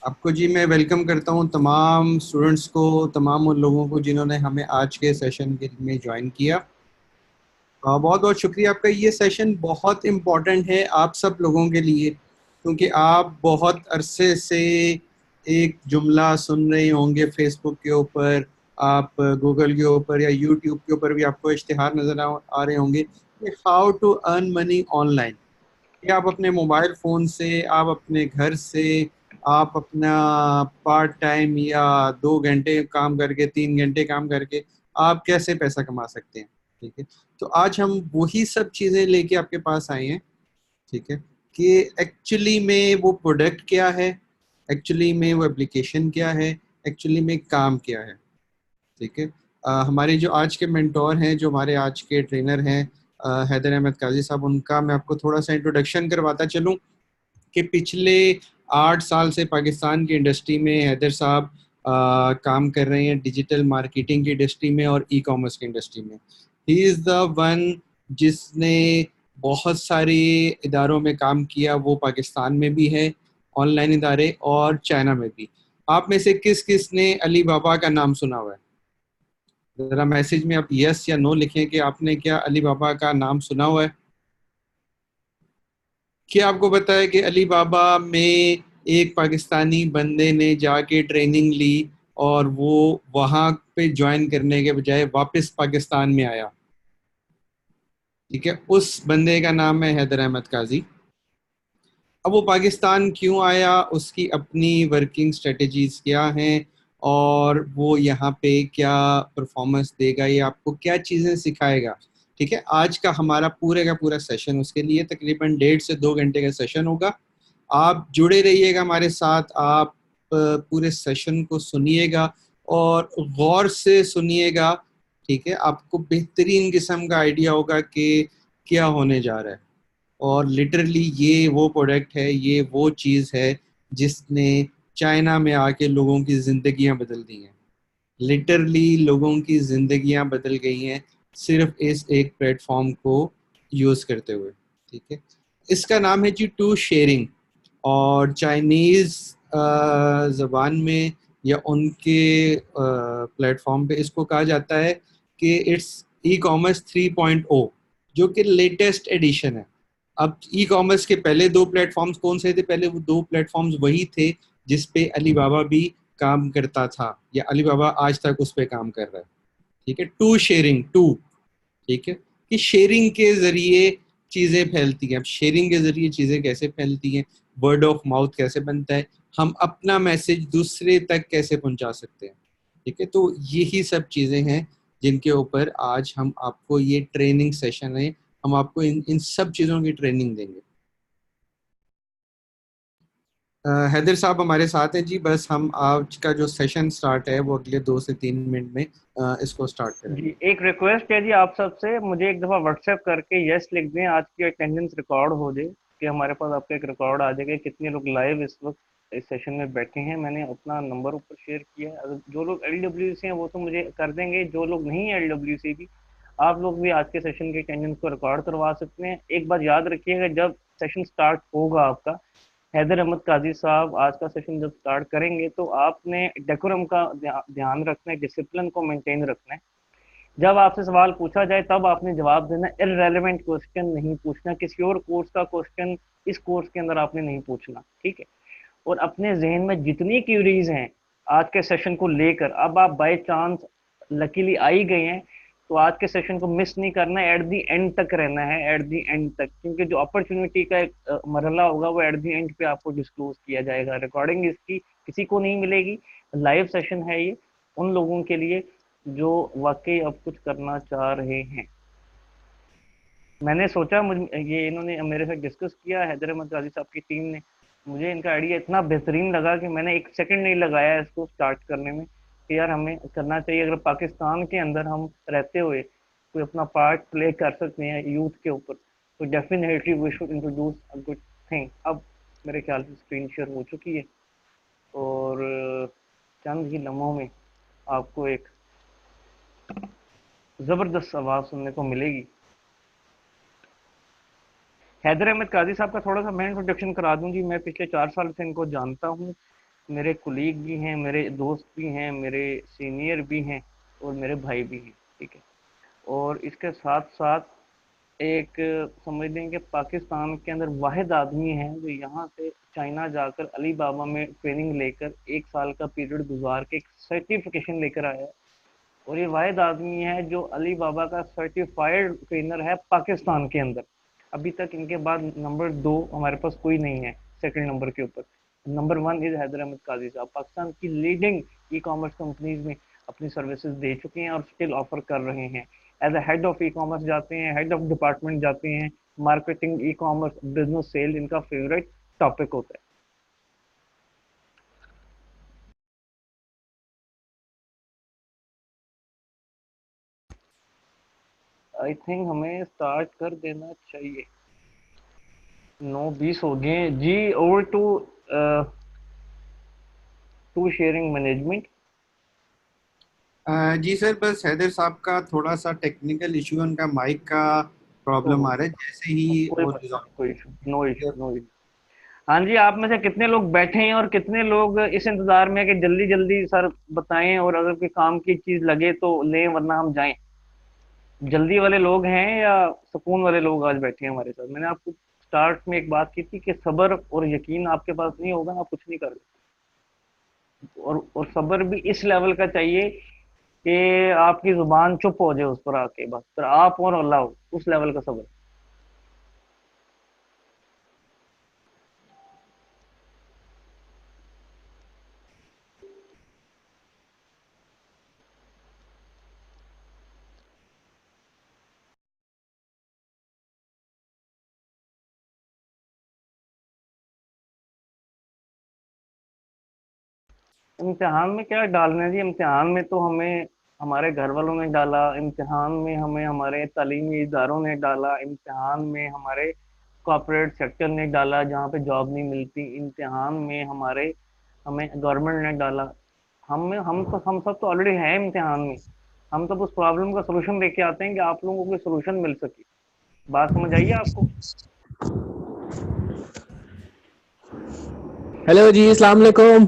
आपको जी मैं वेलकम करता हूँ तमाम स्टूडेंट्स को, तमाम उन लोगों को जिन्होंने हमें आज के सेशन के में ज्वाइन किया। बहुत बहुत शुक्रिया आपका। ये सेशन बहुत इम्पोर्टेंट है आप सब लोगों के लिए, क्योंकि आप बहुत अरसे से एक जुमला सुन रहे होंगे फेसबुक के ऊपर, आप गूगल के ऊपर या यूट्यूब के ऊपर भी आपको इश्तिहार नज़र आ रहे होंगे कि how to earn money online. कि आप अपने मोबाइल फ़ोन से, आप अपने घर से, आप अपना पार्ट टाइम या 2 घंटे काम करके, 3 घंटे काम करके आप कैसे पैसा कमा सकते हैं। ठीक है, तो आज हम वही सब चीज़ें लेके आपके पास आए हैं। ठीक है, कि एक्चुअली में वो प्रोडक्ट क्या है, एक्चुअली में वो एप्लीकेशन क्या है, एक्चुअली में काम क्या है। ठीक है, हमारे जो आज के मेंटोर हैं, जो हमारे आज के ट्रेनर हैं, हैदर अहमद काजी साहब, उनका मैं आपको थोड़ा सा इंट्रोडक्शन करवाता चलूँ कि पिछले 8 साल से पाकिस्तान की इंडस्ट्री में हैदर साहब काम कर रहे हैं, डिजिटल मार्केटिंग की इंडस्ट्री में और ई कॉमर्स की इंडस्ट्री में। ही इज़ द वन जिसने बहुत सारे इदारों में काम किया, वो पाकिस्तान में भी है ऑनलाइन इदारे और चाइना में भी। आप में से किस किस ने अली बाबा का नाम सुना हुआ है? ज़रा मैसेज में आप यस या नो लिखें कि आपने क्या अली बाबा का नाम सुना हुआ है। क्या आपको पता है कि अली बाबा में एक पाकिस्तानी बंदे ने जाके ट्रेनिंग ली और वो वहाँ पे ज्वाइन करने के बजाय वापस पाकिस्तान में आया। ठीक है, उस बंदे का नाम है हैदर अहमद काजी। अब वो पाकिस्तान क्यों आया, उसकी अपनी वर्किंग स्ट्रेटजीज क्या हैं और वो यहाँ पे क्या परफॉर्मेंस देगा, ये आपको क्या चीज़ें सिखाएगा। ठीक है, आज का हमारा पूरे का पूरा सेशन उसके लिए तकरीबन 1.5 से 2 घंटे का सेशन होगा। आप जुड़े रहिएगा हमारे साथ, आप पूरे सेशन को सुनिएगा और गौर से सुनिएगा। ठीक है, आपको बेहतरीन किस्म का आइडिया होगा कि क्या होने जा रहा है। और लिटरली ये वो प्रोडक्ट है, ये वो चीज़ है जिसने चाइना में आके लोगों की ज़िंदगियां बदल दी हैं। लिटरली लोगों की ज़िंदगियां बदल गई हैं सिर्फ इस एक प्लेटफॉर्म को यूज़ करते हुए। ठीक है, इसका नाम है जी टू शेयरिंग, और चाइनीज़ ज़बान में या उनके प्लेटफॉर्म पे इसको कहा जाता है कि इट्स ई कॉमर्स 3.0, जो कि लेटेस्ट एडिशन है। अब ई कॉमर्स के पहले 2 प्लेटफॉर्म्स कौन से थे? पहले वो 2 प्लेटफॉर्म्स वही थे जिस पे अली बाबा भी काम करता था, या अली बाबा आज तक उस पे काम कर रहा है। ठीक है, टू शेयरिंग टू। ठीक है, कि शेयरिंग के जरिए चीजें फैलती हैं। अब शेयरिंग के जरिए चीजें कैसे फैलती हैं, वर्ड ऑफ माउथ कैसे बनता है, हम अपना मैसेज दूसरे तक कैसे पहुंचा सकते हैं। ठीक है, तो यही सब चीजें हैं जिनके ऊपर आज हम आपको, ये ट्रेनिंग सेशन है, हम आपको इन इन सब चीजों की ट्रेनिंग देंगे। हैदर साहब हमारे साथ हैं जी। बस हम आज का जो सेशन स्टार्ट है वो अगले 2 से 3 मिनट में इसको स्टार्ट जी, करेंगे। एक रिक्वेस्ट है जी आप सबसे, मुझे एक दफ़ा व्हाट्सएप करके यस लिख दें, आज की अटेंडेंस रिकॉर्ड हो जाए कि हमारे पास आपका एक रिकॉर्ड आ जाएगा कितने लोग लाइव इस वक्त इस सेशन में बैठे हैं। मैंने अपना नंबर ऊपर शेयर किया है। अगर जो लोग एलडब्ल्यूसी हैं वो तो मुझे कर देंगे, जो लोग नहीं है एलडब्ल्यूसी भी, आप लोग भी आज के सेशन के अटेंडेंस को रिकॉर्ड करवा सकते हैं। एक बात याद रखिएगा, जब सेशन स्टार्ट होगा आपका, हैदर अहमद काजी साहब आज का सेशन जब स्टार्ट करेंगे तो आपने डेकोरम का ध्यान रखना है, डिसिप्लिन को मेंटेन रखना है। जब आपसे सवाल पूछा जाए तब आपने जवाब देना, इररेलेवेंट क्वेश्चन नहीं पूछना, किसी और कोर्स का क्वेश्चन इस कोर्स के अंदर आपने नहीं पूछना, ठीक है। और अपने जहन में जितनी क्यूरीज हैं आज के सेशन को लेकर, अब आप बाय चांस लकीली आ ही गए हैं, तो आज के सेशन को मिस नहीं करना है, एट दी एंड तक रहना है, एट दी एंड तक, क्योंकि जो अपॉर्चुनिटी का एक मरहला होगा वो एट दी एंड पे आपको डिस्क्लोज किया जाएगा। रिकॉर्डिंग इसकी किसी को नहीं मिलेगी, लाइव सेशन है ये उन लोगों के लिए जो वाकई अब कुछ करना चाह रहे हैं। मैंने सोचा, मुझे ये इन्होंने मेरे साथ डिस्कस किया, हैदर अहमद गाजी साहब की टीम ने, मुझे इनका आइडिया इतना बेहतरीन लगा कि मैंने एक सेकंड नहीं लगाया इसको स्टार्ट करने में कि यार हमें करना चाहिए। अगर पाकिस्तान के अंदर हम रहते हुए कोई अपना पार्ट प्ले कर सकते हैं यूथ के ऊपर, तो definitely we should introduce a good thing. अब मेरे ख्याल से स्क्रीन शेयर हो चुकी है और चंद ही लम्हों में आपको एक ज़बरदस्त आवाज़ सुनने को मिलेगी। हैदर अहमद काजी साहब का थोड़ा सा मैं इंट्रोडक्शन करा दूं जी। मैं पिछले 4 साल से इनको जानता हूं। मेरे कुलीग भी हैं, मेरे दोस्त भी हैं, मेरे सीनियर भी हैं और मेरे भाई भी हैं, ठीक है। और इसके साथ साथ एक समझ लें कि पाकिस्तान के अंदर वाहिद आदमी है जो यहाँ से चाइना जाकर अली बाबा में ट्रेनिंग लेकर 1 साल का पीरियड गुजार के एक सर्टिफिकेशन लेकर आया है। और ये वाहिद आदमी है जो अली बाबा का सर्टिफाइड ट्रेनर है पाकिस्तान के अंदर। अभी तक इनके बाद नंबर 2 हमारे पास कोई नहीं है सेकंड नंबर के ऊपर। नंबर 1 इज हैदर अहमद काजी साहब, पाकिस्तान की लीडिंग ई कॉमर्स कंपनीज में अपनी सर्विसेज दे चुके हैं और स्टिल ऑफर कर रहे हैं। As a head of e commerce जाते हैं, हेड ऑफ डिपार्टमेंट जाते हैं, marketing, e commerce, business, sale इनका फेवरेट टॉपिक होता है। आई थिंक हमें स्टार्ट कर देना चाहिए। 9:20 हो गए जी। Over to sharing management. जी सर, बस हैदर साहब का थोड़ा सा टेक्निकल इशू, उनका माइक का प्रॉब्लम आ रहा है, जैसे ही कोई वो बात नहीं, रिजॉल्व कोई issue, no issue, no issue. हाँ जी, आप में से कितने लोग बैठे हैं और कितने लोग इस इंतजार में कि जल्दी जल्दी सर बताएं, और अगर कोई काम की चीज लगे तो लें वरना हम जाएं। जल्दी वाले लोग हैं या सुकून वाले लोग आज बैठे हैं हमारे साथ? मैंने आपको स्टार्ट में एक बात की थी कि सब्र और यकीन आपके पास नहीं होगा, आप कुछ नहीं कर सकते। और सब्र भी इस लेवल का चाहिए कि आपकी जुबान चुप हो जाए उस पर आके, बस फिर आप और अल्लाह हो, उस लेवल का सब्र। इम्तिहान में क्या डालना है जी? इम्तिहान में तो हमें हमारे घर वालों ने डाला, इम्तिहान में हमें हमारे तालीमी इदारों ने डाला, इम्तिहान में हमारे कॉर्पोरेट सेक्टर ने डाला जहाँ पे जॉब नहीं मिलती, इम्तिहान में हमारे हमें गवर्नमेंट ने डाला। हम सब तो ऑलरेडी हैं इम्तिहान में। हम तो उस प्रॉब्लम का सोल्यूशन लेके आते हैं कि आप लोगों को सोल्यूशन मिल सके। बात समझ आइए आपको? हेलो जी, अस्सलाम वालेकुम।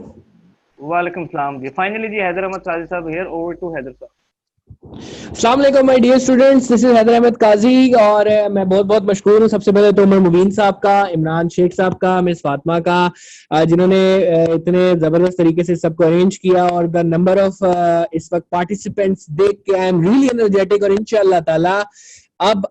वालेकुम सलाम जी। फाइनली जी, Haider Ahmed Kazi sahab here. Over to Haider sahab. अस्सलाम वालेकुम my dear students, this is Haider Ahmed Kazi. और मैं बहुत बहुत मशहूर हूँ सबसे पहले तो उमर मुबीन साहब का, इमरान शेख साहब का, मिस फातिमा का, जिन्होंने इतने जबरदस्त तरीके से सबको अरेंज किया। और द नंबर ऑफ इस वक्त पार्टिसिपेंट्स देख के आई एम रियली एनर्जेटिक। और इंशाल्लाह ताला अब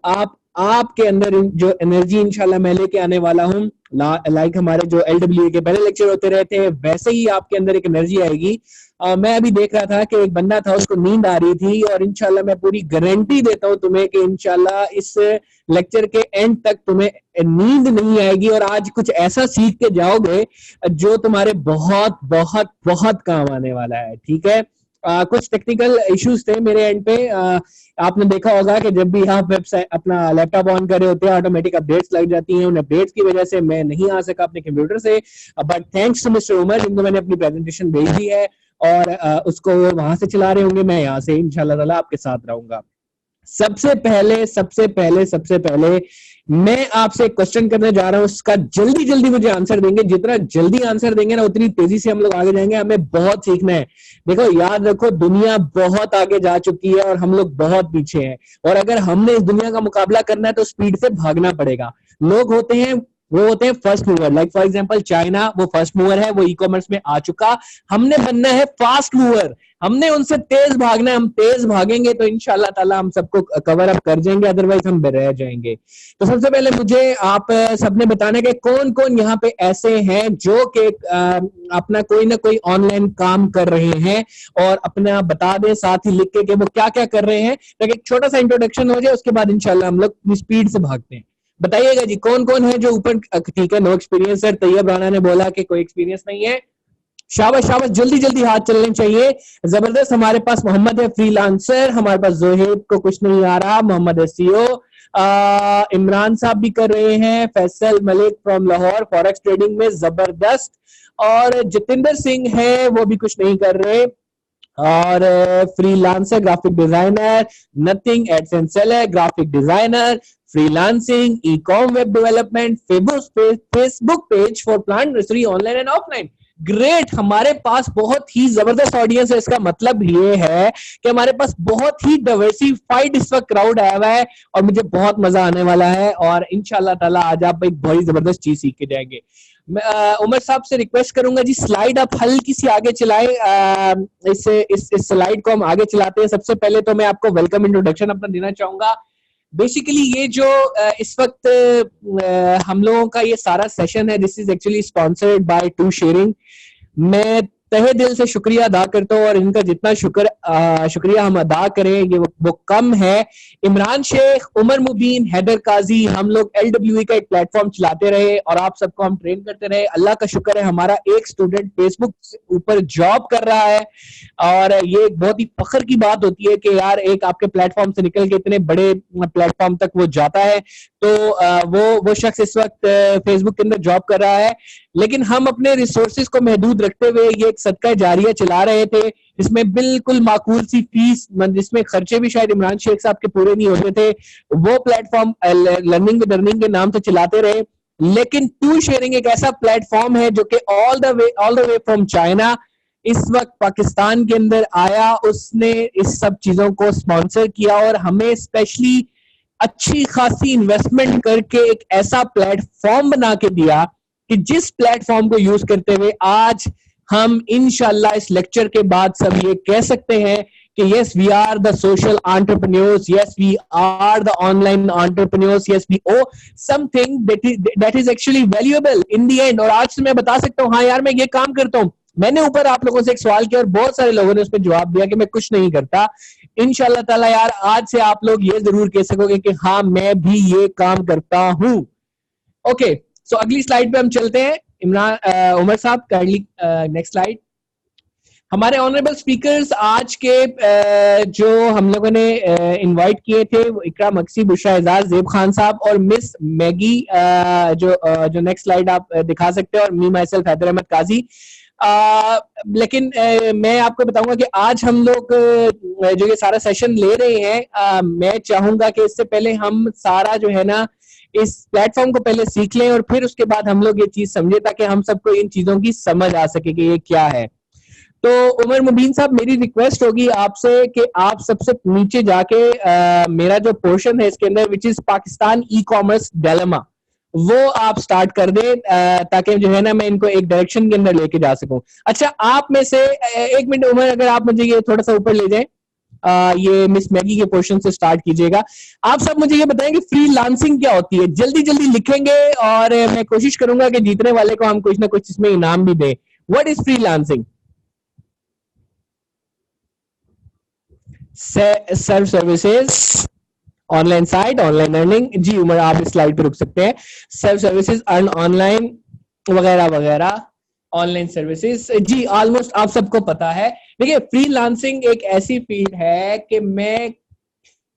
आपके अंदर जो एनर्जी इंशाल्लाह मैं लेके आने वाला हूँ, लाइक हमारे जो LWA के पहले लेक्चर होते रहते हैं वैसे ही आपके अंदर एक एनर्जी आएगी। मैं अभी देख रहा था कि एक बंदा था, उसको नींद आ रही थी, और इंशाल्लाह मैं पूरी गारंटी देता हूं तुम्हें कि इंशाल्लाह इस लेक्चर के एंड तक तुम्हें नींद नहीं आएगी और आज कुछ ऐसा सीख के जाओगे जो तुम्हारे बहुत बहुत बहुत काम आने वाला है। ठीक है, कुछ टेक्निकल इश्यूज थे मेरे एंड पे। आपने देखा होगा कि जब भी आप वेबसाइट अपना लैपटॉप ऑन कर रहे होते हैं ऑटोमेटिक अपडेट्स लग जाती हैं। उन अपडेट्स की वजह से मैं नहीं आ सका अपने कंप्यूटर से, but thanks to mister Umar जिनको मैंने अपनी प्रेजेंटेशन भेज दी है और उसको वहां से चला रहे होंगे, मैं यहाँ से इंशाल्लाह ताला आपके साथ रहूंगा। सबसे पहले मैं आपसे क्वेश्चन करने जा रहा हूं, उसका जल्दी जल्दी मुझे आंसर देंगे। जितना जल्दी आंसर देंगे ना उतनी तेजी से हम लोग आगे जाएंगे। हमें बहुत सीखना है। देखो, याद रखो, दुनिया बहुत आगे जा चुकी है और हम लोग बहुत पीछे हैं। और अगर हमने इस दुनिया का मुकाबला करना है तो स्पीड से भागना पड़ेगा। लोग होते हैं, वो होते हैं first mover. Like for example China, वो फर्स्ट मूवर है, वो ई कॉमर्स में आ चुका। हमने बनना है फास्ट मूवर, हमने उनसे तेज भागना है। हम तेज भागेंगे तो इंशाल्लाह ताला हम सबको कवर अप कर जाएंगे, अदरवाइज हम रह जाएंगे। तो सबसे पहले मुझे आप सबने बताना है कि कौन कौन यहाँ पे ऐसे हैं जो कि अपना कोई ना कोई ऑनलाइन काम कर रहे हैं, और अपना बता दें साथ ही लिख के कि वो क्या क्या कर रहे हैं, ताकि एक छोटा सा इंट्रोडक्शन हो जाए। उसके बाद इंशाल्लाह हम लोग स्पीड से भागते हैं। बताइएगा जी कौन कौन है जो ऊपर। ठीक है, नो एक्सपीरियंस है। तैयब राणा ने बोला कि कोई एक्सपीरियंस नहीं है। शाबाश शाबाश, जल्दी जल्दी हाथ चलने चाहिए। जबरदस्त। हमारे पास मोहम्मद है फ्रीलांसर, हमारे पास जोहेब को कुछ नहीं आ रहा, मोहम्मद है सीओ, इमरान साहब भी कर रहे हैं, Faisal Malik from Lahore forex trading में जबरदस्त, और जितेंद्र सिंह है वो भी कुछ नहीं कर रहे, और freelancer graphic designer, nothing ads and seller graphic designer, freelancing, e com web development, Facebook page for plant nursery online and offline. Great, हमारे पास बहुत ही जबरदस्त ऑडियंस है। इसका मतलब ये है कि हमारे पास बहुत ही डाइवर्सिफाइड इस वक्त क्राउड आया हुआ है और मुझे बहुत मजा आने वाला है और इंशाल्लाह ताला आज आप एक बड़ी जबरदस्त चीज सीख के जाएंगे। मैं उमर साहब से रिक्वेस्ट करूंगा जी, स्लाइड आप हल्की सी आगे चलाएं। इस स्लाइड को हम आगे चलाते हैं। सबसे पहले तो मैं आपको वेलकम इंट्रोडक्शन अपना देना चाहूंगा। बेसिकली ये जो इस वक्त हम लोगों का ये सारा सेशन है, this is actually sponsored by two sharing. मैं तहे दिल से शुक्रिया अदा करता हूँ और इनका जितना शुक्रिया हम अदा करें ये वो कम है। इमरान शेख, उमर मुबीन, हैदर काजी, हम लोग LWE का एक प्लेटफॉर्म चलाते रहे और आप सबको हम ट्रेन करते रहे। अल्लाह का शुक्र है हमारा एक स्टूडेंट फेसबुक ऊपर जॉब कर रहा है और ये एक बहुत ही फख्र की बात होती है कि यार एक आपके प्लेटफॉर्म से निकल के इतने बड़े प्लेटफॉर्म तक वो जाता है। तो वो शख्स इस वक्त फेसबुक के अंदर जॉब कर रहा है, लेकिन हम अपने रिसोर्सेज को महदूद रखते हुए ये एक सदका जारिया चला रहे थे जिसमें बिल्कुल माकूल सी फीस, जिसमें खर्चे भी शायद इमरान शेख साहब के पूरे नहीं होते थे। वो प्लेटफॉर्म लर्निंग विद अर्निंग के नाम से चलाते रहे। लेकिन टू शेयरिंग एक ऐसा प्लेटफॉर्म है जो कि all the way from China इस वक्त पाकिस्तान के अंदर आया। उसने इस सब चीजों को स्पॉन्सर किया और हमें स्पेशली अच्छी खासी इन्वेस्टमेंट करके एक ऐसा प्लेटफॉर्म बना के दिया कि जिस प्लेटफॉर्म को यूज करते हुए आज हम इंशाल्लाह इस लेक्चर के बाद सब ये कह सकते हैं कि yes we are the social entrepreneurs, yes we are the online entrepreneurs, yes we owe something that is actually valuable in the end. और आज से मैं बता सकता हूँ हाँ यार मैं ये काम करता हूँ। मैंने ऊपर आप लोगों से एक सवाल किया और बहुत सारे लोगों ने उस पर जवाब दिया कि मैं कुछ नहीं करता। इंशाल्लाह ताला यार आज से आप लोग ये जरूर कह सकोगे कि हाँ मैं भी ये काम करता हूं। ओके, सो अगली स्लाइड पे हम चलते हैं। इमरान उमर साहब काइंडली नेक्स्ट स्लाइड। हमारे ऑनरेबल स्पीकर्स आज के जो हम लोगों ने इनवाइट किए थे वो इकरा मक्सी, बुशरा एजाज, ज़ेब खान साहब और मिस मैगी, जो नेक्स्ट स्लाइड आप दिखा सकते हो, और मी माई सेल्फ हैदर अहमद काजी। लेकिन मैं आपको बताऊंगा कि आज हम लोग जो ये सारा सेशन ले रहे हैं, मैं चाहूंगा कि इससे पहले हम सारा जो है ना इस प्लेटफॉर्म को पहले सीख लें और फिर उसके बाद हम लोग ये चीज समझे ताकि हम सबको इन चीजों की समझ आ सके कि ये क्या है। तो उमर मुबीन साहब मेरी रिक्वेस्ट होगी आपसे कि आप सबसे नीचे जाके मेरा जो पोर्शन है इसके अंदर which is Pakistan e commerce dilemma, वो आप स्टार्ट कर दे ताकि जो है ना मैं इनको एक डायरेक्शन के अंदर लेके जा सकूं। अच्छा, आप में से एक मिनट उमर, अगर आप मुझे ये थोड़ा सा ऊपर ले जाएं, ये मिस मैगी के पोर्शन से स्टार्ट कीजिएगा। आप सब मुझे ये बताएं कि फ्रीलांसिंग क्या होती है, जल्दी जल्दी लिखेंगे और मैं कोशिश करूंगा कि जीतने वाले को हम कुछ ना कुछ इसमें इनाम भी दें। What is freelancing? Self services, online site, online earning. जी उमर आप इस स्लाइड पे रुक सकते हैं। सेल्फ सर्विसेज, अर्न ऑनलाइन वगैरह वगैरह, ऑनलाइन सर्विसेज। जी ऑलमोस्ट आप सबको पता है। देखिए फ्रीलांसिंग एक ऐसी फील्ड है कि मैं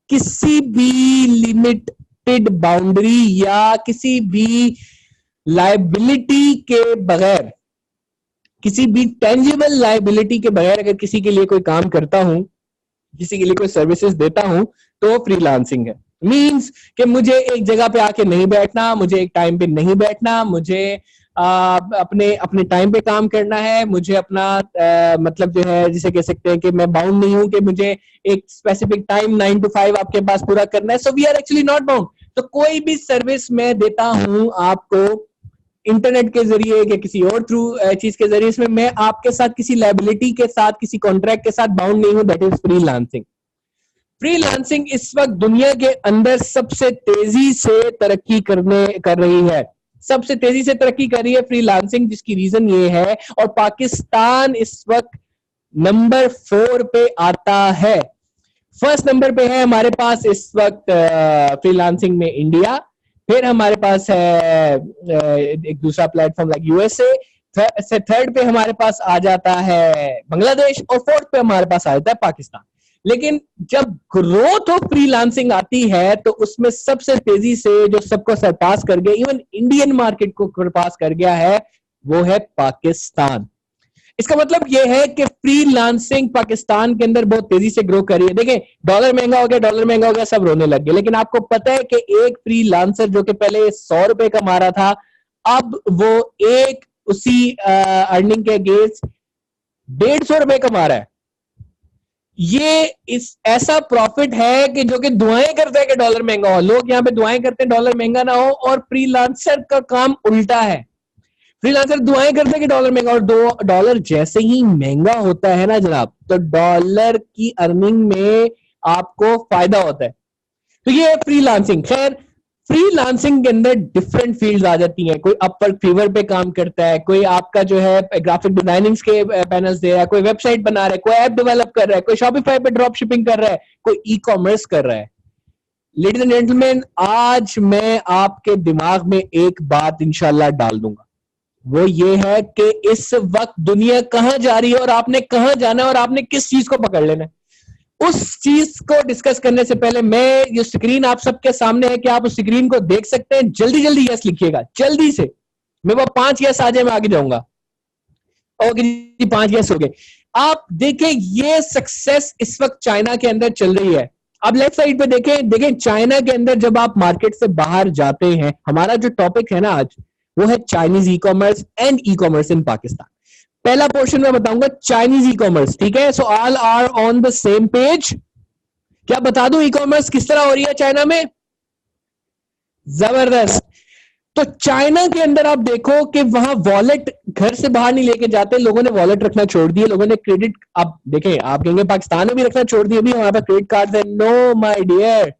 किसी भी लिमिटेड बाउंड्री या किसी भी लायबिलिटी के बगैर, किसी भी टेंजिबल लायबिलिटी के बगैर अगर किसी के लिए कोई काम करता हूं, किसी के लिए कोई सर्विसेज देता हूं, तो फ्रीलांसिंग है। मींस कि मुझे एक जगह पे आके नहीं बैठना, मुझे एक टाइम पे नहीं बैठना, मुझे अपने टाइम पे काम करना है, मुझे अपना मतलब जो है जिसे कह सकते हैं कि मैं बाउंड नहीं हूं कि मुझे एक स्पेसिफिक टाइम 9 to 5 आपके पास पूरा करना है। So we are actually not bound. तो कोई भी सर्विस मैं देता हूं आपको इंटरनेट के जरिए या किसी और थ्रू चीज के जरिए, इसमें मैं आपके साथ किसी लायबिलिटी के साथ, किसी कॉन्ट्रैक्ट के साथ बाउंड नहीं हूं। That is freelancing. फ्रीलांसिंग इस वक्त दुनिया के अंदर सबसे तेजी से तरक्की कर रही है, सबसे तेजी से तरक्की कर रही है फ्रीलांसिंग, जिसकी रीजन ये है, और पाकिस्तान इस वक्त नंबर 4 पे आता है। फर्स्ट नंबर पे है हमारे पास इस वक्त फ्रीलांसिंग में इंडिया, फिर हमारे पास है एक दूसरा प्लेटफॉर्म लाइक यूएसए, थर्ड पे हमारे पास आ जाता है बांग्लादेश, और फोर्थ पे हमारे पास आ जाता है पाकिस्तान। लेकिन जब ग्रोथ ऑफ फ्रीलांसिंग आती है तो उसमें सबसे तेजी से जो सबको सरपास कर गया, इवन इंडियन मार्केट को सरपास कर गया है, वो है पाकिस्तान। इसका मतलब यह है कि फ्रीलांसिंग पाकिस्तान के अंदर बहुत तेजी से ग्रो कर रही है। देखें डॉलर महंगा हो गया, सब रोने लग गए, लेकिन आपको पता है कि एक फ्रीलांसर जो कि पहले 100 रुपए कमा रहा था, अब वो 1 उसी अर्निंग के अगेंस्ट 150 रुपए कमा रहा है। ये इस ऐसा प्रॉफिट है कि जो कि दुआएं करते हैं कि डॉलर महंगा हो। लोग यहाँ पे दुआएं करते हैं डॉलर महंगा ना हो, और फ्रीलांसर का काम उल्टा है। फ्रीलांसर दुआएं करते हैं कि डॉलर महंगा, और डॉलर जैसे ही महंगा होता है ना जनाब, तो डॉलर की अर्निंग में आपको फायदा होता है। तो ये फ्रीलांसिंग। खैर, फ्रीलांसिंग के अंदर डिफरेंट फील्ड्स आ जाती हैं। कोई अपवर्क फीवर पे काम करता है, कोई आपका जो है ग्राफिक डिजाइनिंग के पैनल्स दे रहा है, कोई वेबसाइट बना रहा है, कोई ऐप डेवलप कर रहा है, कोई शॉपिफाई पे ड्रॉप शिपिंग कर रहा है, कोई ई कॉमर्स कर रहा है। लेडीज एंड जेंटलमैन, आज मैं आपके दिमाग में एक बात इंशाल्लाह डाल दूंगा, वो ये है कि इस वक्त दुनिया कहां जा रही है और आपने कहां जाना है और आपने किस चीज को पकड़ लेना है। उस चीज को डिस्कस करने से पहले मैं, ये स्क्रीन आप सबके सामने है कि आप उस स्क्रीन को देख सकते हैं। जल्दी जल्दी यस लिखिएगा, जल्दी से। मैं वो 5 यस आ जाए, मैं आगे जाऊंगा। ओके जी, 5 यस हो गए। आप देखें, ये सक्सेस इस वक्त चाइना के अंदर चल रही है। अब लेफ्ट साइड पे देखें चाइना के अंदर जब आप मार्केट से बाहर जाते हैं, हमारा जो टॉपिक है ना आज, वो है Chinese e commerce and e commerce in Pakistan. पहला पोर्शन में बताऊंगा चाइनीज ई कॉमर्स, ठीक है। So all are on the same page. क्या बता दूं ई कॉमर्स किस तरह हो रही है चाइना में? जबरदस्त। तो चाइना के अंदर आप देखो कि वहां वॉलेट घर से बाहर नहीं लेके जाते, लोगों ने वॉलेट रखना छोड़ दिए, लोगों ने क्रेडिट, आप देखें, आप कहेंगे पाकिस्तान में भी रखना छोड़ दिए, अभी वहां पर क्रेडिट कार्ड है। नो माय डियर,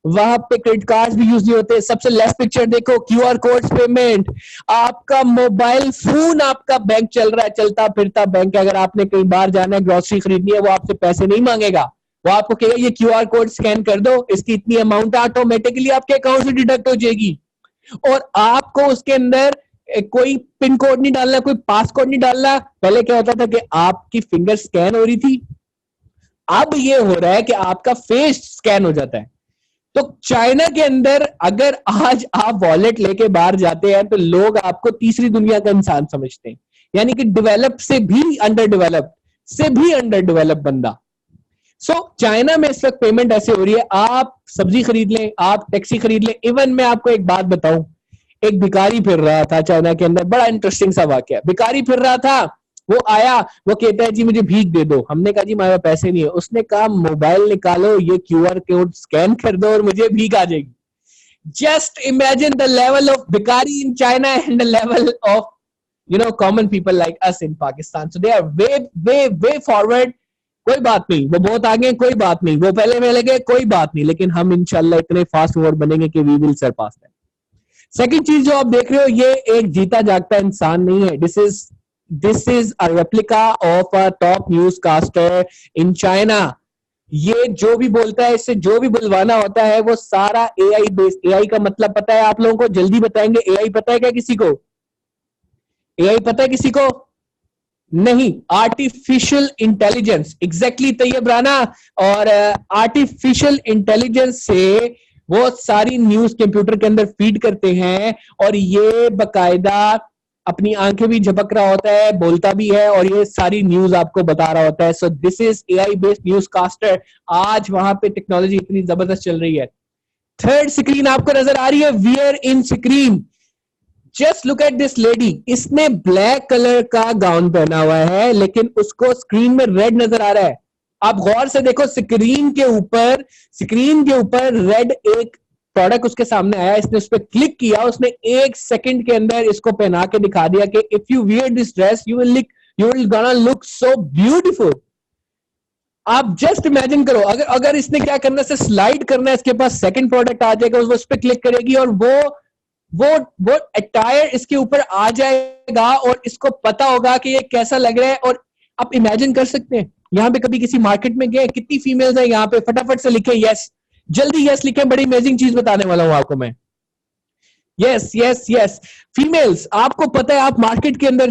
वहां पे क्रेडिट कार्ड भी यूज नहीं होते। सबसे लेफ्ट पिक्चर देखो, क्यूआर कोड पेमेंट। आपका मोबाइल फोन आपका बैंक चल रहा है, चलता फिरता बैंक है। अगर आपने कई बार जाना है, ग्रोसरी खरीदनी है, वो आपसे पैसे नहीं मांगेगा, वो आपको कहेगा ये क्यूआर कोड स्कैन कर दो, इसकी इतनी अमाउंट ऑटोमेटिकली आपके अकाउंट से डिडक्ट हो जाएगी। और आपको उसके अंदर कोई पिन कोड नहीं डालना, कोई पास कोड नहीं डालना। पहले क्या होता था कि आपकी फिंगर स्कैन हो रही थी, अब ये हो रहा है कि आपका फेस स्कैन हो जाता है। तो चाइना के अंदर अगर आज आप वॉलेट लेके बाहर जाते हैं तो लोग आपको तीसरी दुनिया का इंसान समझते हैं, यानी कि डेवलप से भी अंडर डेवलप बंदा। सो चाइना में इस वक्त पेमेंट ऐसे हो रही है, आप सब्जी खरीद लें, आप टैक्सी खरीद लें। इवन मैं आपको एक बात बताऊं, एक भिखारी फिर रहा था चाइना के अंदर, बड़ा इंटरेस्टिंग सा वाकया। भिखारी फिर रहा था, वो आया, वो कहता है जी मुझे भीख दे दो। हमने कहा जी हमारे पास पैसे नहीं है। उसने कहा मोबाइल निकालो, ये क्यूआर कोड स्कैन कर दो और मुझे भीख आ जाएगी। Just imagine the level of भिखारी in China and the level of common people like us in Pakistan. So they are way forward. कोई बात नहीं, वो बहुत आगे, कोई बात नहीं, वो पहले में लगे, कोई बात नहीं, लेकिन हम इंशाल्लाह इतने फास्ट फॉरवर्ड बनेंगे कि we will surpass that. Second चीज जो आप देख रहे हो, ये एक जीता जागता इंसान नहीं है। This is a replica of a top newscaster in China. ये जो भी बोलता है, इससे जो भी बुलवाना होता है, वो सारा एआई बेस्ड। एआई का मतलब पता है आप लोगों को? जल्दी बताएंगे। एआई पता है क्या किसी को? एआई पता है किसी को? नहीं, artificial intelligence. Exactly Tayyab Rana. और आर्टिफिशियल इंटेलिजेंस से वो सारी न्यूज कंप्यूटर के अंदर फीड करते हैं, और ये बकायदा अपनी आंखें भी झपक रहा होता है, बोलता भी है, और ये सारी न्यूज आपको बता रहा होता है। So this is AI based newscaster. आज वहां पे टेक्नोलॉजी इतनी जबरदस्त चल रही है। थर्ड स्क्रीन आपको नजर आ रही है, wear in screen. Just look at this lady. इसने ब्लैक कलर का गाउन पहना हुआ है, लेकिन उसको स्क्रीन में रेड नजर आ रहा है। आप गौर से देखो, स्क्रीन के ऊपर रेड एक प्रोडक्ट उसके सामने आया, इसने उस पर क्लिक किया, उसने 1 सेकंड के अंदर इसको पहना के दिखा दिया कि if you wear this dress you will gonna look so beautiful. आप जस्ट इमेजिन करो, अगर इसने क्या करना है, स्लाइड करना है, इसके पास सेकंड प्रोडक्ट आ जाएगा, उस पर क्लिक करेगी और वो अटायर इसके ऊपर आ जाएगा, और इसको पता होगा कि ये कैसा लग रहा है। और आप इमेजिन कर सकते हैं, यहाँ पे कभी किसी मार्केट में गए, कितनी फीमेल्स हैं यहाँ पे? फटाफट से लिखे यस, जल्दी यस लिखें, बड़ी अमेजिंग चीज बताने वाला हूं आपको मैं। Yes yes yes, females. आपको पता है, आप मार्केट के अंदर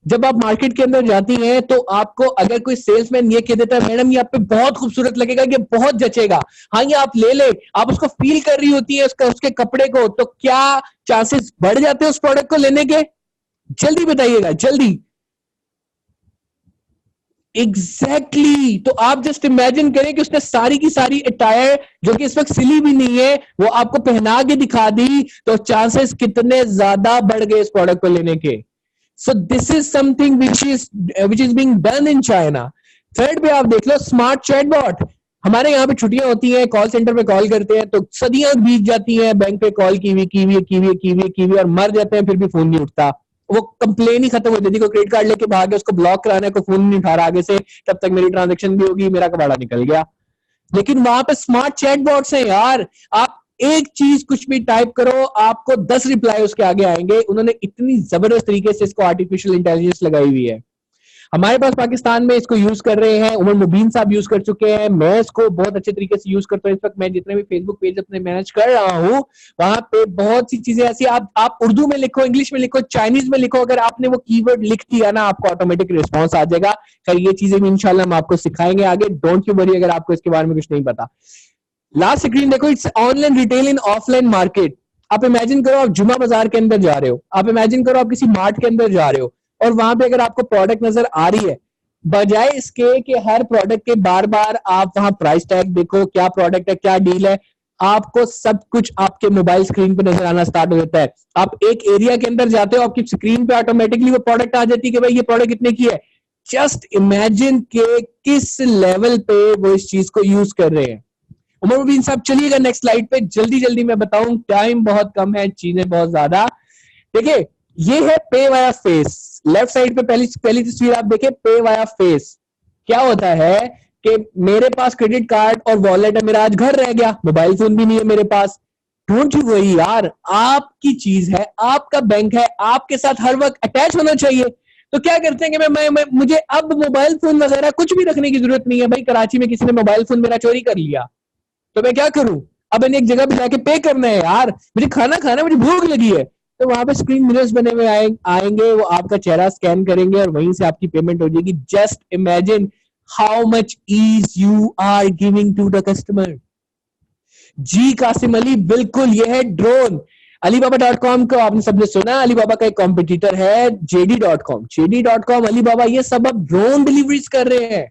जब मार्केट के अंदर जाती हैं, तो आपको अगर कोई सेल्समैन ये कह देता है मैडम ये आप पे बहुत खूबसूरत लगेगा, ये बहुत जचेगा, हाँ ये आप ले ले, आप उसको फील कर रही होती है उसके कपड़े को, तो क्या चांसेस बढ़ जाते हैं उस प्रोडक्ट को लेने के? जल्दी बताइएगा, जल्दी। एग्जैक्टली तो आप जस्ट इमेजिन करें कि उसने सारी की सारी अटायर, जो कि इस वक्त सिली भी नहीं है, वो आपको पहना के दिखा दी, तो चांसेस कितने ज्यादा बढ़ गए इस प्रोडक्ट को लेने के। So this is something which is being done in China. Third पे आप देख लो स्मार्ट चैटबॉट. हमारे यहाँ पे छुट्टियां होती हैं, कॉल सेंटर पे कॉल करते हैं तो सदियां बीत जाती हैं, बैंक पे कॉल की हुई और मर जाते हैं, फिर भी फोन नहीं उठता. वो कंप्लेन ही खत्म हो जाती है. कोई क्रेडिट कार्ड लेके भागे, उसको ब्लॉक कराना है, कोई फोन नहीं उठा रहा आगे से, तब तक मेरी ट्रांजेक्शन भी होगी, मेरा कबाड़ा निकल गया. लेकिन वहां पे स्मार्ट चैटबॉट्स हैं यार. आप एक चीज कुछ भी टाइप करो, आपको 10 रिप्लाई उसके आगे आएंगे. उन्होंने इतनी जबरदस्त तरीके से इसको आर्टिफिशियल इंटेलिजेंस लगाई हुई है. हमारे पास पाकिस्तान में इसको यूज कर रहे हैं, उमर मुबीन साहब यूज कर चुके हैं, मैं इसको बहुत अच्छे तरीके से यूज करता हूँ. इस वक्त मैं जितने भी फेसबुक पेज अपने मैनेज कर रहा हूँ, वहां पे बहुत सी चीजें ऐसी, आप उर्दू में लिखो, इंग्लिश में लिखो, चाइनीज में लिखो, अगर आपने वो कीवर्ड लिख दिया ना, आपको ऑटोमेटिक रिस्पॉन्स आ जाएगा. खैर ये चीजें भी इंशाल्लाह हम आपको सिखाएंगे आगे. डोंट यू वरी अगर आपको इसके बारे में कुछ नहीं पता. लास्ट स्क्रीन देखो, it's online retail in offline market. आप इमेजिन करो आप जुमा बाजार के अंदर जा रहे हो, आप इमेजिन करो आप किसी मार्ट के अंदर जा रहे हो और वहां पे अगर आपको प्रोडक्ट नजर आ रही है, बजाय इसके कि हर प्रोडक्ट के बार बार आप वहां प्राइस टैग देखो, क्या प्रोडक्ट है, क्या डील है, आपको सब कुछ आपके मोबाइल स्क्रीन पे नजर आना स्टार्ट हो जाता है. आप एक एरिया के अंदर जाते हो, आपकी स्क्रीन पे ऑटोमेटिकली वो प्रोडक्ट आ जाती है कि भाई ये प्रोडक्ट कितने की है. जस्ट इमेजिन के किस लेवल पे वो इस चीज को यूज कर रहे हैं. उमर मुबीन साहब चलिएगा नेक्स्ट स्लाइड पे. जल्दी जल्दी मैं बताऊं, टाइम बहुत कम है, चीजें बहुत ज्यादा. देखिए ये है पे वाया फेस. लेफ्ट साइड पे पहली तस्वीर आप देखें, पे वाया फेस. क्या होता है कि मेरे पास क्रेडिट कार्ड और वॉलेट है, मेरा आज घर रह गया, मोबाइल फोन भी नहीं है मेरे पास. डोंट यू वरी यार, आपकी चीज है, आपका बैंक है, आपके साथ हर वक्त अटैच होना चाहिए. तो क्या करते हैं कि मैं मुझे अब मोबाइल फोन वगैरह कुछ भी रखने की जरूरत नहीं है. भाई कराची में किसी ने मोबाइल फोन मेरा चोरी कर लिया तो मैं क्या करूं, अब मैंने एक जगह पे जाके पे करना है यार, मुझे खाना खाना है, मुझे भूख लगी है, तो वहां पे स्क्रीन मिरर्स बने हुए आएंगे, वो आपका चेहरा स्कैन करेंगे और वहीं से आपकी पेमेंट हो जाएगी. Just imagine how much ease you are giving to the customer. जी कासिम अली, बिल्कुल ये है ड्रोन. Alibaba.com को आपने सबने सुना, अलीबाबा का एक कॉम्पिटिटर है JD.com. अलीबाबा ये सब अब ड्रोन डिलीवरीज कर रहे हैं.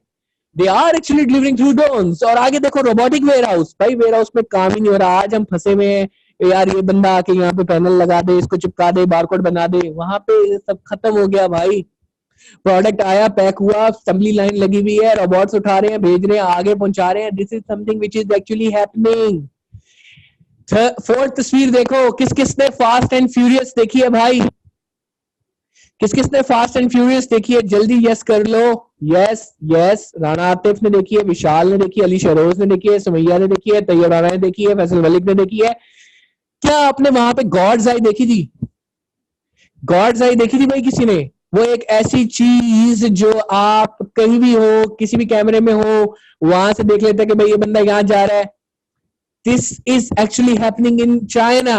They are actually delivering through drones. और आगे देखो रोबोटिक वेयरहाउस. भाई वेयरहाउस में काम ही नहीं हो रहा. आज हम फंसे हुए हैं यार, ये बंदा आके यहाँ पे पैनल लगा दे, इसको चिपका दे, बारकोड बना दे. वहां पे सब खत्म हो गया भाई. प्रोडक्ट आया, पैक हुआ, असेंबली लाइन लगी हुई है, रोबोट्स उठा रहे हैं, भेज रहे हैं, आगे पहुंचा रहे हैं. This is something which is actually happening. Fourth तस्वीर देखो, किस किसने फास्ट एंड फ्यूरियस देखी है भाई? किस किसने फास्ट एंड फ्यूरियस देखी है? जल्दी यस कर लो. Yes yes. राणा आतिफ ने देखी है, विशाल ने देखी है, अली शरोज ने देखी है, सुमैया ने देखी है, तैयब राणा ने देखी है, फैसल मलिक ने देखी है. क्या आपने वहां पे गॉड्स आई देखी थी? गॉड्स आई देखी थी भाई किसी ने? वो एक ऐसी चीज जो आप कहीं भी हो, किसी भी कैमरे में हो, वहां से देख लेते हैं कि भाई ये बंदा यहाँ जा रहा है. This is actually happening in China.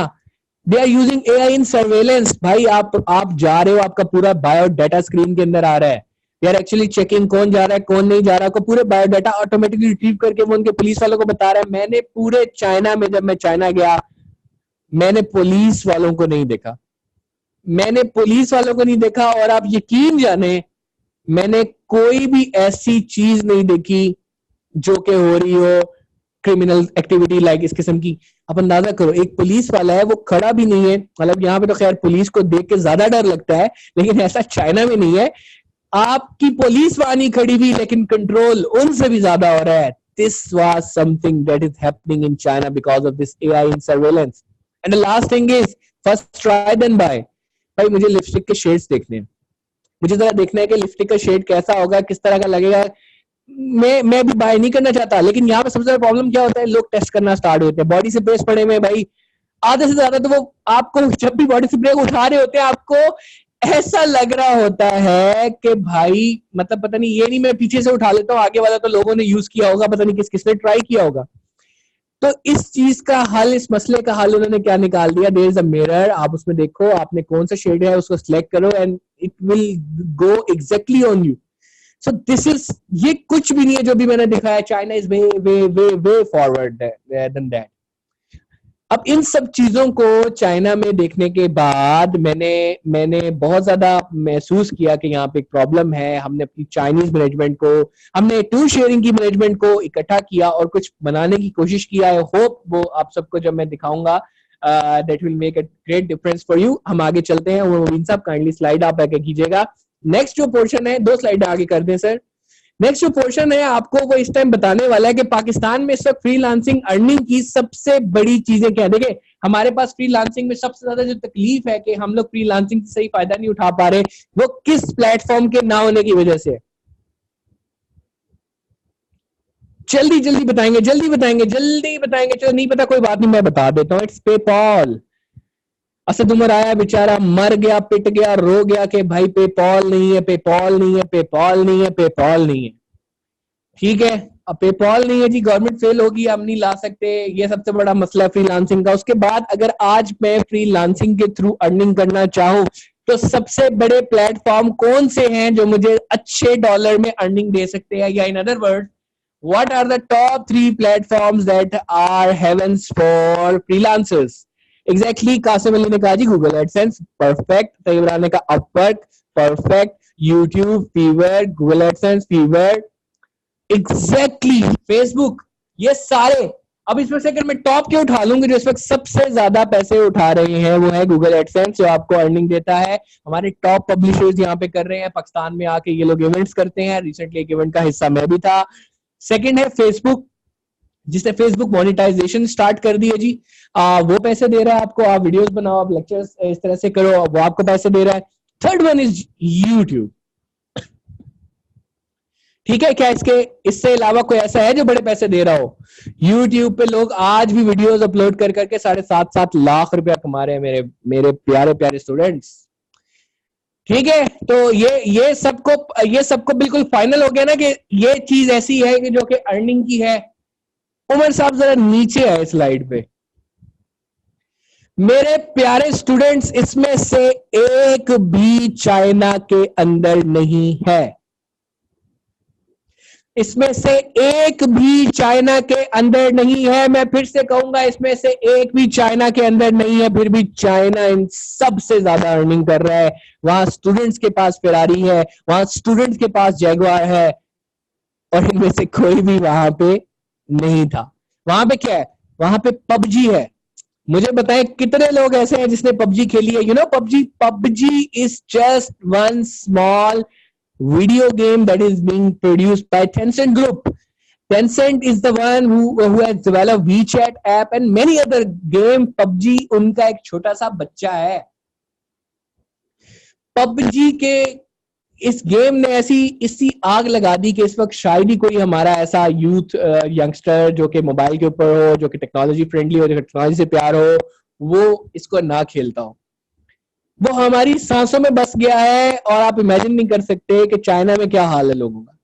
They are using AI in surveillance. भाई आप जा रहे हो, आपका पूरा बायोडाटा स्क्रीन के अंदर आ रहा है. दे आर एक्चुअली चेकिंग कौन जा रहा है, कौन नहीं जा रहा है, को पूरे बायोडाटा ऑटोमेटिकली रिट्रीव करके वो उनके पुलिस वालों को बता रहा है. मैंने पूरे चाइना में, जब मैं चाइना गया, मैंने पुलिस वालों को नहीं देखा. मैंने पुलिस वालों को नहीं देखा. और आप यकीन जाने, मैंने कोई भी ऐसी चीज नहीं देखी जो कि हो रही हो क्रिमिनल एक्टिविटी लाइक इस किस्म की. आप अंदाजा करो, एक पुलिस वाला है, वो खड़ा भी नहीं है. मतलब यहाँ पे तो खैर पुलिस को देख के ज्यादा डर लगता है, लेकिन ऐसा चाइना में नहीं है. आपकी पुलिस वहां नहीं खड़ी हुई, लेकिन कंट्रोल उनसे भी ज्यादा हो रहा है. This was something that is happening in China because of this AI in surveillance. And the last thing is first try then buy. भाई मुझे लिपस्टिक के शेड्स देखने हैं, मुझे जरा देखना है कि लिपस्टिक का शेड कैसा होगा, किस तरह का लगेगा. मैं भी बाय नहीं करना चाहता, लेकिन यहाँ पे सबसे ज्यादा प्रॉब्लम क्या होता है, लोग टेस्ट करना स्टार्ट होते हैं. बॉडी से स्प्रे पड़े हुए भाई, आधे से ज्यादा. तो वो आपको जब भी बॉडी स्प्रे उठा रहे होते हैं, आपको ऐसा लग रहा होता है कि भाई मतलब पता नहीं, ये नहीं मैं पीछे से उठा लेता हूँ, आगे वाला तो लोगों ने यूज किया होगा, पता नहीं किसने ट्राई किया होगा. तो इस चीज का हल, इस मसले का हल उन्होंने क्या निकाल दिया, देयर इज अ मिरर. आप उसमें देखो आपने कौन सा शेड है, उसको सिलेक्ट करो and it will go exactly on you. So this is, ये कुछ भी नहीं है जो भी मैंने दिखाया. China is way way way way forward than that. अब इन सब चीजों को चाइना में देखने के बाद मैंने बहुत ज्यादा महसूस किया कि यहाँ पे एक प्रॉब्लम है. हमने अपनी चाइनीज मैनेजमेंट को, हमने टूर शेयरिंग की मैनेजमेंट को इकट्ठा किया और कुछ बनाने की कोशिश किया है. होप वो आप सबको जब मैं दिखाऊंगा that will make a great difference for you. हम आगे चलते हैं. वो मोबिन साहब काइंडली स्लाइड आप आगे कीजिएगा. नेक्स्ट जो पोर्शन है, 2 स्लाइड आगे कर दें सर. नेक्स्ट जो पोर्शन है आपको वो इस टाइम बताने वाला है कि पाकिस्तान में इस वक्त फ्रीलांसिंग अर्निंग की सबसे बड़ी चीजें क्या है. देखिए हमारे पास फ्रीलांसिंग में सबसे ज्यादा जो तकलीफ है कि हम लोग फ्रीलांसिंग से सही फायदा नहीं उठा पा रहे, वो किस प्लेटफॉर्म के ना होने की वजह से. जल्दी जल्दी बताएंगे, जल्दी बताएंगे, जल्दी बताएंगे. चलो नहीं पता कोई बात नहीं, मैं बता देता हूँ. It's PayPal. असद उमर आया बेचारा, मर गया, पिट गया, रो गया कि भाई पेपॉल नहीं है, पेपॉल नहीं है, पेपॉल नहीं है, पेपॉल नहीं है. ठीक है, अब पेपॉल नहीं है जी, गवर्नमेंट फेल होगी, हम नहीं ला सकते. ये सबसे बड़ा मसला फ्रीलांसिंग का. उसके बाद अगर आज मैं फ्रीलांसिंग के थ्रू अर्निंग करना चाहूं तो सबसे बड़े प्लेटफॉर्म कौन से हैं जो मुझे अच्छे डॉलर में अर्निंग दे सकते हैं, या in other word what are the top 3 platforms that are heavens for freelancers. Exactly, Qasim Ali ने कहा जी Google AdSense, perfect. Tayyab Imran ने कहा Upwork, perfect. YouTube, Fiverr, Google AdSense, Fiverr. Exactly, Facebook. ये सारे. अब इसमें से अगर मैं टॉप के उठा लूंगी जो इस वक्त सबसे ज्यादा पैसे उठा रहे हैं, वो है गूगल एडसेंस जो आपको अर्निंग देता है. हमारे टॉप पब्लिशर्स यहाँ पे कर रहे हैं. पाकिस्तान में आके ये लोग इवेंट्स करते हैं. रिसेंटली एक इवेंट का हिस्सा मैं भी था. सेकंड है फेसबुक, जिसने फेसबुक मोनेटाइजेशन स्टार्ट कर दी है जी. वो पैसे दे रहा है आपको. आप वीडियोस बनाओ, आप लेक्चर्स इस तरह से करो, वो आपको पैसे दे रहा है. Third one is YouTube. ठीक है, क्या इससे अलावा कोई ऐसा है जो बड़े पैसे दे रहा हो? यूट्यूब पे लोग आज भी वीडियोस अपलोड कर करके 7.5 लाख रुपया कमा रहे हैं मेरे प्यारे प्यारे स्टूडेंट्स. ठीक है, तो ये सबको बिल्कुल फाइनल हो गया ना कि ये चीज ऐसी है कि जो कि अर्निंग की है. उमर साहब जरा नीचे है स्लाइड पे. मेरे प्यारे स्टूडेंट्स, इसमें से एक भी चाइना के अंदर नहीं है. इसमें से एक भी चाइना के अंदर नहीं है. मैं फिर से कहूंगा, इसमें से एक भी चाइना के अंदर नहीं है. फिर भी चाइना इन सबसे ज्यादा अर्निंग कर रहा है. वहां स्टूडेंट्स के पास फेरारी है, वहां स्टूडेंट्स के पास जैगुआर है, और इनमें से कोई भी वहां पे नहीं था. वहां पे क्या है? वहां पे पबजी है. मुझे बताएं कितने लोग ऐसे हैं जिसने पबजी खेली है? You know PUBG is just one small video game that is being produced by Tencent Group. Tencent is the one who has developed WeChat app and many other game. PUBG उनका एक छोटा सा बच्चा है. PUBG के इस game ने इसी आग लगा दी कि इस वक्त शायद ही कोई हमारा ऐसा यूथ यंगस्टर जो कि मोबाइल के ऊपर हो, जो कि टेक्नोलॉजी फ्रेंडली हो, जो टेक्नोलॉजी से प्यार हो, वो इसको ना खेलता हो. वो हमारी सांसों में बस गया है और आप इमेजिन नहीं कर सकते कि चाइना में क्या हाल है लोगों का.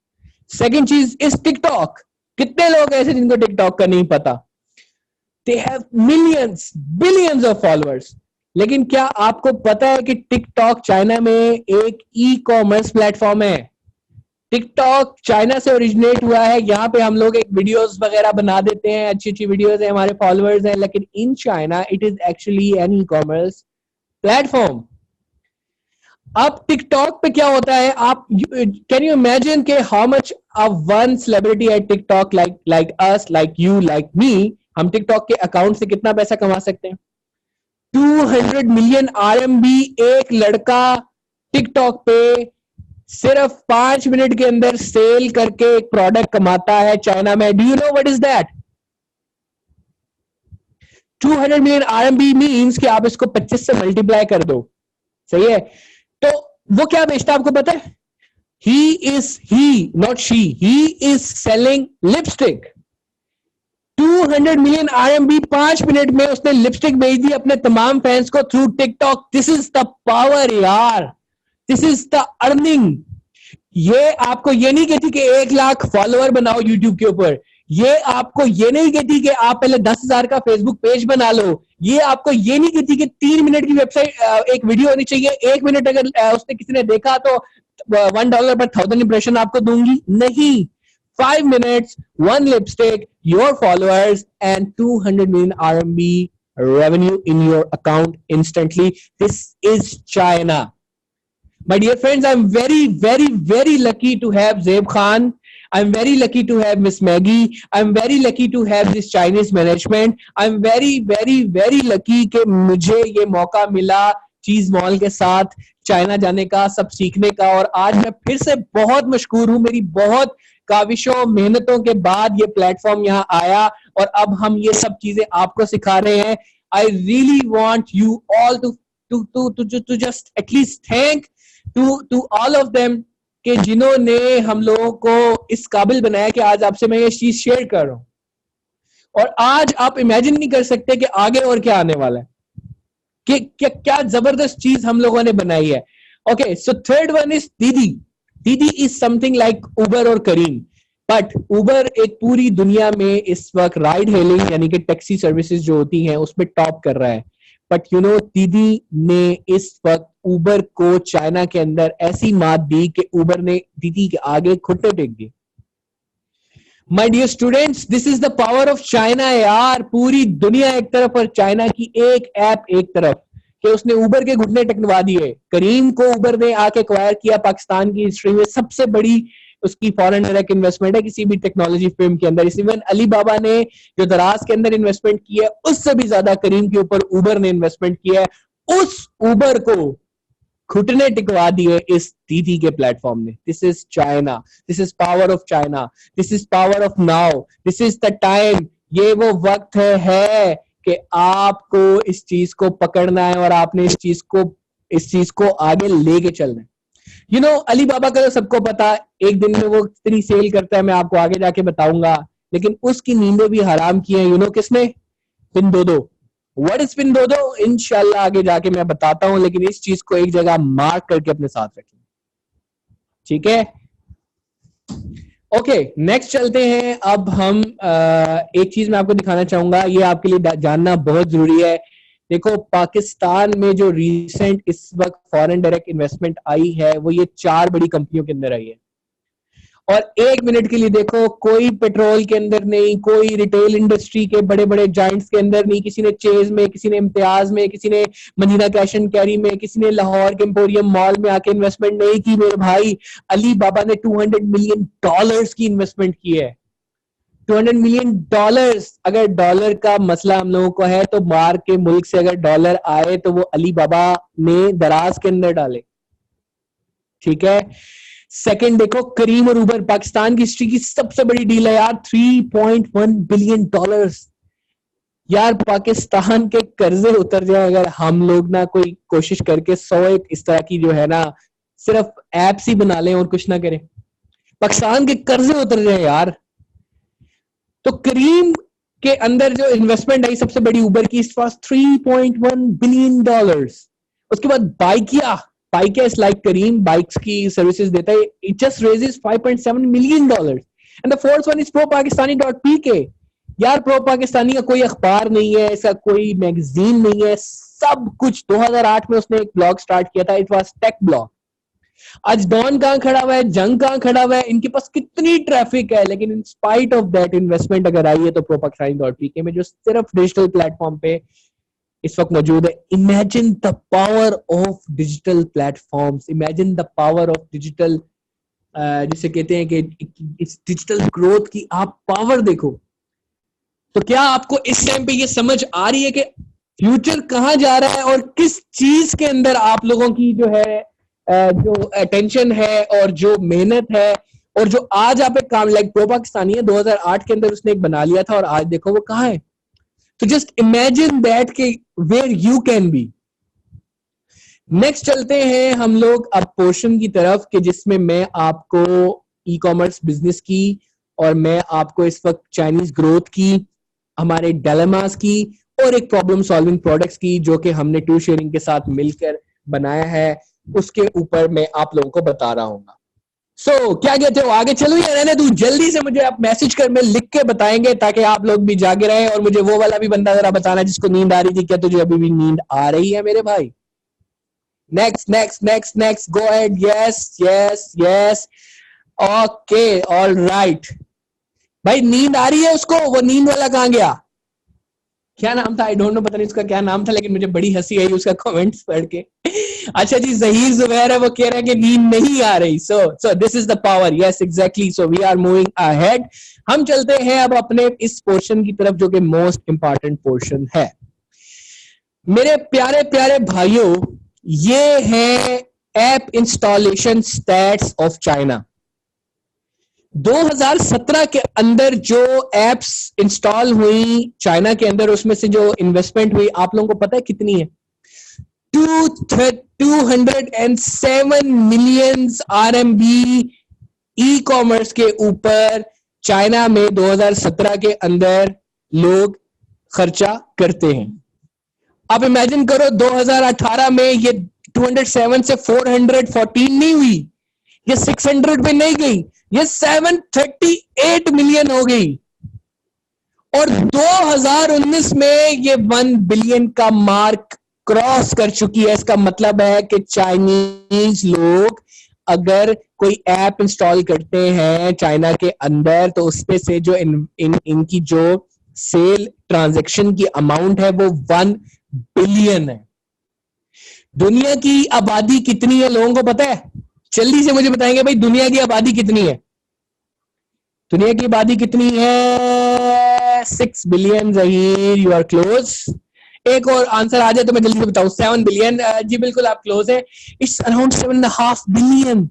सेकंड चीज इज टिकटॉक. कितने लोग ऐसे जिनको टिकटॉक का नहीं पता? They have millions billions of followers. लेकिन क्या आपको पता है कि टिकटॉक चाइना में एक ई कॉमर्स प्लेटफॉर्म है? टिकटॉक चाइना से ओरिजिनेट हुआ है. यहाँ पे हम लोग एक वीडियोस वगैरह बना देते हैं, अच्छी अच्छी वीडियोस है, हमारे फॉलोअर्स हैं, लेकिन in China it is actually an e commerce platform. अब टिकटॉक पे क्या होता है? आप कैन यू इमेजिन के how much one celebrity at TikTok like us, like you, like me, हम टिकटॉक के अकाउंट से कितना पैसा कमा सकते हैं? 200 मिलियन RMB एक लड़का टिकटॉक पे सिर्फ 5 मिनट के अंदर सेल करके एक प्रोडक्ट कमाता है चाइना में. Do you know what is that? 200 million RMB means कि आप इसको 25 से मल्टीप्लाई कर दो. सही है? तो वो क्या बेचता है आपको पता है? he not she, he is selling lipstick. 200 million RMB 5 minute में उसने लिपस्टिक बेच दी अपने तमाम फैंस को through TikTok. This is the power यार, दिस इज द अर्निंग. ये आपको ये नहीं कहती कि 1 लाख फॉलोअर बनाओ यूट्यूब के ऊपर. ये आपको ये नहीं कहती कि आप पहले 10,000 का फेसबुक पेज बना लो. ये आपको ये नहीं कहती कि 3 मिनट की वेबसाइट एक वीडियो होनी चाहिए. 1 मिनट अगर उसने किसी ने देखा तो $1 पर 1000 इंप्रेशन आपको दूंगी. नहीं, 5 minutes, 1 lipstick, your followers, and 200 million RMB revenue in your account instantly. This is China. My dear friends, I'm very, very, very lucky to have Zeeb Khan. I'm very lucky to have Miss Maggie. I'm very lucky to have this Chinese management. I'm very very very lucky कि मुझे ये मौका मिला चीज mall के साथ China जाने का, सब सीखने का, और आज मैं फिर से बहुत मशहूर हूँ। मेरी बहुत काविशों मेहनतों के बाद ये प्लेटफॉर्म यहाँ आया और अब हम ये सब चीजें आपको सिखा रहे हैं। I really want you all to just at least thank to all of them कि जिन्होंने हम लोगों को इस काबिल बनाया कि आज आपसे मैं ये चीज शेयर कर रहा हूं। और आज आप इमेजिन नहीं कर सकते कि आगे और क्या आने वाला है, कि क्या जबरदस्त चीज हम लोगों ने बनाई है। Okay, so third one is दीदी। दीदी इज समथिंग लाइक उबर और करीम, बट उबर एक पूरी दुनिया में इस वक्त राइड हेलिंग यानी कि टैक्सी सर्विसेज जो होती हैं उसमें टॉप कर रहा है। बट यू नो, दीदी ने इस वक्त उबर को चाइना के अंदर ऐसी मात दी कि उबर ने दीदी के आगे घुटने टेक दिए। My dear students, this is the power of China यार। पूरी दुनिया एक तरफ और चाइना की एक ऐप एक तरफ, कि उसने उबर के घुटने टेकवा दिए। करीम को उबर ने आके एक्वायर किया, पाकिस्तान की हिस्ट्री में सबसे बड़ी उसकी फॉरेन डायरेक्ट इन्वेस्टमेंट है किसी भी टेक्नोलॉजी फर्म के अंदर। इवन अली बाबा ने जो दराज के अंदर इन्वेस्टमेंट किया है उससे भी ज्यादा करीम के ऊपर उबर ने इन्वेस्टमेंट किया है। उस उबर को घुटने टिकवा दिए इस दीदी के प्लेटफॉर्म ने। This is China, this is power of China, this is power of now, this is the time. ये वो वक्त है कि आपको इस चीज को पकड़ना है और आपने इस चीज को आगे लेके चलना है। यू नो, अली बाबा का तो सबको पता, एक दिन में वो कितनी सेल करता है मैं आपको आगे जाके बताऊंगा, लेकिन उसकी नींदें भी हराम की हैं। यू नो किसने? पिनदोदो। What is Pinduoduo? इंशाल्लाह आगे जाके मैं बताता हूं, लेकिन इस चीज को एक जगह मार्क करके अपने साथ रखें, ठीक है? ओके, नेक्स्ट चलते हैं। अब हम एक चीज मैं आपको दिखाना चाहूंगा, ये आपके लिए जानना बहुत जरूरी है। देखो, पाकिस्तान में जो रिसेंट इस वक्त फॉरेन डायरेक्ट इन्वेस्टमेंट आई है वो ये 4 बड़ी कंपनियों के अंदर आई है। और एक मिनट के लिए देखो, कोई पेट्रोल के अंदर नहीं, कोई रिटेल इंडस्ट्री के बड़े बड़े जाइंट्स के अंदर नहीं, किसी ने चेज में, किसी ने इम्तियाज में, किसी ने मदीना कैश एंड कैरी में, किसी ने लाहौर के एम्पोरियम मॉल में आके इन्वेस्टमेंट नहीं की मेरे भाई। अली बाबा ने $200 मिलियन की इन्वेस्टमेंट की है। $200 मिलियन। अगर डॉलर का मसला हम लोगों को है तो बाहर के मुल्क से अगर डॉलर आए तो वो अली बाबा ने दराज के अंदर डाले, ठीक है? सेकंड देखो, करीम और उबर पाकिस्तान की हिस्ट्री की सबसे बड़ी डील है यार, $3.1 बिलियन। यार पाकिस्तान के कर्जे उतर जाए अगर हम लोग ना कोई कोशिश करके 100 इस तरह की जो है ना सिर्फ एप्स ही बना लें और कुछ ना करें, पाकिस्तान के कर्जे उतर जाए यार। तो करीम के अंदर जो इन्वेस्टमेंट आई सबसे बड़ी उबर की, इस पास $3.1 बिलियन। उसके बाद Bykea is like Careem, bikes की सर्विसेज देता है, it just raises $5.7 million. And the fourth one is ProPakistani.pk। यार प्रो पाकिस्तानी का कोई अखबार नहीं है, इसका कोई मैगजीन नहीं है, सब कुछ 2008 में उसने एक ब्लॉग स्टार्ट किया था, इट वाज टेक ब्लॉग। आज डॉन कहां खड़ा हुआ है, जंग कहां खड़ा हुआ है, इनके पास कितनी ट्रैफिक है, लेकिन इन स्पाइट ऑफ दैट इन्वेस्टमेंट अगर आई है तो ProPakistani.pk में जो सिर्फ डिजिटल प्लेटफॉर्म पे इस वक्त मौजूद है। Imagine the power of digital platforms, imagine the power of digital, जिसे कहते हैं कि इस डिजिटल ग्रोथ की आप पावर देखो। तो क्या आपको इस टाइम पे ये समझ आ रही है कि फ्यूचर कहां जा रहा है और किस चीज के अंदर आप लोगों की जो है जो अटेंशन है और जो मेहनत है और जो आज आप एक काम, लाइक ProPakistani है 2008 के अंदर उसने एक बना लिया था और आज देखो वो कहां है। तो जस्ट इमेजिन दैट कि where you can be. Next चलते हैं हम लोग अब पोर्शन की तरफ कि जिसमें मैं आपको ई कॉमर्स बिजनेस की और मैं आपको इस वक्त चाइनीज ग्रोथ की, हमारे डायलेमास की और एक प्रॉब्लम सॉल्विंग प्रोडक्ट्स की जो कि हमने टू शेयरिंग के साथ मिलकर बनाया है, उसके ऊपर मैं आप लोगों को बता रहा हूँ। सो क्या कहते हो, आगे चलो या रहने दूं? जल्दी से मुझे आप मैसेज कर में लिख के बताएंगे ताकि आप लोग भी जागे रहे, और मुझे वो वाला भी बंदा जरा बताना जिसको नींद आ रही थी, क्या तुझे अभी भी नींद आ रही है मेरे भाई? Next next next next, go ahead. Yes yes yes, okay, all right. भाई नींद आ रही है उसको? वो नींद वाला कहां गया? क्या नाम था, आई डोंट नो, पता नहीं उसका क्या नाम था, लेकिन मुझे बड़ी हंसी आई उसका कमेंट्स पढ़ के। अच्छा जी, जहीर जुबैर है, वो कह रहा है कि नींद नहीं आ रही। So this is the power, yes exactly. So we are moving ahead. हम चलते हैं अब अपने इस पोर्शन की तरफ जो कि मोस्ट इंपॉर्टेंट पोर्शन है। मेरे प्यारे प्यारे भाइयों, ये है app installation stats of China. 2017 के अंदर जो एप्स इंस्टॉल हुई चाइना के अंदर, उसमें से जो इन्वेस्टमेंट हुई, आप लोगों को पता है कितनी है? 207 मिलियन RMB ई कॉमर्स के ऊपर चाइना में 2017 के अंदर लोग खर्चा करते हैं। आप इमेजिन करो 2018 में ये 207 से 414 नहीं हुई, ये 600 पे नहीं गई, ये 738 मिलियन हो गई। और 2019 में ये 1 बिलियन का मार्क क्रॉस कर चुकी है। इसका मतलब है कि चाइनीज लोग अगर कोई ऐप इंस्टॉल करते हैं चाइना के अंदर, तो उसमें से जो इनकी जो सेल ट्रांजैक्शन की अमाउंट है वो 1 बिलियन है। दुनिया की आबादी कितनी है लोगों को पता है? जल्दी से मुझे बताएंगे भाई, दुनिया की आबादी कितनी है? दुनिया की आबादी कितनी है? 6 billion. Zaheer, you are close. एक और आंसर आ जाए तो मैं जल्दी से बताऊं। 7 बिलियन। जी बिल्कुल, आप क्लोज है। It's around 7.5 billion.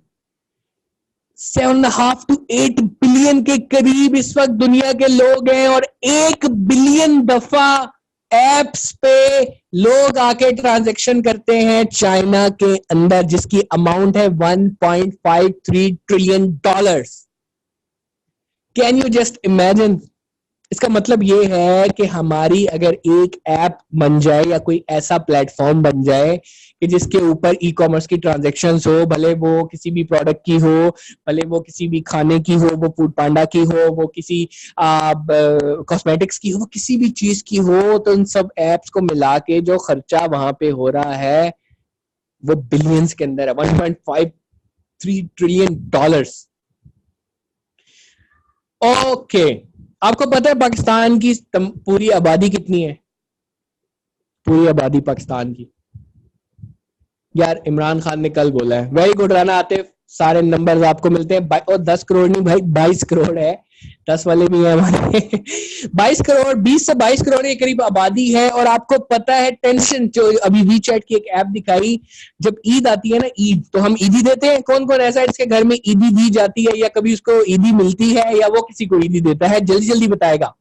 7.5 to 8 billion के करीब इस वक्त दुनिया के लोग हैं, और 1 बिलियन दफा एप्स पे लोग आके ट्रांजैक्शन करते हैं चाइना के अंदर, जिसकी अमाउंट है $1.53 trillion. Can you just imagine? इसका मतलब ये है कि हमारी अगर एक ऐप बन जाए या कोई ऐसा प्लेटफॉर्म बन जाए कि जिसके ऊपर ई कॉमर्स की ट्रांजैक्शंस हो, भले वो किसी भी प्रोडक्ट की हो, भले वो किसी भी खाने की हो, वो फूड पांडा की हो, वो किसी कॉस्मेटिक्स की हो, वो किसी भी चीज की हो, तो इन सब एप्स को मिला के जो खर्चा वहां पे हो रहा है वो बिलियंस के अंदर है। $1.53 ट्रिलियन। ओके, आपको पता है पाकिस्तान की पूरी आबादी कितनी है? पूरी आबादी पाकिस्तान की, यार इमरान खान ने कल बोला है। वेरी गुड राना आतिफ, सारे नंबर्स आपको मिलते हैं। और 10 करोड़ नहीं भाई, 22 करोड़ है। 10 वाले भी है हमारे। 22 करोड़, 20 से 22 करोड़ के करीब आबादी है। और आपको पता है टेंशन, जो अभी वीचैट की एक ऐप दिखाई, जब ईद आती है ना, ईद, तो हम ईदी देते हैं। कौन कौन ऐसा है जिसके घर में ईदी दी जाती है, या कभी उसको ईदी मिलती है, या वो किसी को ईदी देता है? जल्दी जल्दी बताएगा,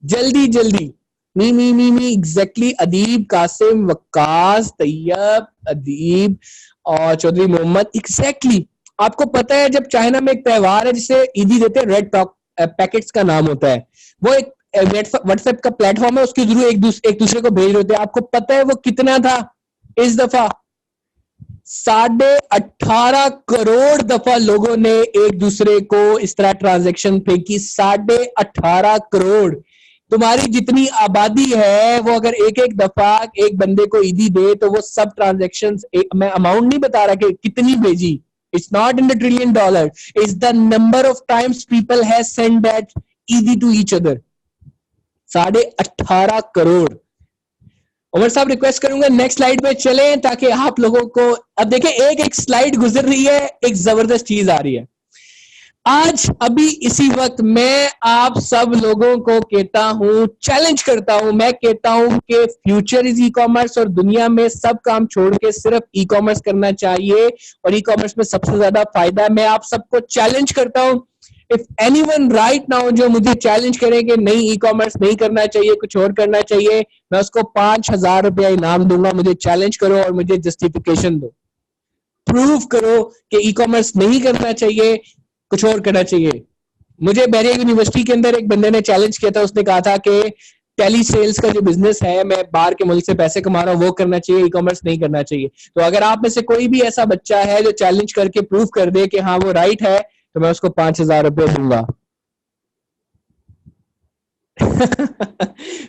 जल्दी जल्दी। Me exactly. अदीब, कासिम, वक्कास, तैयब, अदीब और चौधरी मोहम्मद, एग्जैक्टली। आपको पता है जब चाइना में एक त्योहार है जिसे ईदी देते हैं, रेड पैकेट्स का नाम होता है, वो एक व्हाट्सएप का प्लेटफॉर्म है, उसके जरूर एक दूसरे को भेज रहे होते हैं। आपको पता है वो कितना था इस दफा? 18.5 करोड़ दफा लोगों ने एक दूसरे को इस तरह ट्रांजैक्शन फेंकी। 18.5 करोड़। तुम्हारी जितनी आबादी है वो अगर एक एक दफा एक बंदे को ईदी दे, तो वो सब ट्रांजैक्शंस, मैं अमाउंट नहीं बता रहा कि कितनी भेजी, it's not in the trillion dollar, it's the number of times people have send that ईदी to each other. 18.5 crore. Umar sahab, request करूंगा नेक्स्ट स्लाइड पे चलें ताकि आप लोगों को, अब देखें एक एक स्लाइड गुजर रही है, एक जबरदस्त चीज आ रही है। आज अभी इसी वक्त मैं आप सब लोगों को कहता हूं, चैलेंज करता हूं, मैं कहता हूं कि फ्यूचर इज ई कॉमर्स, और दुनिया में सब काम छोड़ के सिर्फ ई कॉमर्स करना चाहिए, और ई कॉमर्स में सबसे ज्यादा फायदा है। मैं आप सबको चैलेंज करता हूं, इफ एनीवन राइट नाउ जो मुझे चैलेंज करे कि नहीं ई कॉमर्स नहीं करना चाहिए, कुछ और करना चाहिए, मैं उसको 5,000 रुपया इनाम दूंगा। मुझे चैलेंज करो और मुझे जस्टिफिकेशन दो, प्रूव करो कि ई कॉमर्स नहीं करना चाहिए, कुछ और करना चाहिए। मुझे बैरिया यूनिवर्सिटी के अंदर एक बंदे ने चैलेंज किया था, उसने कहा था कि टेली सेल्स का जो बिजनेस है, मैं बाहर के मुल्क से पैसे कमा रहा हूं, वो करना चाहिए, ई कॉमर्स नहीं करना चाहिए। तो अगर आप में से कोई भी ऐसा बच्चा है जो चैलेंज करके प्रूव कर दे कि हाँ वो राइट है, तो मैं उसको 5,000 रुपये दूंगा।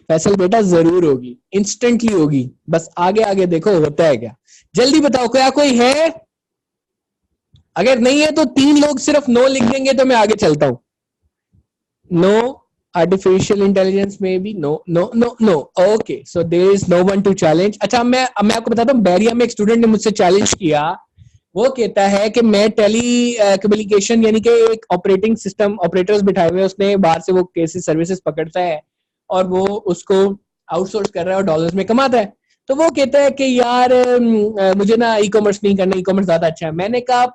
फैसल बेटा जरूर होगी, इंस्टेंटली होगी, बस आगे आगे देखो होता है क्या। जल्दी बताओ, क्या कोई है? अगर नहीं है तो 3 लोग सिर्फ नो लिख देंगे तो मैं आगे चलता हूं। नो, आर्टिफिशियल इंटेलिजेंस में भी no no no no. Okay, so there is no one to challenge. अच्छा, मैं आपको बताता हूँ, बैरिया में एक स्टूडेंट ने मुझसे चैलेंज किया। वो कहता है कि मैं टेली कम्युनिकेशन यानी कि एक ऑपरेटिंग सिस्टम ऑपरेटर्स बिठाए हुए, उसने बाहर से वो केसेस सर्विसेज पकड़ता है और वो उसको आउटसोर्स कर रहा है और डॉलर्स में कमाता है। तो वो कहता है कि यार मुझे ना ई कॉमर्स नहीं करना, ई कॉमर्स ज्यादा अच्छा है। मैंने कहा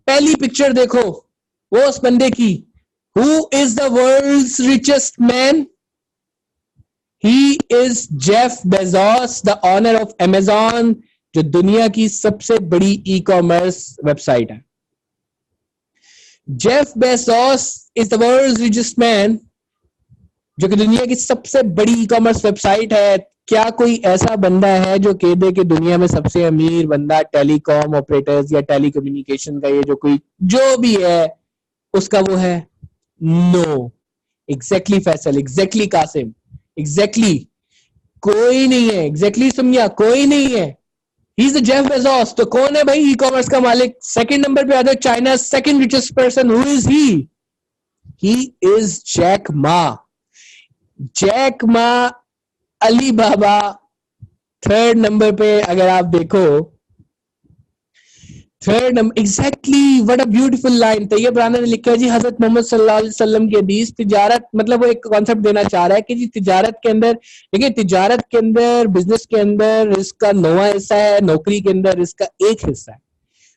पहली पिक्चर देखो वो उस बंदे की, Who is the world's richest man? He is Jeff Bezos, the owner of Amazon, जो दुनिया की सबसे बड़ी ई कॉमर्स वेबसाइट है। Jeff Bezos is the world's richest man, जो कि दुनिया की सबसे बड़ी ई कॉमर्स वेबसाइट है। क्या कोई ऐसा बंदा है जो कह दे कि दुनिया में सबसे अमीर बंदा टेलीकॉम ऑपरेटर्स या टेलीकम्युनिकेशन का ये जो कोई जो भी है उसका वो है? No. Exactly Faisal, exactly Qasim, exactly कोई नहीं है। एग्जैक्टली सुमिया, कोई नहीं है। He is the Jeff Bezos. तो कौन है भाई ई कॉमर्स का मालिक? सेकंड नंबर पे आता है China second richest person. Who is he is Jack Ma. Jack Ma Alibaba third number पे अगर आप देखो, third number exactly. What a beautiful line Tayyab Rana ने लिखा है जी, हजरत मोहम्मद सल्लल्लाहु अलैहि वसल्लम की हदीस। तिजारत मतलब वो एक कॉन्सेप्ट देना चाह रहा है कि जी तिजारत के अंदर, देखिए तिजारत के अंदर बिजनेस के अंदर रिस्क का 9वां हिस्सा है, नौकरी के अंदर रिस्क का 1 हिस्सा है,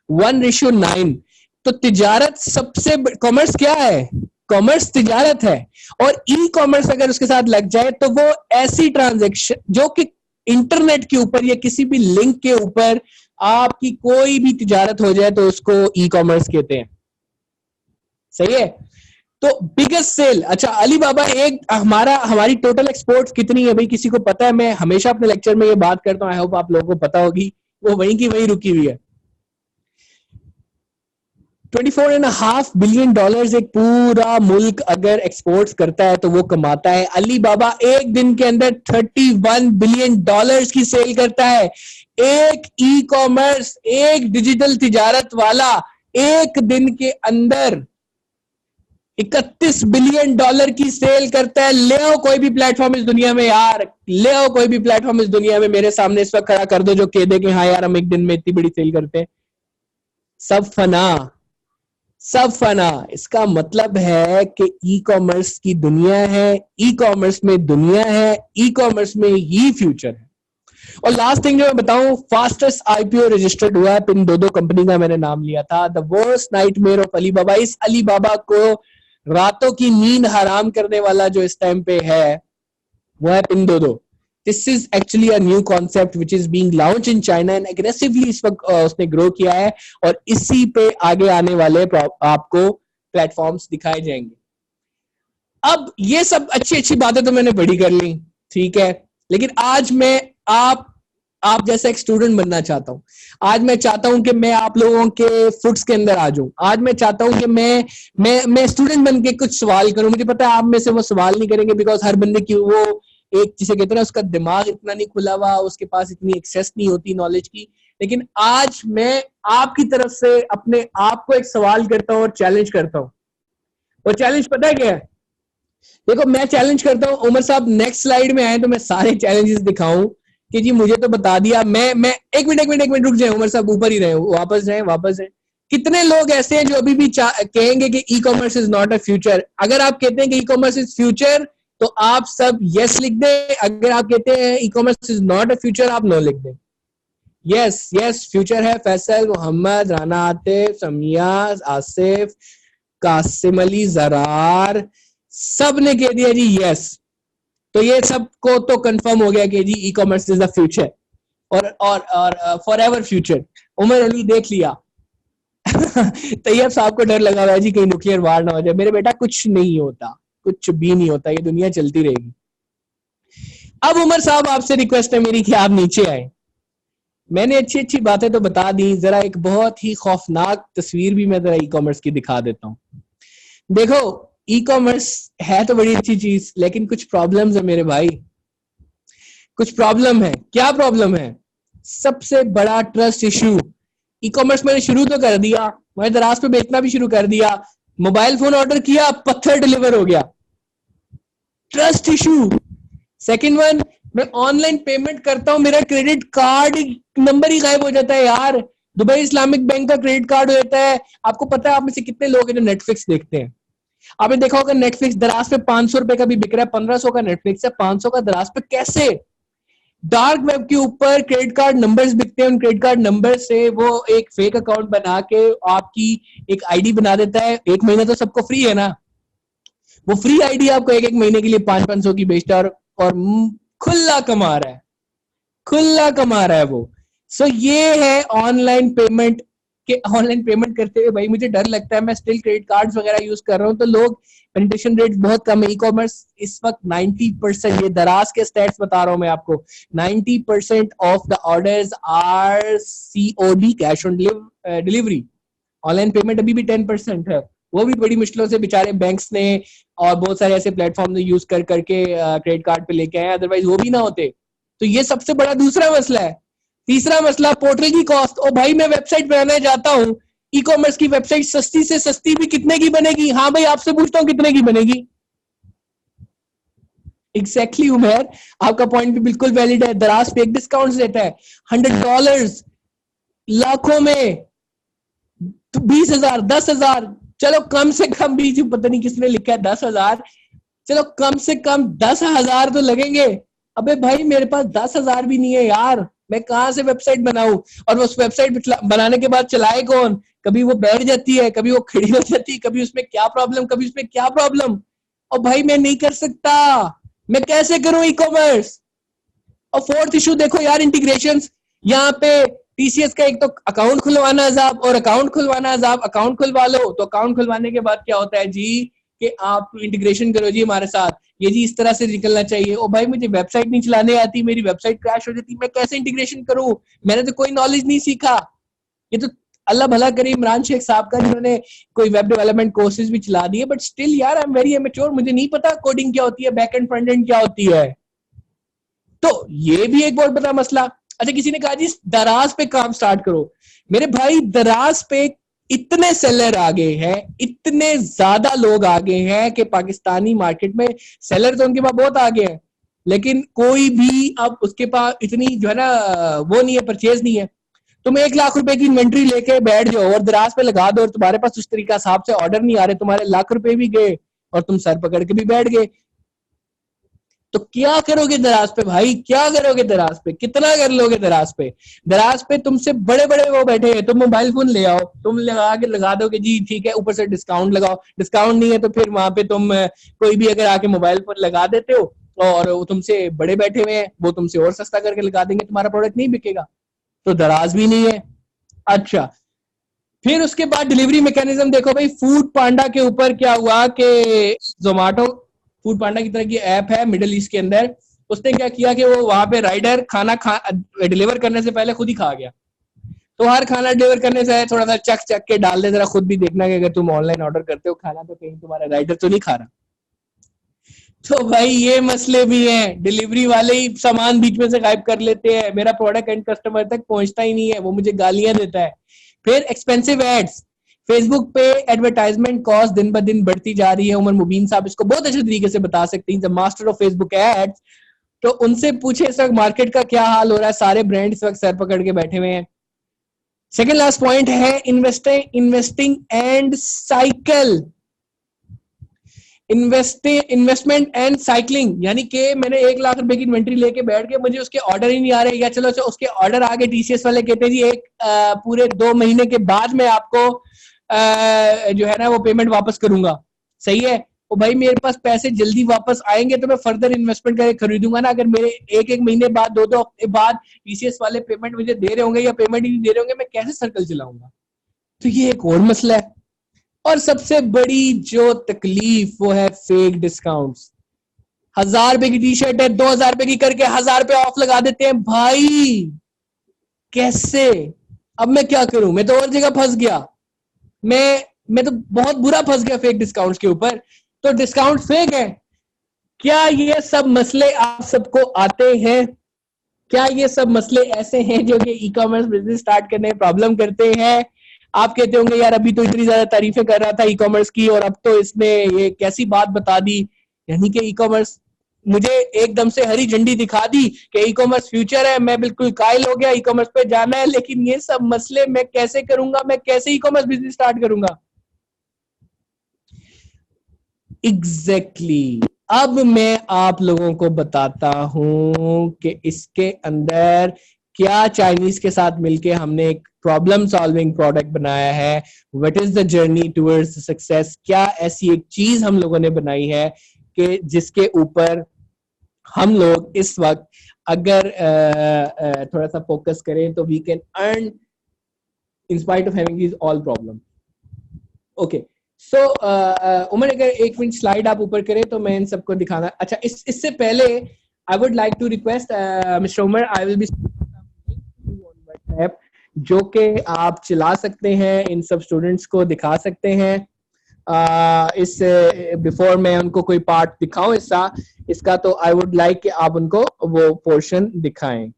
1:9। तो तिजारत सबसे कॉमर्स क्या है? कॉमर्स तिजारत है। और ई कॉमर्स अगर उसके साथ लग जाए तो वो ऐसी ट्रांजेक्शन जो कि इंटरनेट के ऊपर या किसी भी लिंक के ऊपर आपकी कोई भी तिजारत हो जाए तो उसको ई कॉमर्स कहते हैं। सही है? तो बिगेस्ट सेल, अच्छा अली बाबा एक हमारी टोटल एक्सपोर्ट्स कितनी है भाई किसी को पता है? मैं हमेशा अपने लेक्चर में ये बात करता हूं, आई होप आप लोगों को पता होगी, वो वहीं की वहीं रुकी हुई है। $24.5 बिलियन एक पूरा मुल्क अगर एक्सपोर्ट्स करता है तो वो कमाता है। अली बाबा एक दिन के अंदर $31 बिलियन की सेल करता है। एक ई कॉमर्स, एक डिजिटल तिजारत वाला एक दिन के अंदर $31 बिलियन की सेल करता है। ले आओ कोई भी प्लेटफॉर्म इस दुनिया में यार, ले आओ कोई भी प्लेटफॉर्म इस दुनिया में मेरे सामने इस वक्त खड़ा कर दो जो कह दे कि हाँ यार हम एक दिन में इतनी बड़ी सेल करते हैं। सब फना, सब फना। इसका मतलब है कि ई कॉमर्स की दुनिया है, ई कॉमर्स में दुनिया है, ई कॉमर्स में ही फ्यूचर है। और लास्ट थिंग जो मैं बताऊं, फास्टेस्ट आईपीओ रजिस्टर्ड हुआ है, पिन 2 कंपनी का मैंने नाम लिया था। The worst nightmare of Alibaba, इस अली बाबा को रातों की नींद हराम करने वाला जो इस टाइम पे है वो है pin 2। This is actually a new concept which is being launch in China and aggressively इस वक्त उसने ग्रो किया है और इसी पे आगे आने वाले आपको प्लेटफॉर्म्स दिखाए जाएंगे। अब ये सब अच्छी अच्छी बातें तो मैंने बड़ी कर ली, ठीक है, लेकिन आज मैं आप जैसा एक स्टूडेंट बनना चाहता हूं। आज मैं चाहता हूं कि मैं आप लोगों के फुट्स के अंदर आ जाऊं। आज मैं चाहता हूं कि मैं स्टूडेंट बन के कुछ सवाल करूं। मुझे पता है आप में से वो सवाल नहीं करेंगे, बिकॉज हर बंदे की वो एक जिसे कहते हैं ना उसका दिमाग इतना नहीं खुला हुआ, उसके पास इतनी एक्सेस नहीं होती नॉलेज की। लेकिन आज मैं आपकी तरफ से अपने आप को एक सवाल करता हूं और चैलेंज करता हूं। और चैलेंज पता है क्या है? देखो मैं चैलेंज करता हूं, उमर साहब नेक्स्ट स्लाइड में आए तो मैं सारे चैलेंजेस दिखाऊं कि जी मुझे तो बता दिया। मैं एक मिनट रुक जाए उमर साहब, ऊपर ही रहे, वापस जाए। कितने लोग ऐसे हैं जो अभी भी कहेंगे कि ई commerce is not a future? अगर आप कहते हैं कि ई कॉमर्स इज फ्यूचर तो आप सब यस लिख दें। अगर आप कहते हैं ई commerce is not a future आप नो लिख दें। यस फ्यूचर है। फैसल, मोहम्मद, राना आतिफ, समिया, आसिफ, कासिम अली, जरार, सब ने कह दिया जी यस। तो ये सबको तो कंफर्म हो गया कि जी e commerce is the future और forever future. Umar Ali देख लिया। तैयब साहब को डर लगा हुआ है जी कहीं न्यूक्लियर वार ना हो जाए। मेरे बेटा कुछ नहीं होता, कुछ भी नहीं होता, ये दुनिया चलती रहेगी। अब उमर साहब आपसे रिक्वेस्ट है मेरी कि आप नीचे आए। मैंने अच्छी अच्छी बातें तो बता दी, जरा एक बहुत ही खौफनाक तस्वीर भी मैं जरा ई कॉमर्स की दिखा देता हूँ। देखो ई कॉमर्स है तो बड़ी अच्छी चीज, लेकिन कुछ प्रॉब्लम्स है मेरे भाई, कुछ प्रॉब्लम है। क्या प्रॉब्लम है? सबसे बड़ा ट्रस्ट इश्यू। ई कॉमर्स मैंने शुरू तो कर दिया, मैंने दराज पे बेचना भी शुरू कर दिया, मोबाइल फोन ऑर्डर किया, पत्थर डिलीवर हो गया। Trust issue. सेकंड वन, मैं ऑनलाइन पेमेंट करता हूं, मेरा क्रेडिट कार्ड नंबर ही गायब हो जाता है यार। दुबई इस्लामिक बैंक का क्रेडिट कार्ड हो जाता है। आपको पता है आप में से कितने लोग हैं जो नेटफ्लिक्स देखते हैं? आपने देखा होगा नेटफ्लिक्स दराज पे 500 रुपए का भी बिक रहा है, 1500 का नेटफ्लिक्स है, 500 का दराज पे। कैसे? डार्क वेब के ऊपर क्रेडिट कार्ड नंबर्स बिकते हैं, उन क्रेडिट कार्ड नंबर से वो एक फेक अकाउंट बना के आपकी एक आईडी बना देता है। एक महीना तो सबको फ्री है ना, वो फ्री आईडी आपको एक एक महीने के लिए 500-500 की बेचता है और खुला कमा रहा है, खुला कमा रहा है वो। सो ये है ऑनलाइन पेमेंट के। ऑनलाइन पेमेंट करते हुए भाई मुझे डर लगता है, मैं स्टिल क्रेडिट कार्ड्स वगैरह यूज कर रहा हूँ, तो लोग पेनिट्रेशन रेट बहुत कम है। ई कॉमर्स इस वक्त 90%, ये दराज के स्टैट्स बता रहा हूँ मैं आपको, 90% off the orders are COD, cash on delivery. Online payment अभी भी 10% है, वो भी बड़ी मुश्किलों से बेचारे बैंक्स ने और बहुत सारे ऐसे प्लेटफॉर्म ने यूज कर करके क्रेडिट कार्ड पे लेके आए, अदरवाइज वो भी ना होते। तो ये सबसे बड़ा दूसरा मसला है। तीसरा मसला, पोर्टल की कॉस्ट। ओ भाई मैं वेबसाइट बनाने जाता हूँ, ई कॉमर्स की वेबसाइट सस्ती से सस्ती भी कितने की बनेगी? हाँ भाई आपसे पूछता हूँ कितने की बनेगी? एग्जैक्टली उमेर, आपका पॉइंट भी बिल्कुल वैलिड है। दराज पे एक डिस्काउंट देता है $100 लाखों में, 20,000, 10,000, चलो कम से कम भी, पता नहीं किसने लिखा है 10,000, चलो कम से कम 10,000 तो लगेंगे। अबे भाई मेरे पास 10,000 भी नहीं है यार, मैं कहां से वेबसाइट बनाऊं? और उस वेबसाइट बनाने के बाद चलाए कौन? कभी वो बैठ जाती है, कभी वो खड़ी हो जाती है, कभी उसमें क्या प्रॉब्लम, कभी उसमें क्या प्रॉब्लम। और भाई मैं नहीं कर सकता, मैं कैसे करूं ई कॉमर्स? और फोर्थ इशू देखो यार, इंटीग्रेशन। यहाँ पे टीसीएस का एक तो अकाउंट खुलवाना अजाब, और अकाउंट खुलवाना अजाब। अकाउंट खुलवा लो तो अकाउंट खुलवाने के बाद क्या होता है जी कि आप इंटीग्रेशन करो जी हमारे साथ, ये जी इस तरह से निकलना चाहिए। ओ भाई मुझे वेबसाइट नहीं चलाने आती, मेरी वेबसाइट क्रैश हो जाती, मैं कैसे इंटीग्रेशन करूं? मैंने तो कोई नॉलेज नहीं सीखा। ये तो अल्लाह भला करे इमरान शेख साहब का, जिन्होंने कोई वेब डेवलपमेंट कोर्सेज भी चला दिए, बट स्टिल यार आई एम वेरी इमेच्योर, मुझे नहीं पता कोडिंग क्या होती है, बैक एंड फ्रंट एंड क्या होती है। तो ये भी एक बहुत बड़ा मसला। अच्छा किसी ने कहा जी दराज पे काम स्टार्ट करो। मेरे भाई दराज पे इतने सेलर आ गए हैं, इतने ज्यादा लोग आ गए हैं कि पाकिस्तानी मार्केट में सेलर तो उनके पास बहुत आ गए हैं, लेकिन कोई भी अब उसके पास इतनी जो है ना वो नहीं है, परचेज नहीं है। तुम 1 लाख रुपए की इन्वेंट्री लेके बैठ जाओ और दराज पे लगा दो और तुम्हारे पास उस तरीका हिसाब से ऑर्डर नहीं आ रहे, तुम्हारे लाख रुपए भी गए और तुम सर पकड़ के भी बैठ गए। तो क्या करोगे दराज पे भाई, क्या करोगे दराज पे? कितना कर लोगे दराज पे? दराज पे तुमसे बड़े बड़े वो बैठे हैं, तुम मोबाइल फोन ले आओ, तुम लगा दो कि जी ठीक है, ऊपर से डिस्काउंट लगाओ। डिस्काउंट नहीं है तो फिर वहां पे तुम कोई भी अगर आके मोबाइल फोन लगा देते हो और वो तुमसे बड़े बैठे हुए हैं, वो तुमसे और सस्ता करके लगा देंगे, तुम्हारा प्रोडक्ट नहीं बिकेगा। तो दराज भी नहीं है। अच्छा फिर उसके बाद डिलीवरी मैकेनिज्म देखो भाई, फूड पांडा के ऊपर क्या हुआ कि जोमेटो फूड पांडा की तरह की ऐप है मिडिल ईस्ट के अंदर, उसने क्या किया कि वो वहां पे राइडर खाना डिलीवर करने से पहले खुद ही खा गया। तो हर खाना डिलीवर करने से थोड़ा सा चक चक के डाल दे, जरा खुद भी देखना कि अगर तुम ऑनलाइन ऑर्डर करते हो खाना तो कहीं तुम्हारा राइडर तो नहीं खा रहा। तो भाई ये मसले भी हैं, डिलीवरी वाले ही सामान बीच में से गायब कर लेते हैं, मेरा प्रोडक्ट एंड कस्टमर तक पहुंचता ही नहीं है, वो मुझे गालियां देता है। फिर एक्सपेंसिव एड्स, फेसबुक पे एडवर्टाइजमेंट कॉस्ट दिन ब दिन बढ़ती जा रही है। उमर मुबीन साहब इसको बहुत अच्छे तरीके से बता सकते हैं, the master of Facebook ads. तो उनसे पूछे इस वक्त मार्केट का क्या हाल हो रहा है, सारे ब्रांड इस वक्त सर पकड़ के बैठे हुए हैं। सेकेंड लास्ट पॉइंट है investing and cycle, investment and cycling, यानी कि मैंने 1 लाख रुपए की इन्वेंट्री लेके बैठ गए, मुझे उसके ऑर्डर ही नहीं आ रहे, या चलो उसके ऑर्डर आगे टीसीएस वाले कहते हैं जी एक पूरे 2 महीने के बाद मैं आपको जो है ना वो पेमेंट वापस करूंगा। सही है, तो भाई मेरे पास पैसे जल्दी वापस आएंगे तो मैं फर्दर इन्वेस्टमेंट करके खरीदूंगा ना। अगर मेरे एक महीने बाद 2 हफ्ते बाद टीसीएस वाले पेमेंट मुझे दे रहे होंगे या पेमेंट ही नहीं दे रहे होंगे, मैं कैसे सर्कल चलाऊंगा? तो ये एक और मसला है। और सबसे बड़ी जो तकलीफ वो है फेक डिस्काउंट्स। 1000 रुपए की टी शर्ट है, 2000 रुपए की करके 1000 रुपए ऑफ लगा देते हैं। भाई कैसे? अब मैं क्या करूं? मैं तो और जगह फंस गया, मैं तो बहुत बुरा फंस गया फेक डिस्काउंट्स के ऊपर। तो डिस्काउंट फेक है। क्या ये सब मसले आप सबको आते हैं? क्या ये सब मसले ऐसे हैं जो कि ई कॉमर्स बिजनेस स्टार्ट करने में प्रॉब्लम करते हैं? आप कहते होंगे यार अभी तो इतनी ज्यादा तारीफें कर रहा था ई कॉमर्स की और अब तो इसने ये कैसी बात बता दी, यानी कि ई कॉमर्स मुझे एकदम से हरी झंडी दिखा दी कि ई कॉमर्स फ्यूचर है, मैं बिल्कुल कायल हो गया, ई कॉमर्स पे जाना है, लेकिन ये सब मसले मैं कैसे करूंगा, मैं कैसे ई कॉमर्स बिजनेस स्टार्ट करूंगा? एग्जैक्टली अब मैं आप लोगों को बताता हूं कि इसके अंदर क्या चाइनीज के साथ मिलके हमने एक प्रॉब्लम सॉल्विंग प्रोडक्ट बनाया है। What is the journey towards success? क्या ऐसी एक चीज हम लोगों ने बनाई है कि जिसके ऊपर हम लोग इस वक्त अगर थोड़ा सा फोकस करें तो we can earn in spite of having these all problem. Okay so Umar अगर एक मिनट स्लाइड आप ऊपर करें तो मैं इन सबको दिखाना। अच्छा इससे पहले I would like to request mister Umar, I will be WhatsApp जो कि आप चला सकते हैं, इन सब स्टूडेंट्स को दिखा सकते हैं। इस बिफोर मैं उनको कोई पार्ट दिखाऊं इसका तो आई वुड लाइक कि आप उनको वो पोर्शन दिखाएं।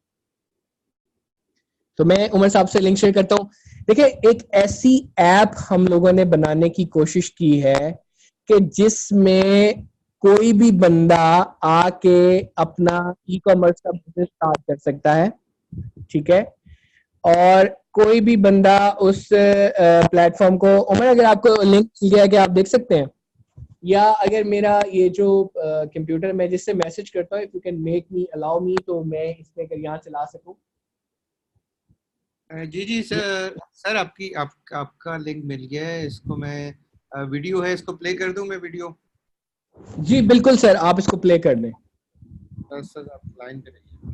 तो मैं उमर साहब से लिंक शेयर करता हूं। देखिए एक ऐसी ऐप हम लोगों ने बनाने की कोशिश की है कि जिसमें कोई भी बंदा आके अपना ई कॉमर्स का बिजनेस स्टार्ट कर सकता है, ठीक है, और कोई भी बंदा उस प्लेटफॉर्म को, उमर अगर आपको लिंक मिल गया कि आप देख सकते हैं, या अगर मेरा ये जो कंप्यूटर मैं जिससे मैसेज करता हूँ, if you can make me allow me, तो मैं इसमें अगर यहाँ चला सकूं। जी सर आपका लिंक मिल गया है। इसको मैं वीडियो है, इसको प्ले कर दूं मैं वीडियो? जी बिल्कुल सर, आप इसको प्ले कर दें। सर आप लाइन पे रहिए,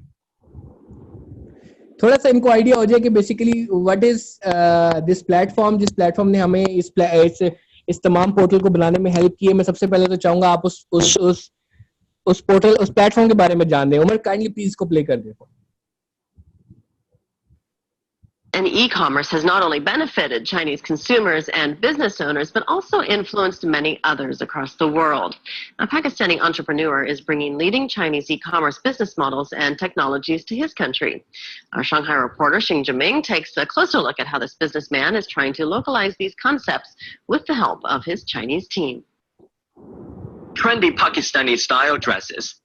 थोड़ा सा इनको आइडिया हो जाए कि basically what is this platform. जिस प्लेटफॉर्म ने हमें इस तमाम पोर्टल को बनाने में हेल्प की है, मैं सबसे पहले तो चाहूंगा आप उस पोर्टल उस प्लेटफॉर्म के बारे में जान दें। उमर काइंडली प्लीज को प्ले कर दें। And e-commerce has not only benefited Chinese consumers and business owners, but also influenced many others across the world. A Pakistani entrepreneur is bringing leading Chinese e-commerce business models and technologies to his country. Our Shanghai reporter Xing Jiming takes a closer look at how this businessman is trying to localize these concepts with the help of his Chinese team. Trendy Pakistani-style dresses,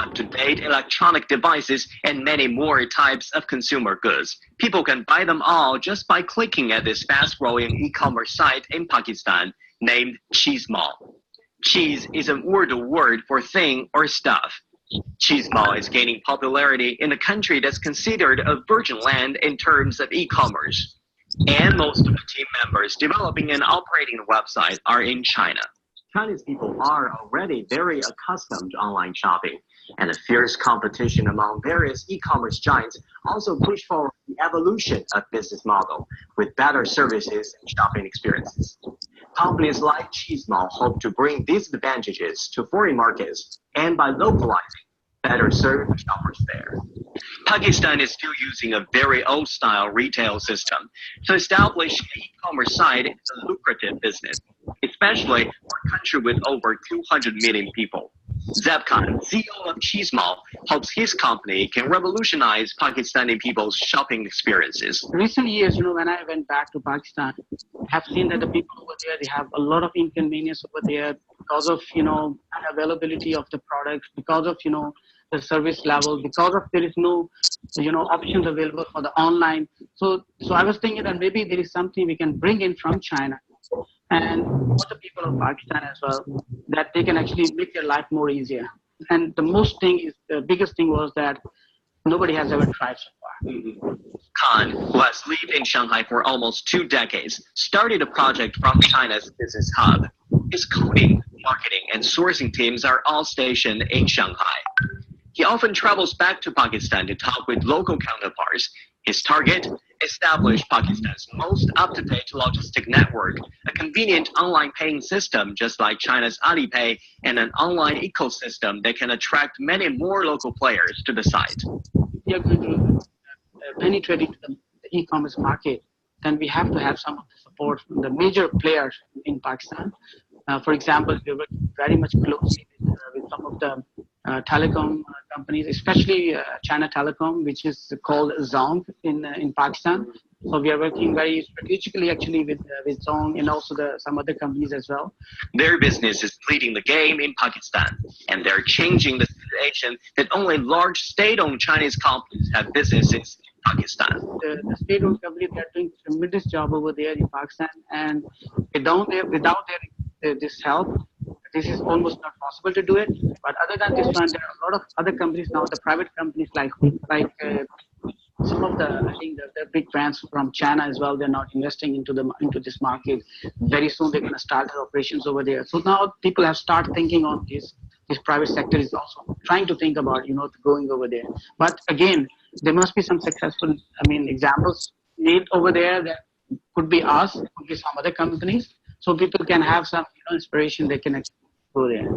up-to-date electronic devices, and many more types of consumer goods. People can buy them all just by clicking at this fast-growing e-commerce site in Pakistan named Cheese Mall. Cheese is an Urdu word for thing or stuff. Cheese Mall is gaining popularity in a country that's considered a virgin land in terms of e-commerce. And most of the team members developing and operating the website are in China. Chinese people are already very accustomed to online shopping, and the fierce competition among various e-commerce giants also pushed forward the evolution of business model with better services and shopping experiences. Companies like Cheese Mall hope to bring these advantages to foreign markets, and by localizing, better serve shoppers there. Pakistan is still using a very old-style retail system, so establishing an e-commerce site is a lucrative business, especially for a country with over 200 million people. Zeb Khan, CEO of Cheese Mall, hopes his company can revolutionize Pakistani people's shopping experiences. Recent years, when I went back to Pakistan, I have seen that the people over there, they have a lot of inconvenience over there because of, unavailability of the products, because of, the service level, because of there is no, options available for the online. So I was thinking that maybe there is something we can bring in from China and for the people of Pakistan as well, that they can actually make their life more easier. And the biggest thing was that nobody has ever tried so far. Khan, who has lived in Shanghai for almost 2 decades, started a project from China's business hub. His coding, marketing, and sourcing teams are all stationed in Shanghai. He often travels back to Pakistan to talk with local counterparts. His target: establish Pakistan's most up-to-date logistic network, a convenient online paying system just like China's Alipay, and an online ecosystem that can attract many more local players to the site. We are going to penetrate into the e-commerce market, then we have to have some of the support from the major players in Pakistan. For example, we work very much closely with some of the telecom companies, especially China Telecom, which is called Zong in Pakistan. So we are working very strategically actually with Zong and also some other companies as well. Their business is leading the game in Pakistan, and they're changing the situation that only large state-owned Chinese companies have businesses in Pakistan. The state-owned companies, they are doing a tremendous job over there in Pakistan, and without this help, this is almost not possible to do it. But other than this one, there are a lot of other companies now, the private companies like some of I think the big brands from China as well, they're not investing into this market. Very soon they're going to start their operations over there. So now people have started thinking on this private sector is also trying to think about, going over there. But again, there must be some successful, examples made over there that could be us, could be some other companies. So people can have some inspiration, they can go there.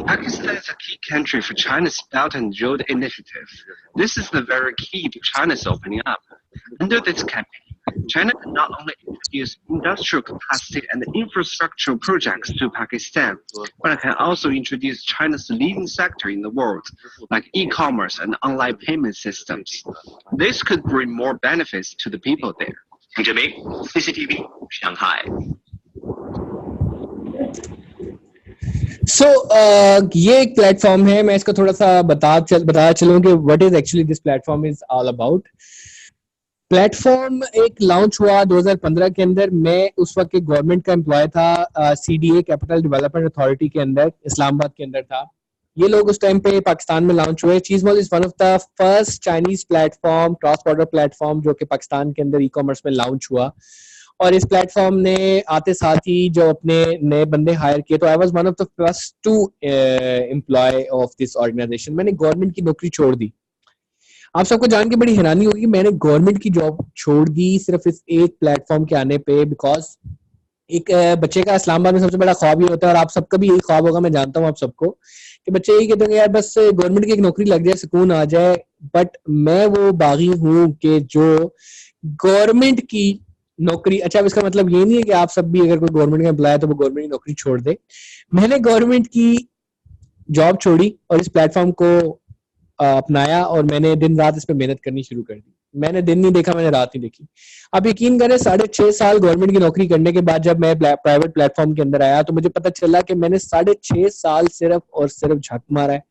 Pakistan is a key country for China's Belt and Road Initiative. This is the very key to China's opening up. Under this campaign, China can not only introduce industrial capacity and infrastructural projects to Pakistan, but it can also introduce China's leading sector in the world, like e-commerce and online payment systems. This could bring more benefits to the people there. Jimmy, CCTV, Shanghai. So ये एक platform है, मैं इसको थोड़ा सा बता चलूं कि what is actually this platform is all about. Platform एक लॉन्च हुआ 2015 के अंदर. मैं उस वक्त एक गवर्नमेंट का एम्प्लॉय था, CDA कैपिटल डेवलपमेंट अथॉरिटी के अंदर, इस्लामाबाद के अंदर था. ये लोग उस टाइम पे पाकिस्तान में लॉन्च हुए. Cheezmall is one of the first Chinese platform, cross border platform जो कि पाकिस्तान के अंदर ई-कॉमर्स में लॉन्च हुआ. और इस प्लेटफॉर्म ने आते साथ ही जो अपने नए बंदे हायर किए, तो I was one of the first to employ of this organization. मैंने गवर्नमेंट की नौकरी छोड़ दी. आप सबको जान के बड़ी हैरानी होगी, मैंने गवर्नमेंट की जॉब छोड़ दी सिर्फ इस एक प्लेटफॉर्म के आने पे, बिकॉज एक बच्चे का इस्लामाबाद में सबसे बड़ा ख्वाब ये होता है, और आप सबका भी यही ख्वाब होगा, मैं जानता हूँ आप सबको, कि बच्चे यही कहते हैं यार बस गवर्नमेंट की एक नौकरी लग जाए, सुकून आ जाए. बट मैं वो बागी हूँ कि जो गवर्नमेंट की नौकरी, अच्छा अब इसका मतलब ये नहीं है कि आप सब भी अगर कोई गवर्नमेंट का एम्प्लॉय है तो वो गवर्नमेंट की नौकरी छोड़ दे. मैंने गवर्नमेंट की जॉब छोड़ी और इस प्लेटफॉर्म को अपनाया, और मैंने दिन रात इस पे मेहनत करनी शुरू कर दी. मैंने दिन नहीं देखा, मैंने रात नहीं देखी. आप यकीन करें 6.5 साल गवर्नमेंट की नौकरी करने के बाद जब मैं प्राइवेट प्लेटफॉर्म के अंदर आया तो मुझे पता चला कि मैंने 6.5 साल सिर्फ और सिर्फ झक मारा है,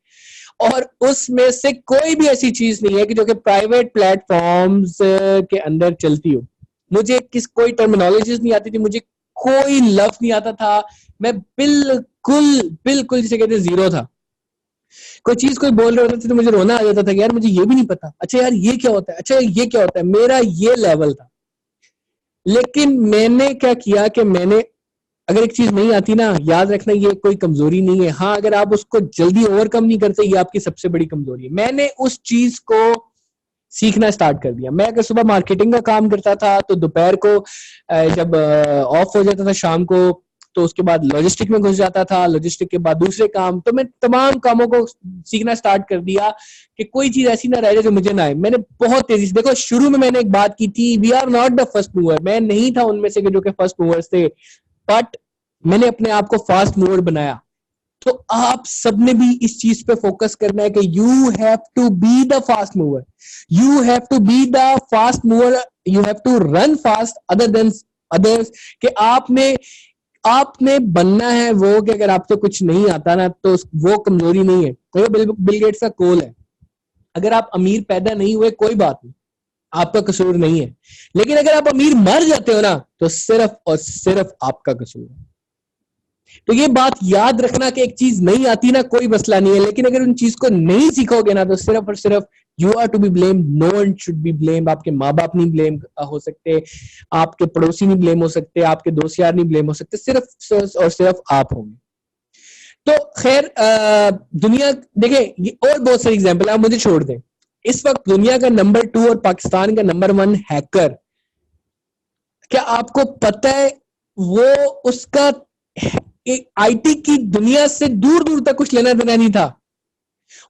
और उसमें से कोई भी ऐसी चीज नहीं है कि जो कि प्राइवेट प्लेटफॉर्म्स के अंदर चलती हो. मुझे कोई टर्मिनोलॉजीज नहीं आती थी, मुझे कोई लफ्ज नहीं आता था. मैं बिल्कुल जिसे कहते हैं जीरो था. कोई चीज कोई बोल रहे होते थे तो मुझे रोना आ जाता था कि यार मुझे ये भी नहीं पता, अच्छा यार ये क्या होता है, अच्छा ये क्या होता है. मेरा ये लेवल था. लेकिन मैंने क्या किया कि मैंने, अगर एक चीज नहीं आती ना, याद रखना ये कोई कमजोरी नहीं है. हाँ, अगर आप उसको जल्दी ओवरकम नहीं करते, ये आपकी सबसे बड़ी कमजोरी है. मैंने उस चीज को सीखना स्टार्ट कर दिया. मैं अगर सुबह मार्केटिंग का काम करता था तो दोपहर को जब ऑफ हो जाता था शाम को, तो उसके बाद लॉजिस्टिक में घुस जाता था, लॉजिस्टिक के बाद दूसरे काम. तो मैं तमाम कामों को सीखना स्टार्ट कर दिया कि कोई चीज ऐसी ना रह जाए जो मुझे ना आए. मैंने बहुत तेजी से, देखो शुरू में मैंने एक बात की थी, we are not the first mover. मैं नहीं था उनमें से जो कि फर्स्ट मूवर्स थे, बट मैंने अपने आप को फास्ट मूवर बनाया. तो आप सबने भी इस चीज पे फोकस करना है कि you have to be the fast mover, you have to be the fast mover, you have to run fast other than others. कि आपने बनना है वो कि अगर आपसे कुछ नहीं आता ना तो वो कमजोरी नहीं है. तो बिल गेट्स का कॉल है, अगर आप अमीर पैदा नहीं हुए कोई बात नहीं, आपका कसूर नहीं है. लेकिन अगर आप अमीर मर जाते हो ना तो सिर्फ और सिर्फ आपका कसूर है. तो ये बात याद रखना कि एक चीज नहीं आती ना कोई मसला नहीं है, लेकिन अगर उन चीज को नहीं सीखोगे ना तो सिर्फ और सिर्फ you are to be blamed. No one should be blamed. आपके माँ बाप नहीं ब्लेम हो सकते, आपके पड़ोसी नहीं ब्लेम हो सकते, आपके दोस्त यार नहीं ब्लेम हो सकते, सिर्फ और सिर्फ आप होंगे. तो खैर दुनिया देखें, ये और बहुत सारे एग्जाम्पल आप मुझे छोड़ दें. इस वक्त दुनिया का नंबर 2 और पाकिस्तान का नंबर 1 हैकर, क्या आपको पता है वो उसका आईटी की दुनिया से दूर दूर तक कुछ लेना देना नहीं था.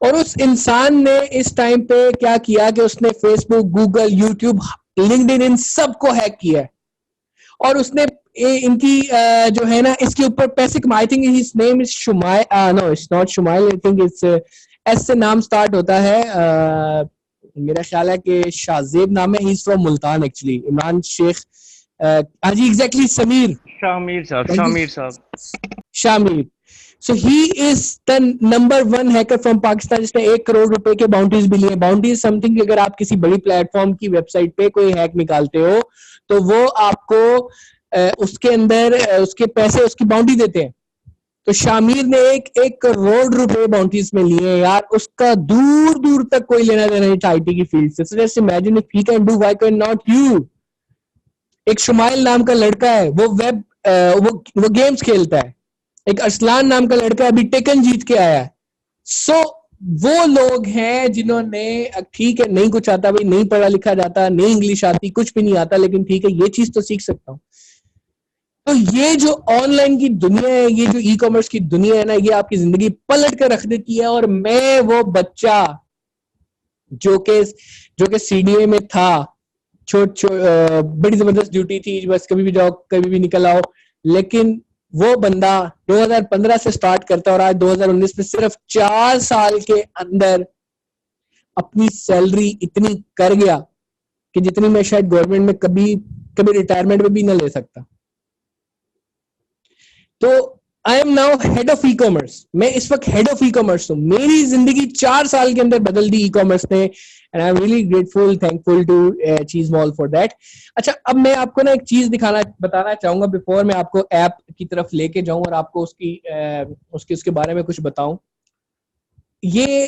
और उस इंसान ने इस टाइम पे क्या किया कि उसने फेसबुक, गूगल, यूट्यूब, लिंक्डइन, इन सबको हैक किया. और उसने इनकी जो है ना इसके ऊपर पैसे कमाए. I think his name is Shumail, no it's not Shumail, I think it's S से नाम स्टार्ट होता है. मेरा ख्याल है कि शाहजेब नाम है, he is from Multan actually, Imran Sheikh, हाँ जी exactly, Sameer Shamir Shamir. So he is the number one hacker from Pakistan जिसने 1 करोड़ रुपए के बाउंड्रीज भी लिए। बाउंड्री समथिंग अगर आप किसी बड़ी प्लेटफॉर्म की वेबसाइट पे कोई हैक निकालते हो तो वो आपको उसके अंदर उसके पैसे, उसकी बाउंड्री देते हैं। तो शामिर ने 1 करोड़ रुपए बाउंड्रीज में लिए यार, उसका दूर दूर तक कोई लेना देना नहीं था आईटी की फील्ड से। So just imagine if he can do, why can not you? एक शुमाइल नाम का लड़का है, वो वो गेम्स खेलता है। एक अरसलान नाम का लड़का अभी टेकन जीत के आया है। सो वो लोग हैं जिन्होंने, ठीक है नहीं कुछ आता भाई, नहीं पढ़ा लिखा जाता, नहीं इंग्लिश आती, कुछ भी नहीं आता, लेकिन ठीक है ये चीज तो सीख सकता हूँ। तो ये जो ऑनलाइन की दुनिया है, ये जो ई कॉमर्स की दुनिया है ना, ये आपकी जिंदगी पलट कर रख देती है। और मैं वो बच्चा जो के सीडीए में था, बड़ी जबरदस्त ड्यूटी थी, बस कभी भी जाओ कभी भी निकल आओ, लेकिन वो बंदा 2015 से स्टार्ट करता और आज 2019 में सिर्फ 4 साल के अंदर अपनी सैलरी इतनी कर गया कि जितनी मैं शायद गवर्नमेंट में कभी रिटायरमेंट में भी ना ले सकता। तो I am now head of e commerce, मैं इस वक्त हेड ऑफ ई कॉमर्स हूँ। मेरी जिंदगी 4 साल के अंदर बदल दी ई कॉमर्स ने, and I am really grateful, thankful to Cheez Mall for that. अच्छा, अब मैं आपको ना एक चीज बताना चाहूंगा बिफोर मैं आपको ऐप की तरफ लेके जाऊं और आपको उसके बारे में कुछ बताऊं। ये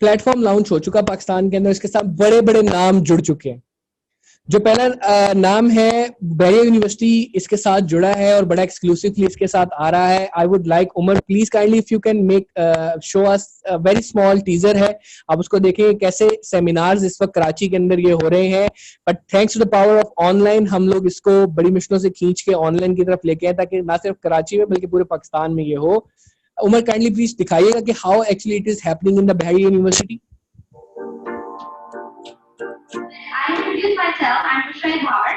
प्लेटफॉर्म लॉन्च हो चुका पाकिस्तान के अंदर, इसके साथ बड़े बड़े नाम जुड़ चुके हैं। जो पहला नाम है बहरिया यूनिवर्सिटी इसके साथ जुड़ा है और बड़ा एक्सक्लूसिवली इसके साथ आ रहा है। I would like Umar please kindly if you can make show us very small teaser है, आप उसको देखें कैसे सेमिनार्स इस वक्त कराची के अंदर ये हो रहे हैं। But thanks to the power of online हम लोग इसको बड़ी मुश्किलों से खींच के ऑनलाइन की तरफ लेके आए ताकि ना सिर्फ कराची में बल्कि पूरे पाकिस्तान में ये हो। उमर काइंडली प्लीज दिखाइएगा कि how actually it is happening in the Bahria university. I introduce myself. I'm Tushar Bhavar.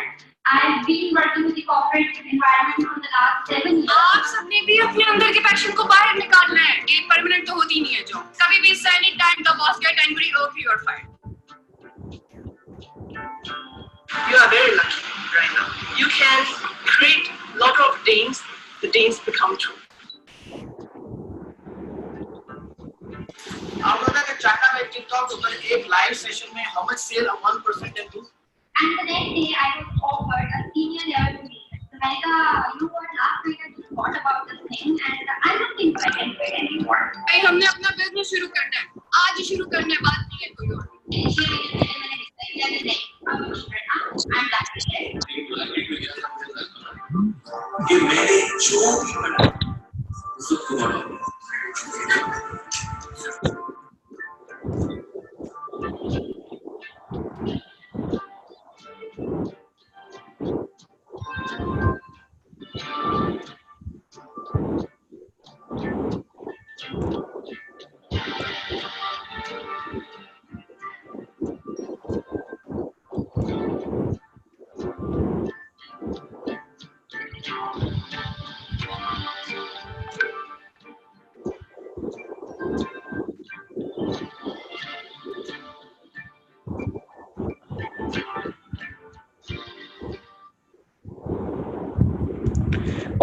I've been working with the corporate environment for the last 7 years. आप सबने भी अपने अंदर के पैशन को बाहर निकालना है। ये परमानेंट तो होती नहीं है जो कभी भी any time the boss get angry or you are fired. You are very lucky right now. You can create lot of dreams. The dreams become true. आप लोगों के चाइना में टिकटॉक पर एक लाइव सेशन में how much sale 1% can do? And the next day I was offered a senior level position. So मैंने कहा, you know what, last night I just thought about this thing and I don't think I can do it anymore. भाई हमने अपना business शुरू करना है, आज ही शुरू करना है, बात नहीं है कोई और। Initially मैंने decide किया कि नहीं, अब कुछ करना, I'm done with it. कि मैंने जो भी बना उसको बना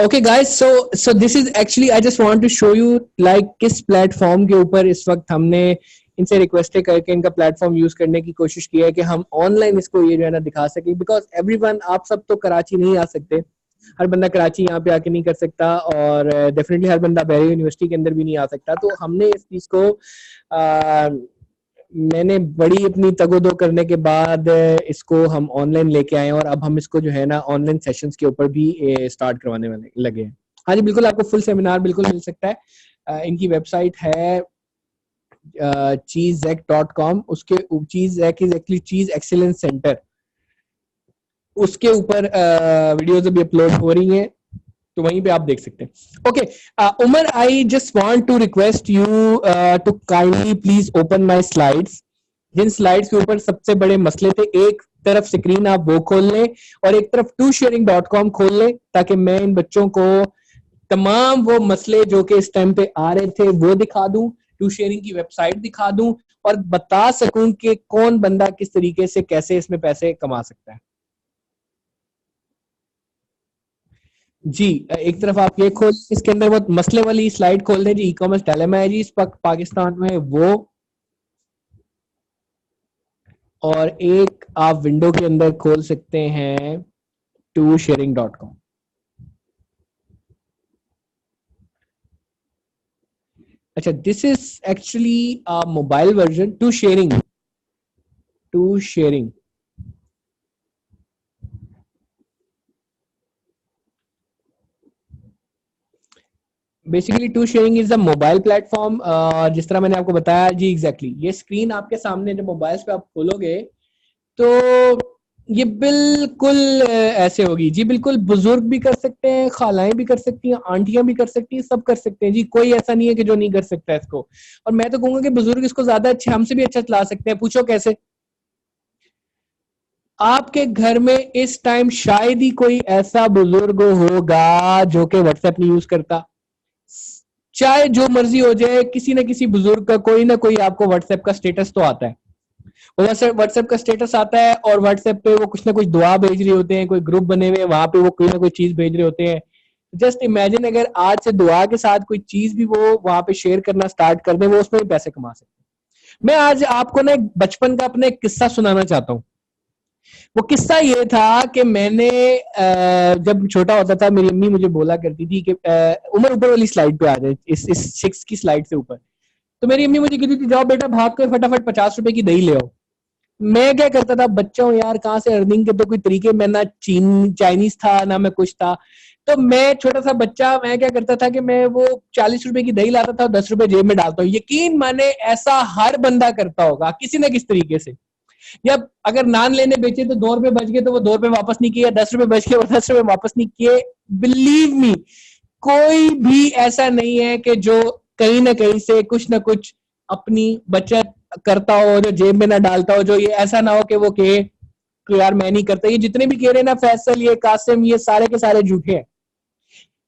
Okay guys, so this is actually I just want to show you like किस प्लेटफॉर्म के ऊपर इस वक्त हमने इनसे रिक्वेस्ट करके इनका प्लेटफॉर्म यूज करने की कोशिश की है कि हम ऑनलाइन इसको ये जो है ना दिखा सकें। बिकॉज एवरीवन, आप सब तो कराची नहीं आ सकते, हर बंदा कराची यहाँ पे आके नहीं कर सकता और डेफिनेटली हर बंदा बहरिया यूनिवर्सिटी के अंदर भी नहीं आ सकता। तो हमने इस चीज को मैंने बड़ी अपनी तगोदो करने के बाद इसको हम ऑनलाइन लेके आए और अब हम इसको जो है ना ऑनलाइन सेशंस के ऊपर भी स्टार्ट करवाने वाले लगे हैं। हाँ जी बिल्कुल, आपको फुल सेमिनार बिल्कुल मिल सकता है। इनकी वेबसाइट है cheezek.com, उसके cheezek इज एक्चुअली चीज एक्सीलेंस सेंटर, उसके ऊपर वीडियोज अभी अपलोड हो रही हैं तो वहीं पे आप देख सकते हैं। Okay Umar, I just want to request you to kindly please open my slides. जिन स्लाइड्स के ऊपर सबसे बड़े मसले थे, एक तरफ स्क्रीन आप वो खोल लें और एक तरफ tosharing.com खोल लें ताकि मैं इन बच्चों को तमाम वो मसले जो कि इस टाइम पे आ रहे थे वो दिखा दूं, टू शेयरिंग की वेबसाइट दिखा दूं और बता सकूं कि कौन बंदा किस तरीके से कैसे इसमें पैसे कमा सकता है। जी, एक तरफ आप ये खोल, इसके अंदर बहुत मसले वाली स्लाइड खोल दें जी, ई कॉमर्स डायलेमा है जी इस वक्त पाकिस्तान में वो, और एक आप विंडो के अंदर खोल सकते हैं ToSharing.com। अच्छा, this is actually mobile version ToSharing। Basically ToSharing is a mobile platform. जिस तरह मैंने आपको बताया जी, एग्जैक्टली ये स्क्रीन आपके सामने जब मोबाइल पे आप खोलोगे तो ये बिल्कुल ऐसे होगी जी। बिल्कुल बुजुर्ग भी कर सकते हैं, खालाएं भी कर सकती हैं, आंटियां भी कर सकती हैं, सब कर सकते हैं जी। कोई ऐसा नहीं है कि जो नहीं कर सकता है इसको। और मैं तो कहूंगा कि बुजुर्ग इसको ज्यादा अच्छे, हमसे भी अच्छा चला सकते हैं। पूछो कैसे? आपके घर में इस टाइम शायद ही कोई ऐसा बुजुर्ग होगा जो कि व्हाट्सएप नहीं यूज करता। चाहे जो मर्जी हो जाए, किसी ना किसी बुजुर्ग का कोई ना कोई आपको व्हाट्सएप का स्टेटस तो आता है। व्हाट्सएप का स्टेटस आता है और व्हाट्सएप पे वो कुछ ना कुछ दुआ भेज रहे होते हैं, कोई ग्रुप बने हुए हैं वहां पे वो कोई ना कोई चीज भेज रहे होते हैं। जस्ट इमेजिन अगर आज से दुआ के साथ कोई चीज भी वो वहां पे शेयर करना स्टार्ट कर दे, वो उसमें भी पैसे कमा सकते हैं। मैं आज आपको ना एक बचपन का अपना एक किस्सा सुनाना चाहता हूँ। वो किस्सा ये था कि मैंने जब छोटा होता था, मेरी अम्मी मुझे बोला करती थी कि उम्र ऊपर वाली स्लाइड पे आ जाए, इस 6 की स्लाइड से ऊपर। तो मेरी अम्मी मुझे कहती थी, जाओ बेटा भाग कर फटाफट 50 रुपए की दही ले आओ। मैं क्या करता था, बच्चा हूँ यार, कहाँ से अर्निंग के तो कोई तरीके, मैं ना चाइनीज था ना मैं कुछ था। तो मैं छोटा सा बच्चा, मैं क्या करता था कि मैं वो 40 रुपए की दही लाता था और 10 रुपए जेब में डालता हूँ। यकीन माने ऐसा हर बंदा करता होगा किसी ना किसी तरीके से। या अगर नान लेने बेचे तो 2 रुपए बच गए तो वो 2 रुपए वापस नहीं किए, 10 रुपए बच गए वो 10 रुपए वापस नहीं किए। बिलीव मी, कोई भी ऐसा नहीं है कि जो कहीं ना कहीं से कुछ ना कुछ अपनी बचत करता हो, जो जेब में ना डालता हो। जो ये ऐसा ना हो कि वो कहे कि यार मैं नहीं करता। ये जितने भी कह रहे हैं ना, फैसल, ये कासिम, ये सारे के सारे झूठे हैं।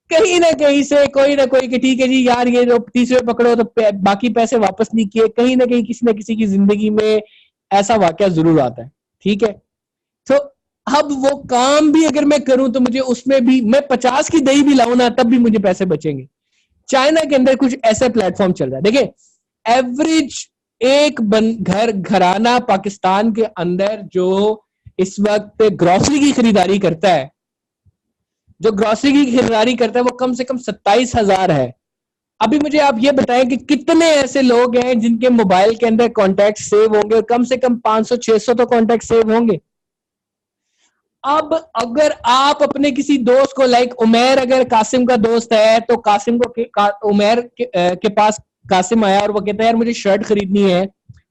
कहीं ना कहीं से कोई ना कोई कि ठीक है जी यार, ये जो 30 रुपए पकड़ो तो बाकी पैसे वापस नहीं किए। कहीं ना कहीं किसी ना किसी की जिंदगी में ऐसा वाकया जरूर आता है, ठीक है। तो अब वो काम भी अगर मैं करूं तो मुझे उसमें भी, मैं 50 की दही भी लाऊं ना तब भी मुझे पैसे बचेंगे। चाइना के अंदर कुछ ऐसे प्लेटफॉर्म चल रहा है। देखिए, एवरेज एक घराना पाकिस्तान के अंदर जो इस वक्त ग्रोसरी की खरीदारी करता है, वो कम से कम 27,000 है। अभी मुझे आप ये बताएं कि कितने ऐसे लोग हैं जिनके मोबाइल के अंदर कॉन्टैक्ट सेव होंगे, और कम से कम 500-600 तो कॉन्टैक्ट सेव होंगे। अब अगर आप अपने किसी दोस्त को, लाइक उमेर अगर कासिम का दोस्त है, तो कासिम को उमेर के पास कासिम आया और वो कहता है यार मुझे शर्ट खरीदनी है।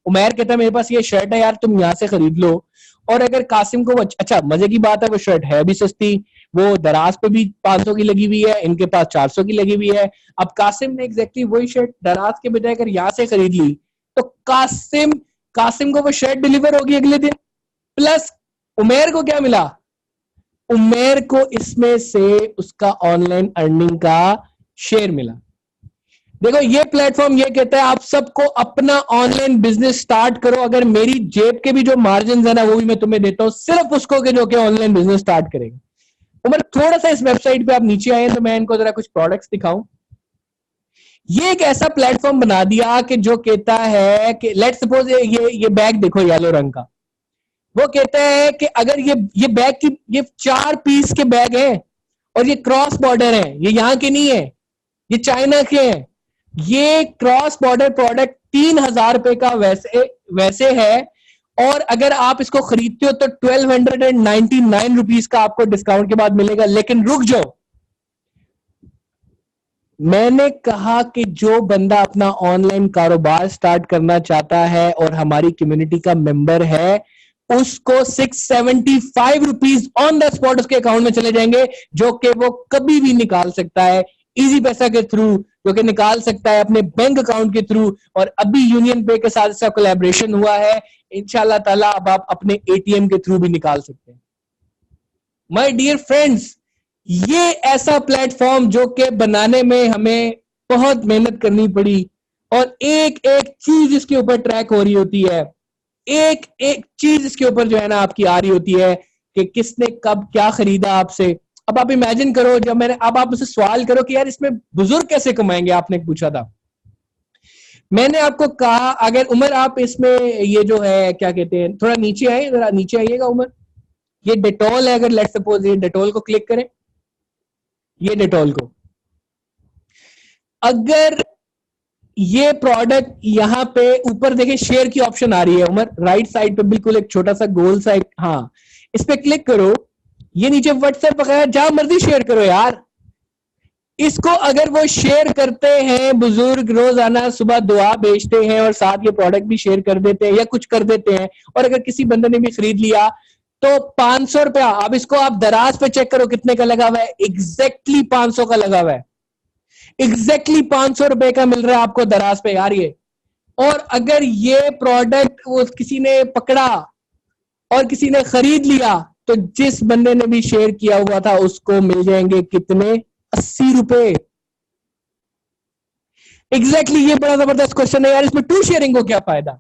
उमेर कहता है मेरे पास ये शर्ट है यार, तुम यहाँ से खरीद लो। और अगर कासिम को, अच्छा मजे की बात है, वो शर्ट है भी सस्ती, वो दराज पे भी 500 की लगी हुई है, इनके पास 400 की लगी हुई है। अब कासिम ने एग्जैक्टली वही शर्ट दराज के बजाय अगर यहाँ से खरीद ली तो कासिम को वो शर्ट डिलीवर होगी अगले दिन। प्लस उमेर को क्या मिला? उमेर को इसमें से उसका ऑनलाइन अर्निंग का शेयर मिला। देखो, ये प्लेटफॉर्म ये कहता है आप सबको अपना ऑनलाइन बिजनेस स्टार्ट करो। अगर मेरी जेब के भी जो मार्जिन है ना, वो भी मैं तुम्हें देता हूं सिर्फ उसको कि जो कि ऑनलाइन बिजनेस स्टार्ट करेगा। उमर, थोड़ा सा इस वेबसाइट पे आप नीचे आए तो मैं इनको जरा कुछ प्रोडक्ट्स दिखाऊं। ये एक ऐसा प्लेटफॉर्म बना दिया कि जो कहता है कि लेट्स सपोज ये बैग देखो येलो रंग का, वो कहता है कि अगर ये बैग की, ये 4 पीस के बैग हैं और ये क्रॉस बॉर्डर है, ये यहाँ के नहीं है, ये चाइना के हैं। ये क्रॉस बॉर्डर प्रोडक्ट 3,000 रुपए का वैसे है, और अगर आप इसको खरीदते हो तो 1299 रुपीज का आपको डिस्काउंट के बाद मिलेगा। लेकिन रुक जाओ, मैंने कहा कि जो बंदा अपना ऑनलाइन कारोबार स्टार्ट करना चाहता है और हमारी कम्युनिटी का मेंबर है, उसको 675 रुपीज ऑन द स्पॉट उसके अकाउंट में चले जाएंगे, जो कि वो कभी भी निकाल सकता है इजी पैसा के थ्रू, जो कि निकाल सकता है अपने बैंक अकाउंट के थ्रू। और अभी यूनियन पे के साथ इसका कोलैबोरेशन हुआ है, इंशाल्लाह ताला अब आप अपने एटीएम के थ्रू भी निकाल सकते हैं। माय डियर फ्रेंड्स, ये ऐसा प्लेटफॉर्म जो कि बनाने में हमें बहुत मेहनत करनी पड़ी और एक एक चीज इसके ऊपर ट्रैक हो रही होती है, एक एक चीज इसके ऊपर जो है ना आपकी आ रही होती है कि किसने कब क्या खरीदा आपसे। अब आप इमेजिन करो, जब मैंने, अब आप मुझसे सवाल करो कि यार इसमें बुजुर्ग कैसे कमाएंगे, आपने पूछा था। मैंने आपको कहा अगर उमर आप इसमें ये जो है क्या कहते हैं, थोड़ा नीचे आए, जरा नीचे आइएगा उमर, ये डेटॉल है, अगर लेट्स सपोज ये डेटॉल को क्लिक करें, ये डेटॉल को, अगर ये प्रोडक्ट यहां पे ऊपर देखें शेयर की ऑप्शन आ रही है उमर, राइट साइड पे बिल्कुल एक छोटा सा गोल सा, हाँ इस पे क्लिक करो, ये नीचे व्हाट्सएप वगैरह जहां मर्जी शेयर करो यार। इसको अगर वो शेयर करते हैं, बुजुर्ग रोजाना सुबह दुआ भेजते हैं और साथ ये प्रोडक्ट भी शेयर कर देते हैं या कुछ कर देते हैं, और अगर किसी बंदे ने भी खरीद लिया तो 500 रुपया, अब इसको आप दराज पे चेक करो कितने का लगा हुआ है, एग्जैक्टली 500 का लगा हुआ है, एग्जैक्टली 500 रुपए का मिल रहा है आपको दराज पे यार ये। और अगर ये प्रोडक्ट वो किसी ने पकड़ा और किसी ने खरीद लिया तो जिस बंदे ने भी शेयर किया हुआ था उसको मिल जाएंगे कितने, 80 रुपए। एग्जैक्टली ये बड़ा जबरदस्त क्वेश्चन है यार, इसमें टू शेयरिंग को क्या फायदा।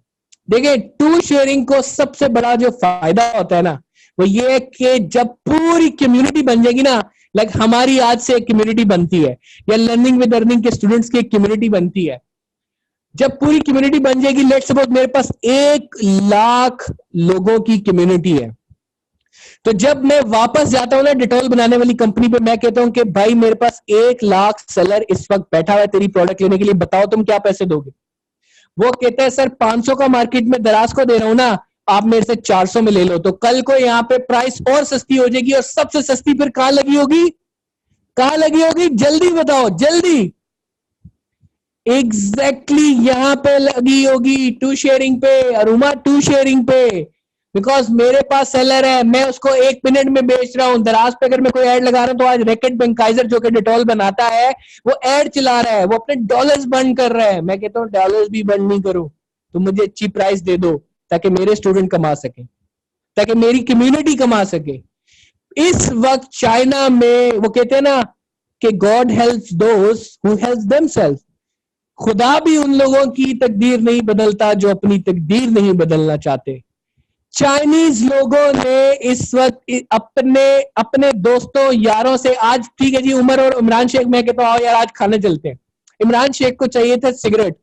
देखिए टू शेयरिंग को सबसे बड़ा जो फायदा होता है ना वो ये है कि जब पूरी कम्युनिटी बन जाएगी ना, लाइक हमारी आज से एक कम्युनिटी बनती है या लर्निंग विद अर्निंग के स्टूडेंट्स की एक कम्युनिटी बनती है, जब पूरी कम्युनिटी बन जाएगी, लेट्स सपोज मेरे पास 1 लाख लोगों की कम्युनिटी है, तो जब मैं वापस जाता हूं ना डेटॉल बनाने वाली कंपनी पे, मैं कहता हूं कि भाई मेरे पास 1 लाख सेलर इस वक्त बैठा हुआ है तेरी प्रोडक्ट लेने के लिए, बताओ तुम क्या पैसे दोगे। वो कहता है सर 500 का मार्केट में दराज को दे रहा हूं ना, आप मेरे से 400 में ले लो। तो कल को यहाँ पे प्राइस और सस्ती हो जाएगी, और सबसे सस्ती फिर कहां लगी होगी, कहां लगी होगी, जल्दी बताओ जल्दी। एग्जैक्टली यहां पे लगी होगी टू शेयरिंग पे, अरुमा टू शेयरिंग पे, बिकॉज मेरे पास सेलर है, मैं उसको 1 मिनट में बेच रहा हूं। दराज पे अगर मैं कोई ऐड लगा रहा हूं तो आज रैकेट बेंकाइजर जो कि डेटॉल बनाता है वो ऐड चला रहा है, वो अपने डॉलर्स बर्न कर रहा है। मैं कहता हूं डॉलर्स भी बर्न नहीं करो, तो मुझे अच्छी प्राइस दे दो ताकि मेरे स्टूडेंट कमा सके, ताकि मेरी कम्युनिटी कमा सके। इस वक्त चाइना में वो कहते हैं ना कि God helps those who helps themselves, खुदा भी उन लोगों की तकदीर नहीं बदलता जो अपनी तकदीर नहीं बदलना चाहते। चाइनीज लोगों ने इस वक्त अपने दोस्तों यारों से, आज ठीक है जी उमर और इमरान शेख, मैं कहता हूँ यार आज खाने चलते हैं। इमरान शेख को चाहिए था सिगरेट,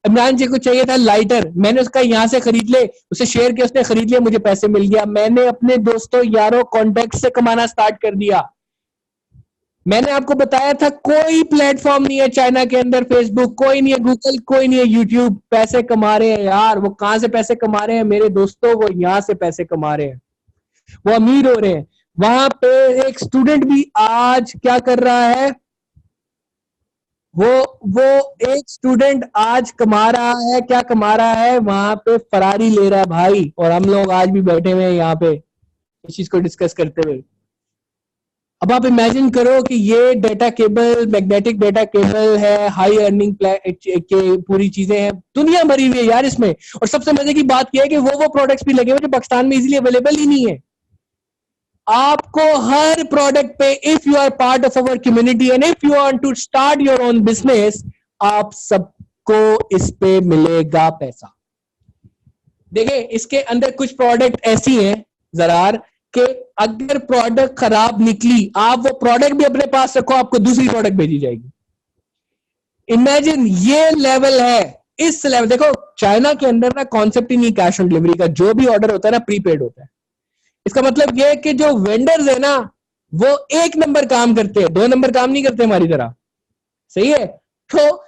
इमरान शेख को चाहिए था लाइटर, मैंने उसका यहां से खरीद ले, उसे शेयर किया, उसने खरीद लिया, मुझे पैसे मिल गया। मैंने अपने दोस्तों यारों कॉन्टेक्ट से कमाना स्टार्ट कर दिया। मैंने आपको बताया था कोई प्लेटफॉर्म नहीं है चाइना के अंदर, फेसबुक कोई नहीं है, गूगल कोई नहीं है, यूट्यूब पैसे कमा रहे हैं यार। वो कहां से पैसे कमा रहे हैं मेरे दोस्तों, वो यहां से पैसे कमा रहे हैं, वो अमीर हो रहे हैं। वहां पे एक स्टूडेंट भी आज क्या कर रहा है, वो एक स्टूडेंट आज कमा रहा है, क्या कमा रहा है, वहां पे फरारी ले रहा है भाई, और हम लोग आज भी बैठे हुए हैं यहाँ पे इस चीज को डिस्कस करते हुए। अब आप इमेजिन करो कि ये data cable, magnetic data cable है, हाई अर्निंग के पूरी चीजें हैं, दुनिया भरी हुई है यार इसमें। और सबसे मजे की बात यह है कि वो प्रोडक्ट्स भी लगे हुए जो पाकिस्तान में इजीली अवेलेबल ही नहीं है। आपको हर प्रोडक्ट पे, if you are part of our community and if you want to start your own business, आप सबको इस पे मिलेगा पैसा। देखिए इसके अंदर कुछ प्रोडक्ट ऐसी हैं जरार कि अगर प्रोडक्ट खराब निकली, आप वो प्रोडक्ट भी अपने पास रखो, आपको दूसरी प्रोडक्ट भेजी जाएगी। इमेजिन ये लेवल है, इस लेवल। देखो चाइना के अंदर ना कॉन्सेप्ट ही नहीं कैश ऑन डिलीवरी का, जो भी ऑर्डर होता है ना प्रीपेड होता है। इसका मतलब ये है कि जो वेंडर्स है ना वो 1 नंबर काम करते हैं, 2 नंबर काम नहीं करते हमारी तरह, सही है। तो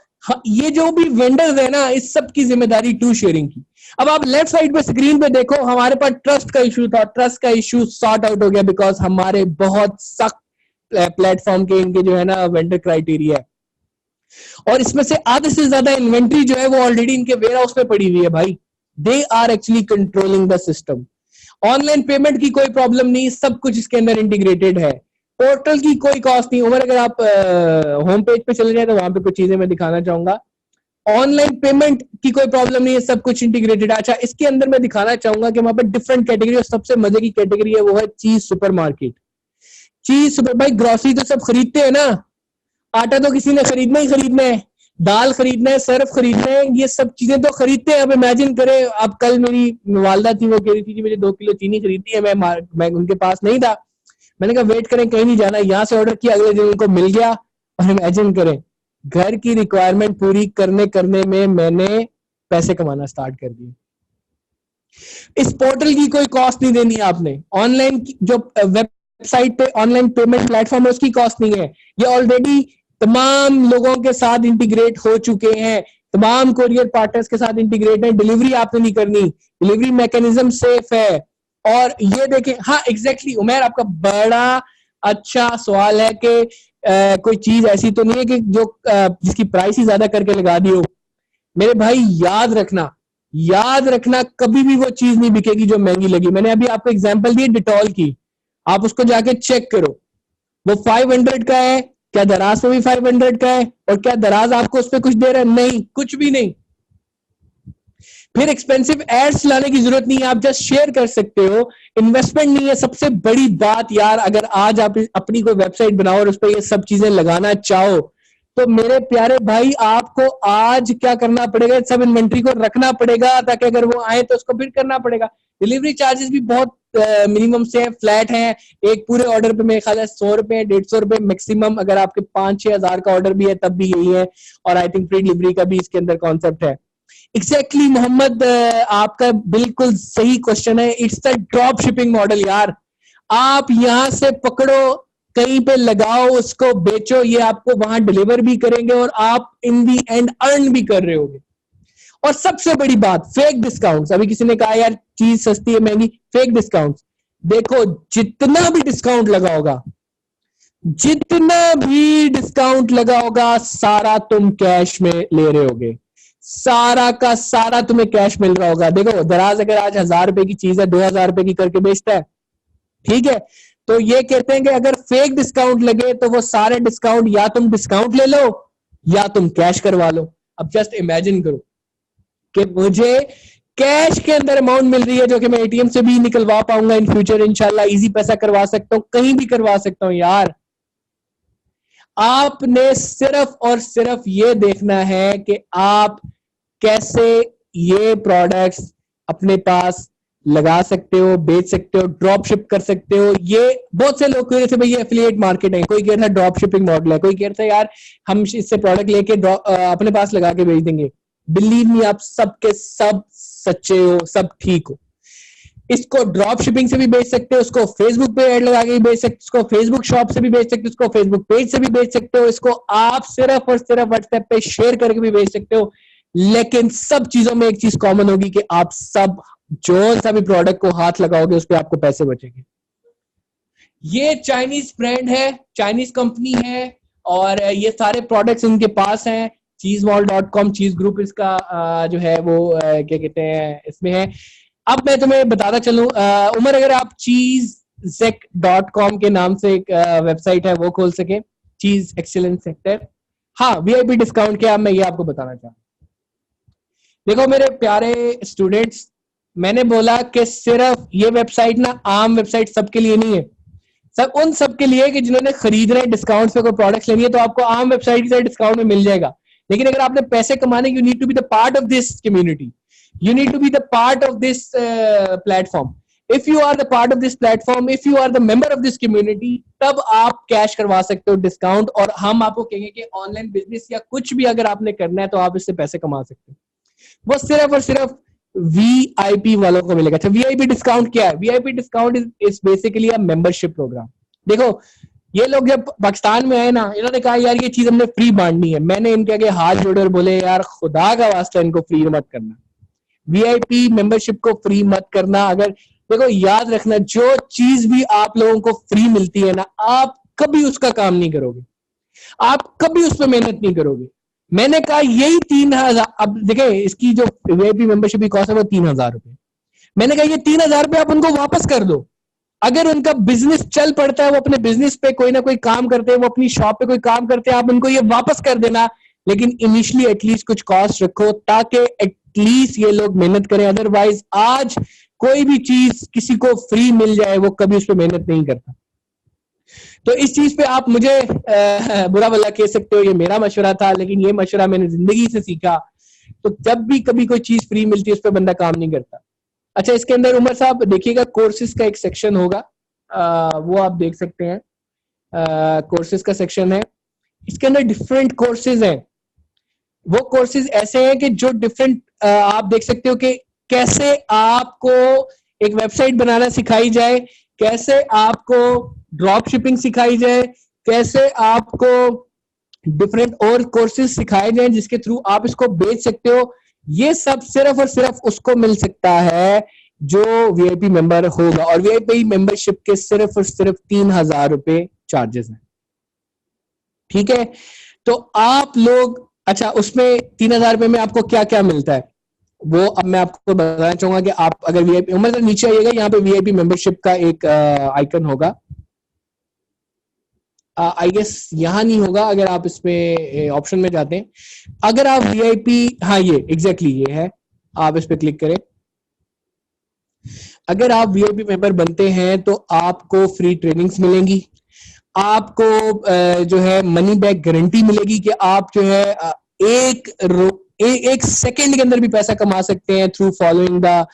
ये जो भी वेंडर्स है ना, इस सब की जिम्मेदारी टू शेयरिंग की। अब आप लेफ्ट साइड पे स्क्रीन पे देखो, हमारे पास ट्रस्ट का इशू था, ट्रस्ट का इशू सॉर्ट आउट हो गया बिकॉज हमारे बहुत सख्त प्लेटफॉर्म के इनके जो है ना वेंडर क्राइटेरिया है, और इसमें से आधे से ज्यादा इन्वेंट्री जो है वो ऑलरेडी इनके वेयर हाउस में पड़ी हुई है भाई। They are actually controlling the system. Online payment की कोई प्रॉब्लम नहीं, सब कुछ इसके अंदर इंटीग्रेटेड है। पोर्टल की कोई कॉस्ट नहीं। उमर अगर आप होम पेज पे चले जाए तो वहां पे कुछ चीजें मैं दिखाना चाहूंगा। ऑनलाइन पेमेंट की कोई प्रॉब्लम नहीं है, सब कुछ इंटीग्रेटेड है। अच्छा इसके अंदर मैं दिखाना चाहूंगा कि वहां पर डिफरेंट कैटेगरी, और सबसे मजे की कैटेगरी है वो है चीज सुपरमार्केट। चीज सुपर, भाई ग्रोसरी तो सब खरीदते हैं ना, आटा तो किसी ने खरीदना ही खरीदना है, दाल खरीदना है, सर्फ खरीदना है, ये सब चीजें तो खरीदते हैं। अब इमेजिन करें, अब कल मेरी वालदा थी, वो कह रही थी कि मुझे 2 किलो चीनी खरीदनी है, मैं उनके पास नहीं था। मैंने कहा वेट करें, कहीं नहीं जाना, यहाँ से ऑर्डर किया, अगले दिन उनको मिल गया। और इमेजिन करें, घर की रिक्वायरमेंट पूरी करने में मैंने पैसे कमाना स्टार्ट कर दिए। इस पोर्टल की कोई कॉस्ट नहीं देनी है आपने। ऑनलाइन जो वेबसाइट पे ऑनलाइन पेमेंट प्लेटफॉर्म है उसकी कॉस्ट नहीं है। ये ऑलरेडी तमाम लोगों के साथ इंटीग्रेट हो चुके हैं, तमाम कोरियर पार्टनर्स के साथ इंटीग्रेट है। डिलीवरी आपने नहीं करनी, डिलीवरी मैकेनिज्म सेफ है। और ये देखें, हाँ एग्जैक्टली उमर, आपका बड़ा अच्छा सवाल है कि कोई चीज ऐसी तो नहीं है कि जो जिसकी प्राइस ही ज्यादा करके लगा दी हो। मेरे भाई याद रखना कभी भी वो चीज नहीं बिकेगी जो महंगी लगी। मैंने अभी आपको एग्जांपल दी डिटॉल की, आप उसको जाके चेक करो, वो 500 का है, क्या दराज पे भी 500 का है? और क्या दराज आपको उस पर कुछ दे रहा है? नहीं, कुछ भी नहीं। फिर एक्सपेंसिव एड्स लाने की जरूरत नहीं है, आप जस्ट शेयर कर सकते हो। इन्वेस्टमेंट नहीं है सबसे बड़ी बात यार। अगर आज आप अपनी कोई वेबसाइट बनाओ और उस पर ये सब चीजें लगाना चाहो, तो मेरे प्यारे भाई आपको आज क्या करना पड़ेगा, सब इन्वेंट्री को रखना पड़ेगा, ताकि अगर वो आए तो उसको फिर करना पड़ेगा। डिलीवरी चार्जेस भी बहुत मिनिमम से है, फ्लैट है। एक पूरे ऑर्डर पे मेरे ख्याल है 100 रुपए 150 रुपए मैक्सिमम। अगर आपके 5-6 हजार का ऑर्डर भी है तब भी यही है। और आई थिंक फ्री डिलीवरी का भी इसके अंदर कॉन्सेप्ट है। एग्जैक्टली मोहम्मद, आपका बिल्कुल सही क्वेश्चन है। It's the drop shipping model यार। आप यहां से पकड़ो, कहीं पे लगाओ, उसको बेचो, ये आपको वहां डिलीवर भी करेंगे और आप इन दी एंड अर्न भी कर रहे होगे। और सबसे बड़ी बात, फेक डिस्काउंट्स। अभी किसी ने कहा यार चीज सस्ती है महंगी, फेक डिस्काउंट्स। देखो जितना भी डिस्काउंट लगा होगा सारा तुम कैश में ले रहे होगे, सारा का सारा तुम्हें कैश मिल रहा होगा। देखो दराज अगर आज 1000 रुपए की चीज है 2000 रुपए की करके बेचता है, ठीक है, तो ये कहते हैं कि अगर फेक डिस्काउंट लगे तो वो सारे डिस्काउंट या तुम डिस्काउंट ले लो या तुम कैश करवा लो। अब जस्ट इमेजिन करो कि मुझे कैश के अंदर अमाउंट मिल रही है जो कि मैं एटीएम से भी निकलवा पाऊंगा इन फ्यूचर, इंशाल्लाह इजी पैसा करवा सकता हूं, कहीं भी करवा सकता हूं यार। आपने सिर्फ और सिर्फ ये देखना है कि आप कैसे ये प्रोडक्ट्स अपने पास लगा सकते हो, बेच सकते हो, ड्रॉप शिप कर सकते हो। ये बहुत से लोग कह रहे थे भाई ये एफिलिएट मार्केट है, कोई कह रहा था ड्रॉप शिपिंग मॉडल है, कोई कह रहा था यार हम इससे प्रोडक्ट लेके अपने पास लगा के बेच देंगे। बिलीव मी, आप सबके सब सच्चे हो, सब ठीक हो। इसको ड्रॉप शिपिंग से भी बेच सकते हो, उसको फेसबुक पे ऐड लगा के भी बेच सकते हो, इसको फेसबुक शॉप से भी बेच सकते हो, इसको फेसबुक पेज से भी बेच सकते हो, इसको आप सिर्फ और सिर्फ व्हाट्सएप पे शेयर करके भी बेच सकते हो। लेकिन सब चीजों में एक चीज कॉमन होगी कि आप सब जो सा भी प्रोडक्ट को हाथ लगाओगे उस पर आपको पैसे बचेंगे। ये चाइनीज ब्रांड है, चाइनीज कंपनी है और ये सारे प्रोडक्ट्स इनके पास हैं। cheezemall.com, चीज ग्रुप इसका जो है वो क्या कहते हैं इसमें है। अब मैं तुम्हें बताता चलूं उमर, अगर आप cheezek.com के नाम से एक वेबसाइट है वो खोल सके, चीज एक्सीलेंस सेक्टर। हाँ, वीआईपी डिस्काउंट क्या, मैं ये आपको बताना चाहूँ। देखो मेरे प्यारे स्टूडेंट्स, मैंने बोला कि सिर्फ ये वेबसाइट ना आम वेबसाइट सबके लिए नहीं है, सब उन सबके लिए कि जिन्होंने खरीद रहे हैं डिस्काउंट पे कोई प्रोडक्ट्स लेनी है, तो आपको आम वेबसाइट से डिस्काउंट में मिल जाएगा। लेकिन अगर आपने पैसे कमाने, you need to be the part of this community, you need to be the part of this platform. If you are the part of this platform, if you are the member of this community, तब आप cash करवा सकते हो discount. और हम आपको कहेंगे कि ऑनलाइन बिजनेस या कुछ भी अगर आपने करना है तो आप इससे पैसे कमा सकते हो। वो सिर्फ और सिर्फ वीआईपी वालों को मिलेगा। अच्छा, वीआईपी डिस्काउंट क्या है? VIP discount is basically a membership program. देखो ये लोग जब पाकिस्तान में आए ना, इन्होंने कहा यार ये चीज हमने फ्री बांटनी है। मैंने इनके आगे हाथ जोड़े और बोले यार खुदा का वास्ता इनको फ्री मत करना, वीआईपी मेंबरशिप को फ्री मत करना। अगर देखो याद रखना, जो चीज भी आप लोगों को फ्री मिलती है ना, आप कभी उसका काम नहीं करोगे, आप कभी उस पर मेहनत नहीं करोगे। मैंने कहा यही 3000, अब देखें इसकी जो वीआईपी मेंबरशिप की कॉस्ट है वो 3000 रुपए। मैंने कहा ये 3000 रुपए आप उनको वापस कर दो। अगर उनका बिजनेस चल पड़ता है, वो अपने बिजनेस पे कोई ना कोई काम करते हैं, वो अपनी शॉप पे कोई काम करते हैं, आप उनको ये वापस कर देना। लेकिन इनिशियली एटलीस्ट कुछ कॉस्ट रखो ताकि एटलीस्ट ये लोग मेहनत करें। अदरवाइज आज कोई भी चीज किसी को फ्री मिल जाए वो कभी उस पर मेहनत नहीं करता। तो इस चीज पे आप मुझे बुरा भला कह सकते हो, ये मेरा मशवरा था, लेकिन ये मशवरा मैंने जिंदगी से सीखा। तो जब भी कभी कोई चीज फ्री मिलती है उस पर बंदा काम नहीं करता। अच्छा, इसके अंदर उमर साहब देखिएगा कोर्सेज का एक सेक्शन होगा, वो आप देख सकते हैं, कोर्सेज का सेक्शन है। इसके अंदर डिफरेंट कोर्सेज हैं। वो कोर्सेज ऐसे हैं कि जो डिफरेंट, आप देख सकते हो कि कैसे आपको एक वेबसाइट बनाना सिखाई जाए, कैसे आपको ड्रॉप शिपिंग सिखाई जाए, कैसे आपको डिफरेंट और कोर्सेज सिखाए जाए जिसके थ्रू आप इसको बेच सकते हो। ये सब सिर्फ और सिर्फ उसको मिल सकता है जो वीआईपी मेंबर होगा, और वीआईपी मेंबरशिप के सिर्फ और सिर्फ 3,000 रुपए चार्जेस हैं। ठीक है, तो आप लोग, अच्छा उसमें 3,000 रुपए में आपको क्या क्या मिलता है वो अब मैं आपको बताना चाहूंगा कि आप अगर वीआईपी, उमर सर नीचे आइएगा, यहाँ पे वीआईपी मेंबरशिप का एक आइकन होगा, आई गेस यहाँ नहीं होगा, अगर आप इसमें ऑप्शन में जाते हैं, अगर आप वीआईपी, हाँ ये एग्जैक्टली ये है, आप इस पे क्लिक करें। अगर आप वीआईपी मेंबर बनते हैं तो आपको फ्री ट्रेनिंग्स मिलेंगी, आपको जो है मनी बैक गारंटी मिलेगी कि आप जो है एक सेकंड के अंदर भी पैसा कमा सकते हैं थ्रू फॉलोइंग द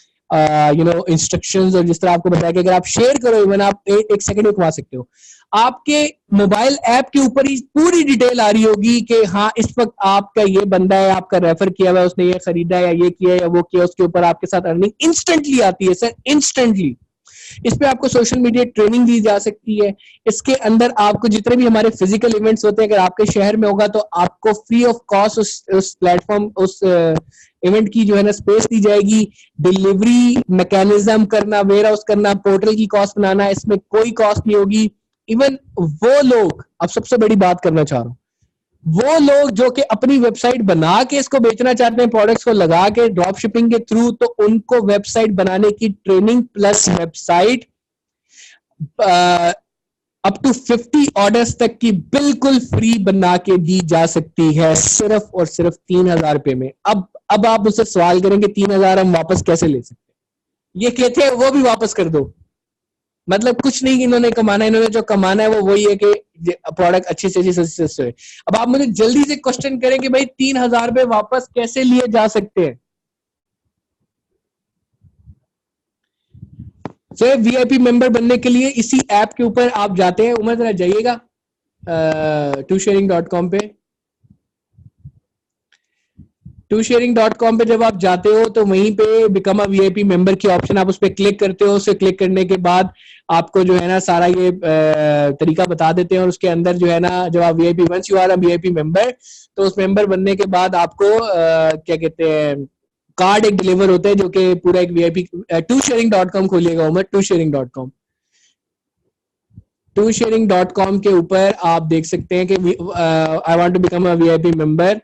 इंस्ट्रक्शंस, और जिस तरह आपको बताया कि अगर आप शेयर करो इवन आप एक सेकंड में कमा सकते हो। आपके मोबाइल ऐप के ऊपर ही पूरी डिटेल आ रही होगी कि हाँ इस वक्त आपका ये बंदा है, आपका रेफर किया हुआ है, उसने ये खरीदा या ये किया या वो किया, उसके ऊपर आपके साथ अर्निंग इंस्टेंटली आती है सर, इंस्टेंटली। इस पे आपको सोशल मीडिया ट्रेनिंग दी जा सकती है। इसके अंदर आपको जितने भी हमारे फिजिकल इवेंट्स होते हैं, अगर आपके शहर में होगा तो आपको फ्री ऑफ कॉस्ट उस प्लेटफॉर्म, उस इवेंट की जो है ना स्पेस दी जाएगी। डिलीवरी मैकेनिज्म करना, वेयर हाउस करना, पोर्टल की कॉस्ट बनाना, इसमें कोई कॉस्ट नहीं होगी। इवन वो लोग, अब सबसे बड़ी बात करना चाह रहा हूं, वो लोग जो कि अपनी वेबसाइट बना के इसको बेचना चाहते हैं, प्रोडक्ट्स को लगा के ड्रॉप शिपिंग के थ्रू, तो उनको वेबसाइट बनाने की training plus website up to 50 orders तक की बिल्कुल फ्री बना के दी जा सकती है, सिर्फ और सिर्फ 3,000 रुपए में। अब आप मुझसे सवाल करेंगे 3,000 हम वापस कैसे ले सकते हैं? ये कहते हैं वो भी वापस कर दो, मतलब कुछ नहीं इन्होंने कमाना, इन्होंने जो कमाना है वो वही है कि प्रोडक्ट अच्छी से अच्छी सस्ते हो। अब आप मुझे जल्दी से क्वेश्चन करें कि भाई 3,000 रुपए वापस कैसे लिए जा सकते हैं? सो वीआईपी मेंबर बनने के लिए इसी ऐप के ऊपर आप जाते हैं, उमर जरा जाइएगा TwoSharing.com पे। TwoSharing.com पे जब आप जाते हो तो वहीं पे बिकम अ वीआईपी मेंबर की ऑप्शन, आप उस पर क्लिक करते हो। उसे क्लिक करने के बाद आपको जो है ना सारा ये तरीका बता देते हैं, और उसके अंदर जो है ना जब आप VIP, once you are a VIP member, तो उस मेंबर बनने के बाद आपको क्या कहते हैं, कार्ड एक डिलीवर होता है जो कि पूरा एक VIP. TwoSharing.com खोलिएगा Umar, TwoSharing.com। TwoSharing.com के ऊपर आप देख सकते हैं कि I want to become a VIP member,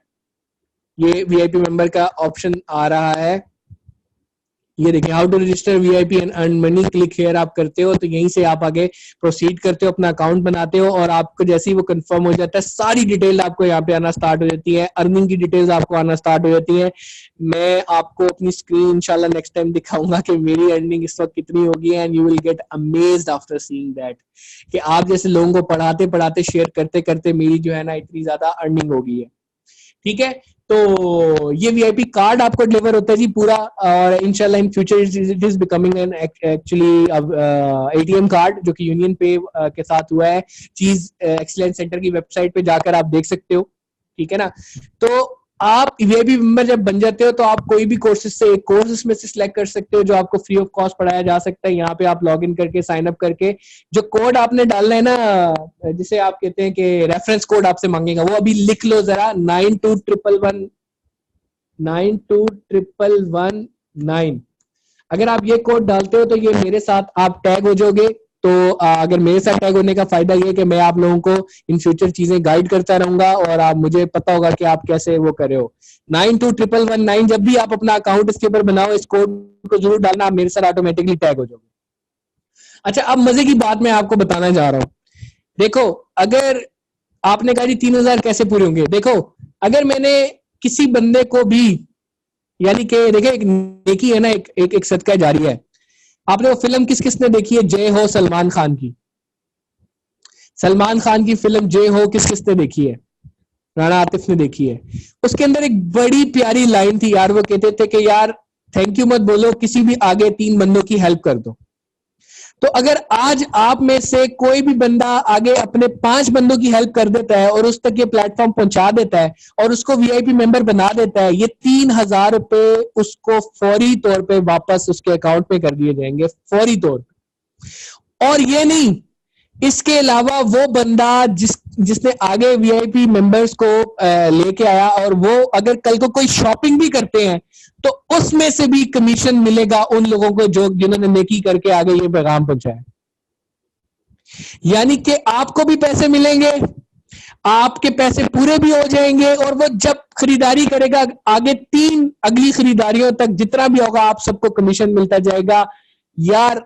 ये वीआईपी मेंबर का ऑप्शन आ रहा है। ये देखिए, how to register VIP and earn money, click here आप करते हो तो यहीं से आप आगे प्रोसीड करते हो, अपना अकाउंट बनाते हो, और आपको जैसे ही वो कंफर्म हो जाता है सारी डिटेल आपको यहाँ पे आना स्टार्ट हो जाती है, अर्निंग की डिटेल्स आपको आना स्टार्ट हो जाती है। मैं आपको अपनी स्क्रीन इंशाल्लाह नेक्स्ट टाइम दिखाऊंगा कि मेरी अर्निंग इस वक्त कितनी होगी, and you will get amazed after seeing that कि आप जैसे लोगों को पढ़ाते पढ़ाते शेयर करते करते मेरी जो है ना इतनी ज्यादा अर्निंग हो गई है। ठीक है, तो ये वीआईपी कार्ड आपको डिलीवर होता है जी पूरा, और इंशाल्लाह in future it is becoming an actually ATM card जो कि यूनियन पे के साथ हुआ है। चीज एक्सीलेंस सेंटर की वेबसाइट पे जाकर आप देख सकते हो। ठीक है ना, तो आप वीआईपी मेंबर जब बन जाते हो तो आप कोई भी कोर्सेज से एक कोर्स इसमें से सिलेक्ट कर सकते हो जो आपको फ्री ऑफ कॉस्ट पढ़ाया जा सकता है। यहाँ पे आप लॉग इन करके साइन अप करके जो कोड आपने डालना है ना, जिसे आप कहते हैं कि रेफरेंस कोड आपसे मांगेगा, वो अभी लिख लो जरा, 921119। अगर आप ये कोड डालते हो तो ये मेरे साथ आप टैग हो जाओगे। तो अगर मेरे साथ टैग होने का फायदा ये है कि मैं आप लोगों को इन फ्यूचर चीजें गाइड करता रहूंगा, और आप मुझे पता होगा कि आप कैसे वो करे हो। 921119, जब भी आप अपना अकाउंट इसके ऊपर बनाओ इस कोड को जरूर डालना, आप मेरे साथ ऑटोमेटिकली टैग हो जाओगे। अच्छा, अब मजे की बात मैं आपको बताना चाह रहा हूँ। देखो, अगर आपने कहा जी 3,000 कैसे पूरे होंगे, देखो अगर मैंने किसी बंदे को भी, यानी कि देखिए एक नेकी है ना, एक सदका जारी है। आपने वो फिल्म किस किसने देखी है, जय हो सलमान खान की? सलमान खान की फिल्म जय हो किसने देखी है? राणा आतिफ ने देखी है। उसके अंदर एक बड़ी प्यारी लाइन थी यार, वो कहते थे कि यार थैंक यू मत बोलो, किसी भी आगे 3 बंदों की हेल्प कर दो। तो अगर आज आप में से कोई भी बंदा आगे अपने 5 बंदों की हेल्प कर देता है और उस तक ये प्लेटफॉर्म पहुंचा देता है और उसको वीआईपी मेंबर बना देता है, ये 3000 रुपए उसको फौरी तौर पे वापस उसके अकाउंट में कर दिए जाएंगे, फौरी तौर पे। और ये नहीं, इसके अलावा वो बंदा जिसने आगे वीआईपी मेंबर्स को लेके आया और वो अगर कल को कोई शॉपिंग भी करते हैं तो उसमें से भी कमीशन मिलेगा उन लोगों को जिन्होंने नेकी करके आगे ये पैगाम पहुंचाया। यानी कि आपको भी पैसे मिलेंगे, आपके पैसे पूरे भी हो जाएंगे, और वो जब खरीदारी करेगा आगे 3 अगली खरीदारियों तक जितना भी होगा आप सबको कमीशन मिलता जाएगा। यार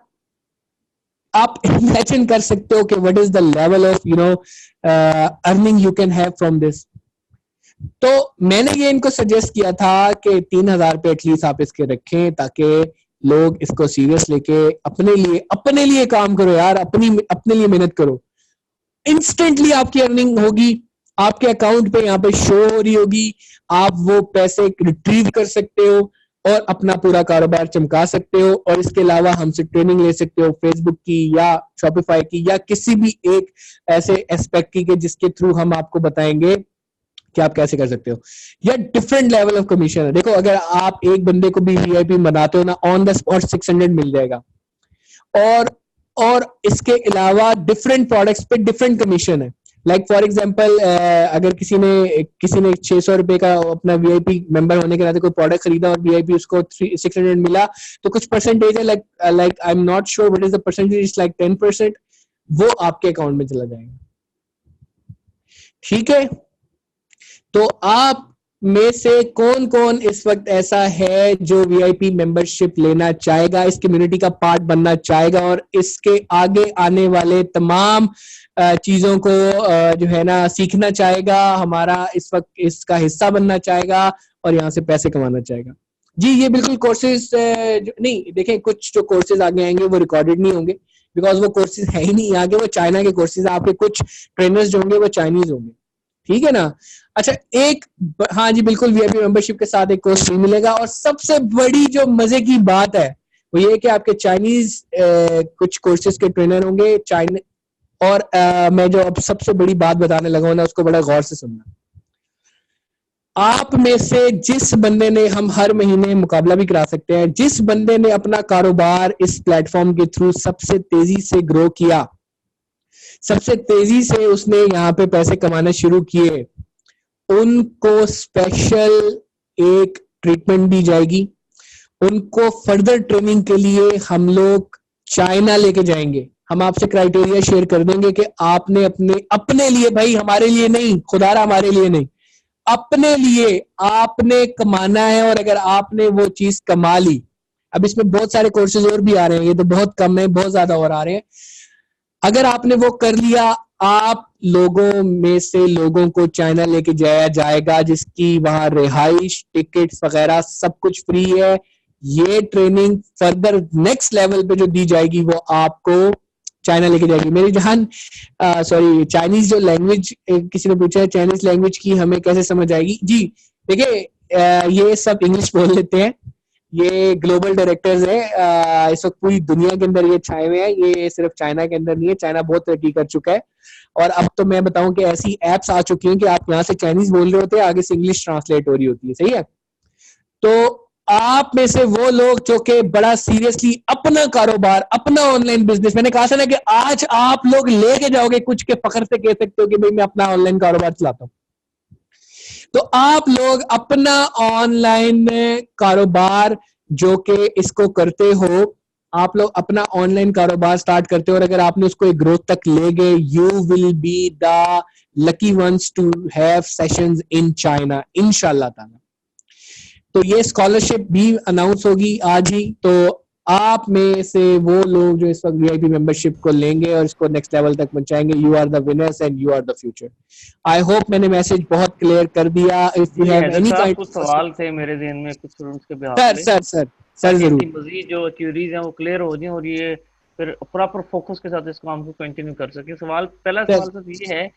आप इमेजिन कर सकते हो कि what is the level of earning you can have from this. तो मैंने ये इनको सजेस्ट किया था कि 3000 पे एटलीस्ट आप इसके रखें ताकि लोग इसको सीरियस लेके अपने लिए काम करो यार, अपने लिए मेहनत करो। इंस्टेंटली आपकी अर्निंग होगी, आपके अकाउंट पे यहाँ पे शो हो रही होगी, आप वो पैसे रिट्रीव कर सकते हो और अपना पूरा कारोबार चमका सकते हो। और इसके अलावा हमसे ट्रेनिंग ले सकते हो फेसबुक की या शॉपिफाई की या किसी भी एक ऐसे एस्पेक्ट की के जिसके थ्रू हम आपको बताएंगे कि आप कैसे कर सकते हो। या डिफरेंट लेवल ऑफ कमीशन है। देखो अगर आप एक बंदे को भी वीआईपी बनाते हो ना, ऑन द स्पॉट 600 मिल जाएगा। और इसके अलावा डिफरेंट प्रोडक्ट्स पे डिफरेंट कमीशन है। लाइक फॉर एग्जांपल अगर किसी ने 600 रुपए का अपना वीआईपी मेंबर होने के नाते कोई प्रोडक्ट खरीदा और वीआईपी उसको 600 मिला, तो कुछ परसेंटेज है, like I am not sure what is the percentage, like 10%, वो आपके अकाउंट में चला जाएगा। ठीक है, तो आप में से कौन कौन इस वक्त ऐसा है जो वीआईपी मेंबरशिप लेना चाहेगा, इस कम्युनिटी का पार्ट बनना चाहेगा और इसके आगे आने वाले तमाम चीजों को जो है ना सीखना चाहेगा, हमारा इस वक्त इसका हिस्सा बनना चाहेगा और यहाँ से पैसे कमाना चाहेगा? जी ये बिल्कुल कोर्सेज नहीं, देखें कुछ जो कोर्सेज आगे आएंगे वो रिकॉर्डेड नहीं होंगे बिकॉज वो कोर्सेज है ही नहीं आगे, वो चाइना के कोर्सेज। आपके कुछ ट्रेनर्स जो होंगे वो चाइनीज होंगे, ठीक है ना। अच्छा हाँ जी बिल्कुल, वीआईपी मेंबरशिप के साथ एक कोर्स फ्री मिलेगा। और सबसे बड़ी जो मजे की बात है वो ये कि आपके चाइनीज कुछ कोर्सेज के ट्रेनर होंगे और मैं जो अब सबसे बड़ी बात बताने लगा हूं ना उसको बड़ा गौर से सुनना। आप में से जिस बंदे ने, हम हर महीने मुकाबला भी करा सकते हैं, जिस बंदे ने अपना कारोबार इस प्लेटफॉर्म के थ्रू सबसे तेजी से ग्रो किया, सबसे तेजी से उसने यहाँ पे पैसे कमाना शुरू किए, उनको स्पेशल एक ट्रीटमेंट दी जाएगी। उनको फर्दर ट्रेनिंग के लिए हम लोग चाइना लेके जाएंगे। हम आपसे क्राइटेरिया शेयर कर देंगे कि आपने अपने लिए, भाई हमारे लिए नहीं, खुदारा हमारे लिए नहीं, अपने लिए आपने कमाना है। और अगर आपने वो चीज कमा ली, अब इसमें बहुत सारे कोर्सेज और भी आ रहे हैं, ये तो बहुत कम है, बहुत ज्यादा और आ रहे हैं। अगर आपने वो कर लिया, आप लोगों में से लोगों को चाइना लेके जाया जाएगा, जिसकी वहां रिहाइश, टिकट्स वगैरह सब कुछ फ्री है। ये ट्रेनिंग फर्दर नेक्स्ट लेवल पे जो दी जाएगी वो आपको चाइना लेके जाएगी। मेरी जहान सॉरी चाइनीज जो लैंग्वेज, किसी ने पूछा है चाइनीज लैंग्वेज की हमें कैसे समझ आएगी। जी देखिए ये सब इंग्लिश बोल लेते हैं, ये ग्लोबल डायरेक्टर्स है, इस वक्त पूरी दुनिया के अंदर ये छाए हुए हैं, ये सिर्फ चाइना के अंदर नहीं है। चाइना बहुत तरक्की कर चुका है और अब तो मैं बताऊं कि ऐसी एप्स आ चुकी हैं कि आप यहाँ से चाइनीज बोल रहे होते हैं, आगे से इंग्लिश ट्रांसलेट हो रही होती है, सही है। तो आप में से वो लोग जो कि बड़ा सीरियसली अपना कारोबार, अपना ऑनलाइन बिजनेस, मैंने कहा था ना कि आज आप लोग लेके जाओगे कुछ के फखर से कह सकते हो कि भाई मैं अपना ऑनलाइन कारोबार चलाता हूं। तो आप लोग अपना ऑनलाइन कारोबार जो कि इसको करते हो, आप लोग अपना ऑनलाइन कारोबार स्टार्ट करते हो और अगर आपने उसको एक ग्रोथ तक ले गए, you will be the lucky ones to have sessions in China इंशाल्लाह ताला। तो ये स्कॉलरशिप भी अनाउंस होगी आज ही। तो आप में से वो लोग जो इस वक्त वीआईपी मेंबरशिप को लेंगे और इसको नेक्स्ट लेवल तक पहुंचाएंगे, you are the winners and you are the future. I hope मैंने मैसेज बहुत क्लियर कर दिया। If you have any kind कुछ सवाल थे मेरे ध्यान में कुछ स्टूडेंट्स के बिहाफ पे, सर जरूर मजीद जो क्वेरीज हैं वो क्लियर हो जाए और ये फिर प्रॉपर फोकस के साथ इस काम को कंटिन्यू कर सके। पहला सवाल तो ये है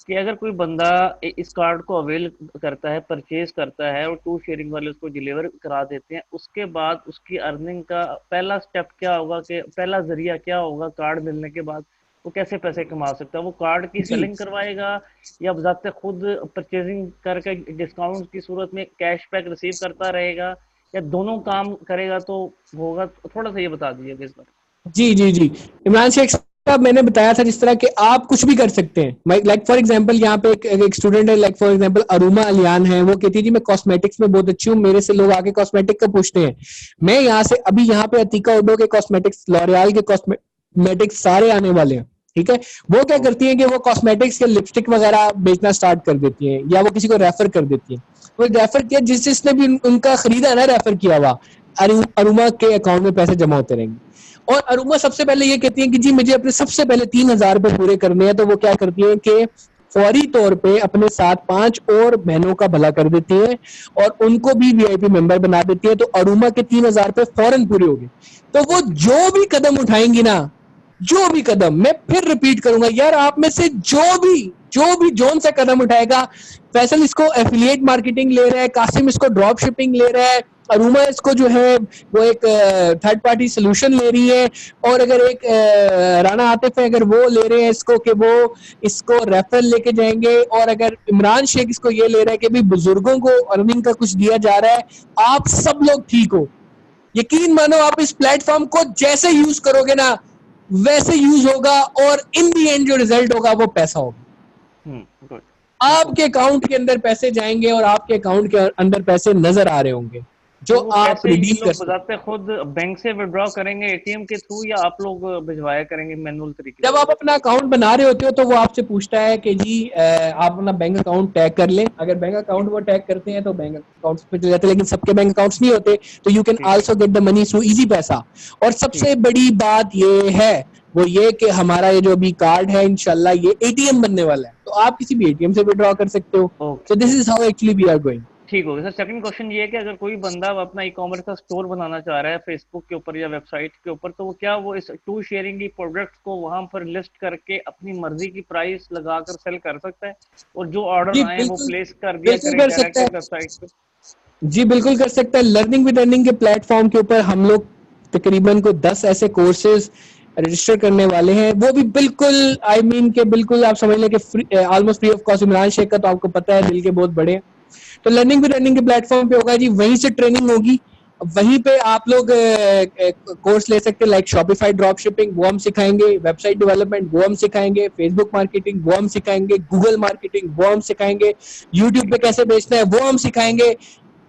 कि अगर कोई बंदा इस कार्ड को अवेल करता है, परचेज करता है और टू शेयरिंग वाले उसको डिलीवर करा देते हैं, उसके बाद उसकी अर्निंग का पहला स्टेप क्या होगा, कि पहला जरिया क्या होगा कार्ड मिलने के बाद, वो कैसे पैसे कमा सकता है? वो कार्ड की सेलिंग करवाएगा या बजाते खुद परचेजिंग करके डिस्काउंट की सूरत में कैशबैक रिसीव करता रहेगा, या दोनों काम करेगा तो होगा? थोड़ा सा ये बता दीजिए इस बार। जी इमरान शेख साहब, मैंने बताया था जिस तरह के आप कुछ भी कर सकते हैं। लाइक फॉर एग्जांपल यहाँ पे एक स्टूडेंट है, लाइक फॉर एग्जांपल अरुमा अलियान है, वो कहती है जी मैं कॉस्मेटिक्स में बहुत अच्छी हूँ, मेरे से लोग आके कॉस्मेटिक का पूछते हैं। मैं यहाँ से अभी यहाँ पे अतीका उडो के कॉस्मेटिक्स, लॉरियल के कॉस्मेटिक्स सारे आने वाले हैं, ठीक है। वो क्या करती है कि वो कॉस्मेटिक्स के लिपस्टिक वगैरह बेचना स्टार्ट कर देती है, या वो किसी को रेफर कर देती है। वो रेफर किया, जिसने भी उनका खरीदा ना रेफर किया हुआ, अरुमा के अकाउंट में पैसे जमा होते रहेंगे। और अरुमा सबसे पहले ये कहती है कि जी मुझे अपने सबसे पहले 3,000 रुपए पूरे करने हैं, तो वो क्या करती है कि फौरी तौर पे अपने साथ 5 और बहनों का भला कर देती है और उनको भी वीआईपी मेंबर बना देती है। तो अरुमा के 3,000 रुपए फौरन पूरे हो गए। तो वो जो भी कदम उठाएंगी ना, जो भी कदम, मैं फिर रिपीट करूंगा यार, आप में से जो भी जोन सा कदम उठाएगा, फैसल इसको एफिलिएट मार्केटिंग ले रहा है, कासिम इसको ड्रॉप शिपिंग ले रहा है, अरुमा इसको जो है वो एक थर्ड पार्टी सोल्यूशन ले रही है, और अगर एक राना आतिफ है, अगर वो ले रहे हैं इसको कि वो इसको रेफरल लेके जाएंगे, और अगर इमरान शेख इसको ये ले रहा है कि भी बुजुर्गों को अर्निंग का कुछ दिया जा रहा है, आप सब लोग ठीक हो। यकीन मानो आप इस प्लेटफॉर्म को जैसे यूज करोगे ना वैसे यूज होगा, और इन दी एंड जो रिजल्ट होगा वो पैसा होगा। आपके अकाउंट के अंदर पैसे जाएंगे और आपके अकाउंट के अंदर पैसे नजर आ रहे होंगे जो आप रिडीम कर सकते हैं। खुद बैंक से विड्रॉ करेंगे एटीएम के थ्रू, या आप लोग भिजवाया करेंगे मैनुअल तरीके? जब आप अपना अकाउंट बना रहे होते हो तो वो आपसे पूछता है कि जी आप अपना बैंक अकाउंट टैग कर लें। अगर बैंक अकाउंट वो टैग करते हैं तो बैंक अकाउंट पे चले जाते हैं, लेकिन सबके बैंक अकाउंट्स नहीं होते, तो you can also get the money through easy पैसा। और सबसे बड़ी बात ये है वो ये कि हमारा ये जो अभी कार्ड है इंशाल्लाह ये एटीएम बनने वाला है, तो आप किसी भी एटीएम से विड्रॉ कर सकते हो। So this is how actually we are going. ठीक हो गया सर। सेकंड क्वेश्चन ये है कि अगर कोई बंदा अपना ई कॉमर्स का स्टोर बनाना चाह रहा है फेसबुक के ऊपर या वेबसाइट के ऊपर, तो वो क्या वो इस टू शेयरिंग की प्रोडक्ट्स को वहां पर लिस्ट करके अपनी मर्जी की प्राइस लगाकर सेल कर सकता है, और जो ऑर्डर आए वो प्लेस कर दिया करें वेबसाइट पे? जी बिल्कुल कर सकता है। लर्निंग विद अर्निंग के प्लेटफॉर्म के ऊपर हम लोग तकरीबन को 10 ऐसे कोर्सेज रजिस्टर करने वाले हैं, वो भी बिल्कुल के बिल्कुल आप समझ लें कि almost free of cost. Imran Sheikh का तो आपको पता है दिल के बहुत बड़े, तो लर्निंग विद अर्निंग के प्लेटफॉर्म पे होगा जी, वहीं से ट्रेनिंग होगी, वहीं पे आप लोग कोर्स ले सकते हैं। लाइक शॉपिफाई ड्रॉप शिपिंग वो हम सिखाएंगे, वेबसाइट डेवलपमेंट वो हम सिखाएंगे, फेसबुक मार्केटिंग वो हम सिखाएंगे, गूगल मार्केटिंग वो हम सिखाएंगे, यूट्यूब पे कैसे बेचना है वो हम सिखाएंगे।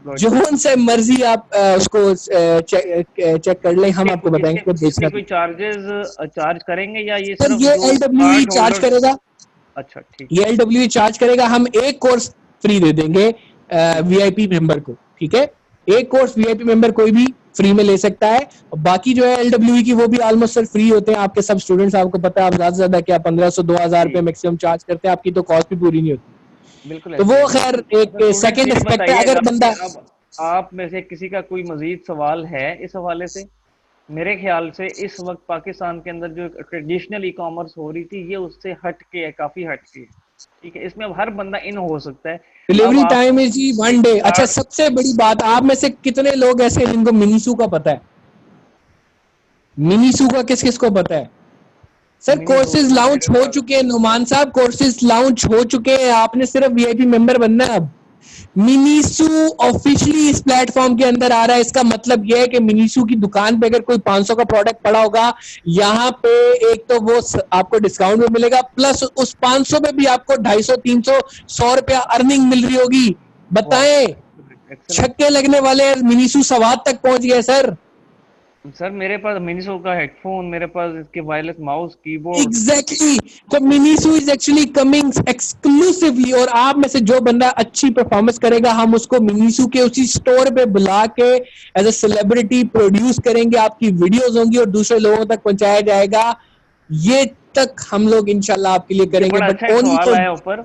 जो से मर्जी आप उसको चेक कर लें, हम आपको बताएंगे कि बेचना। कोई चार्ज करेंगे या ये सर ये LWE चार्ज करेगा? अच्छा ठीक, ये LWE चार्ज करेगा। हम एक कोर्स फ्री दे देंगे वीआईपी मेंबर को, ठीक है। एक कोर्स वीआईपी मेंबर कोई भी फ्री में ले सकता है, बाकी जो है LWE की वो भी ऑलमोस्ट सर फ्री होते हैं। आपके सब स्टूडेंट्स, आपको पता है आप ज्यादा से ज्यादा क्या 1500-2000 रुपए मैक्सिमम चार्ज करते हैं, आपकी तो कॉस्ट भी पूरी नहीं होती। बिल्कुल। तो वो खैर एक सेकंड एस्पेक्ट है। अगर बंदा आप में से किसी का कोई मजीद सवाल है इस हवाले से? मेरे ख्याल से इस वक्त पाकिस्तान के अंदर जो ट्रेडिशनल ई कॉमर्स हो रही थी ये उससे हट के है, काफी हट के, ठीक है। इसमें अब हर बंदा इन हो सकता है। डिलीवरी टाइम इज जी 1 डे। अच्छा सबसे बड़ी बात, आप में से कितने लोग ऐसे हैं जिनको मिनीसू का पता है? मिनीसू का किस किस को पता है? सर कोर्सेज लॉन्च हो चुके हैं नुमान साहब, कोर्सेज लॉन्च हो चुके हैं, आपने सिर्फ वीआईपी मेंबर बनना है। अब मिनीसू ऑफिशियली इस प्लेटफॉर्म के अंदर आ रहा है। इसका मतलब यह है कि मिनीसू की दुकान पे अगर कोई 500 का प्रोडक्ट पड़ा होगा, यहाँ पे एक तो वो आपको डिस्काउंट में मिलेगा, प्लस उस 500 पे भी आपको 250, 300, 100 रुपया अर्निंग मिल रही होगी। बताएं, छक्के लगने वाले मिनीसू सवाद तक पहुंच गए सर। सर मेरे पास मिनीसू का हेडफोन, मेरे पास इसके वायरलेस माउस, कीबोर्ड। एग्जैक्टली, तो मिनीसू इज एक्चुअली कमिंग एक्सक्लूसिवली, और आप में से जो बंदा अच्छी परफॉर्मेंस करेगा हम उसको मिनीसू के उसी स्टोर पे बुला के एज ए सेलिब्रिटी प्रोड्यूस करेंगे, आपकी वीडियोस होंगी और दूसरे लोगों तक पहुंचाया जाएगा ये तक हम लोग इंशाल्लाह आपके लिए करेंगे, बड़ा बट अच्छा ओनली सवाल फॉर है ऊपर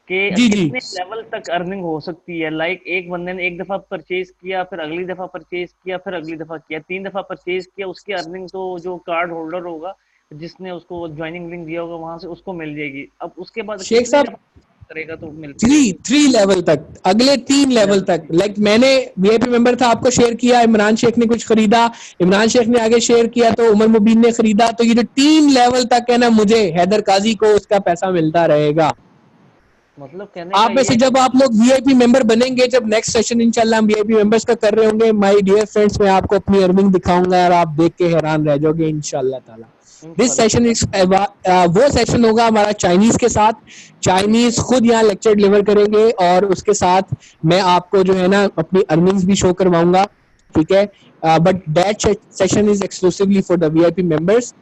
कि जी जी कितने लेवल तक अर्निंग हो सकती है। लाइक एक बंदे ने एक दफा परचेज किया, फिर अगली दफा परचेज किया, फिर अगली दफा किया, 3 दफा परचेज किया, उसकी अर्निंग तो जो कार्ड होल्डर होगा, जिसने उसको ज्वाइनिंग लिंक दिया होगा वहां से उसको मिल जाएगी। अब उसके बाद शेख कितनी साहब दफा करेगा तो मिलती थ्री रहेगी। थ्री लेवल तक, अगले 3 लेवल लेवल तक। लाइक मैंने वीआईपी मेंबर था, आपको शेयर किया, इमरान शेख ने कुछ खरीदा, इमरान शेख ने आगे शेयर किया तो उमर मुबीन ने खरीदा, तो ये जो 3 लेवल तक है ना, मुझे हैदर काजी को उसका पैसा मिलता रहेगा। मतलब कहने का आप में ये से है जब आप लोग वीआईपी मेंबर बनेंगे, जब नेक्स्ट सेशन इंशाल्लाह हम वीआईपी मेंबर्स का कर रहे होंगे, माय डियर फ्रेंड्स, मैं आपको अपनी अर्निंग दिखाऊंगा और आप देख के हैरान रह जाओगे इंशाल्लाह ताला। दिस सेशन इज वो सेशन होगा हमारा चाइनीज के साथ। चाइनीज खुद यहाँ लेक्चर डिलीवर करेंगे और उसके साथ मैं आपको जो है ना अपनी अर्निंग्स भी शो करवाऊंगा, ठीक है। But that session is exclusively for the VIP members.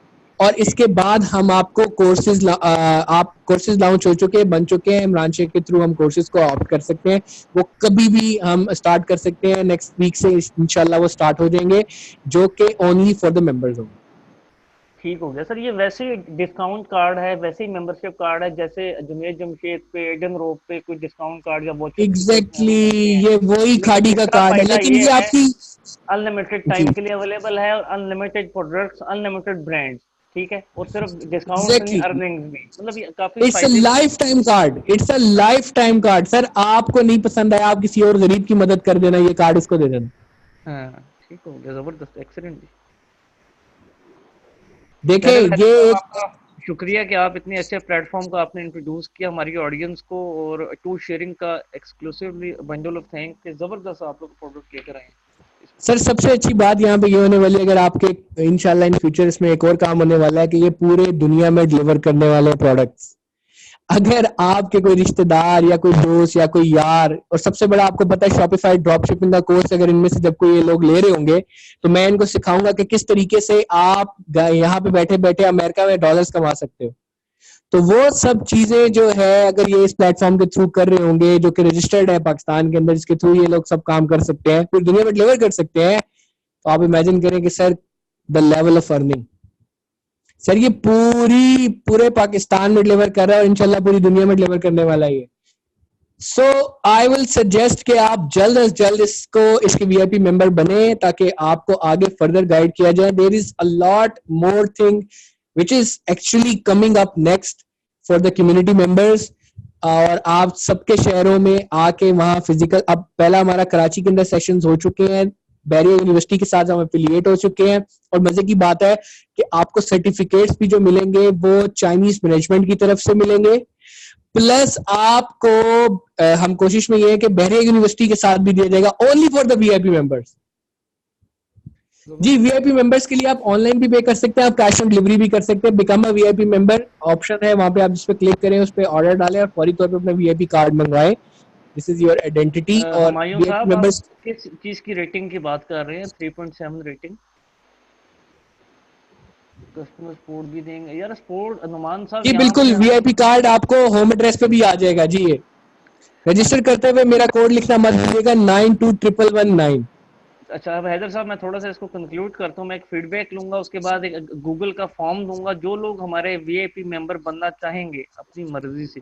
और इसके बाद हम आपको कोर्सेज आप कोर्सेज लॉन्च हो चुके हैं, बन चुके हैं, इमरान शेख के थ्रू हम कोर्सेज को ऑप्ट कर सकते हैं। वो कभी भी हम स्टार्ट कर सकते हैं, नेक्स्ट वीक से इंशाल्लाह वो स्टार्ट हो जाएंगे, जो कि ओनली फॉर द मेंबर्स होंगे। ठीक हो गया सर। ये वैसे ही डिस्काउंट कार्ड है, वैसे ही मेंबरशिप कार्ड है जैसे जुनेद जमशेद पे, एडन रोप पे कोई डिस्काउंट कार्ड या वॉचेस एग्जैक्टली ये वही खाड़ी का इसका कार्ड है, फायदा लेकिन ये ये है आपकी अनलिमिटेड जी टाइम के लिए अवेलेबल है और अनलिमिटेड प्रोडक्ट्स, अनलिमिटेड ब्रांड्स, ठीक है। और सिर्फ डिस्काउंट्स नहीं, एग्जैक्टली अर्निंग्स भी, मतलब ये काफी इट्स अ फायदे। Life time card, it's a life time card. Sir आपको नहीं पसंद आया, आप किसी और गरीब की मदद कर देना, ये कार्ड उसको दे देना। हाँ ठीक हो गया, जबरदस्त, एक्सीलेंट जी। देखें चलिए ये साहब, एक आपका शुक्रिया कि आप इतने अच्छे प्लेटफॉर्म को आपने इंट्रोड्यूस किया हमारी ऑडियंस को, और टू शेयरिंग का एक्सक्लूसिवली बंडल ऑफ थैंक कि जबरदस्त आप लोग प्रोडक्ट लेकर आए। सर सबसे अच्छी बात यहाँ पे ये होने वाली है, अगर आपके इंशाल्लाह इन फ्यूचर इसमें एक और काम होने वाला है कि ये पूरे दुनिया में डिलीवर करने वाले प्रोडक्ट्स, अगर आपके कोई रिश्तेदार या कोई दोस्त या कोई यार, और सबसे बड़ा आपको पता है शॉपिफाई ड्रॉप शिपिंग का कोर्स, अगर इनमें से जब कोई ये लोग ले रहे होंगे तो मैं इनको सिखाऊंगा कि किस तरीके से आप यहाँ पे बैठे बैठे अमेरिका में डॉलर्स कमा सकते हो। तो वो सब चीजें जो है अगर ये इस प्लेटफॉर्म के थ्रू कर रहे होंगे, जो कि रजिस्टर्ड है पाकिस्तान के अंदर, जिसके थ्रू ये लोग सब काम कर सकते हैं, पूरी दुनिया में डिलीवर कर सकते हैं, तो आप इमेजिन करें कि sir the level of earning, sir ये पूरे पाकिस्तान में डिलीवर कर रहा है और इंशाल्लाह पूरी दुनिया में डिलीवर करने वाला है। सो आई विल सजेस्ट कि आप जल्द अज जल्द इसके वीआईपी मेंबर बने ताकि आपको आगे फर्दर गाइड किया जाए। There is a lot more thing which is actually coming up next for the community members। और आप सबके शहरों में आके वहाँ फिजिकल, अब पहला हमारा कराची के अंदर सेशंस हो चुके हैं, बैरियर यूनिवर्सिटी के साथ हम एफिलिएट हो चुके हैं, और मजे की बात है कि आपको सर्टिफिकेट्स भी जो मिलेंगे वो चाइनीज मैनेजमेंट की तरफ से मिलेंगे, प्लस आपको हम कोशिश में ये है कि बैरियर यूनिवर्सिटी के साथ भी दिया जाएगा only for the VIP members. जी वीआईपी मेंबर्स के लिए आप ऑनलाइन भी पे कर सकते हैं, आप कैश ऑन डिलीवरी भी कर सकते हैं। Become a VIP member option है, वहां पे आप जिस पे क्लिक करें उस पे ऑर्डर डालें और फौरी तौर पे अपना वीआईपी कार्ड मंगवाएं। This is your identity. और हुमायूं साहब आप किस चीज की रेटिंग की बात कर रहे हैं? 3.7 रेटिंग कस्टमर सपोर्ट भी देंगे यार, सपोर्ट नुमान साहब जी बिल्कुल, वीआईपी कार्ड आपको होम एड्रेस पे भी आ जाएगा जी। ये रजिस्टर करते हुए मेरा कोड लिखना मत भूलिएगा 921119। अच्छा हैदर साहब, मैं थोड़ा सा इसको कंक्लूड करता हूँ, मैं एक फीडबैक लूंगा, उसके बाद एक गूगल का फॉर्म दूंगा। जो लोग हमारे वीआईपी मेंबर बनना चाहेंगे अपनी मर्जी से,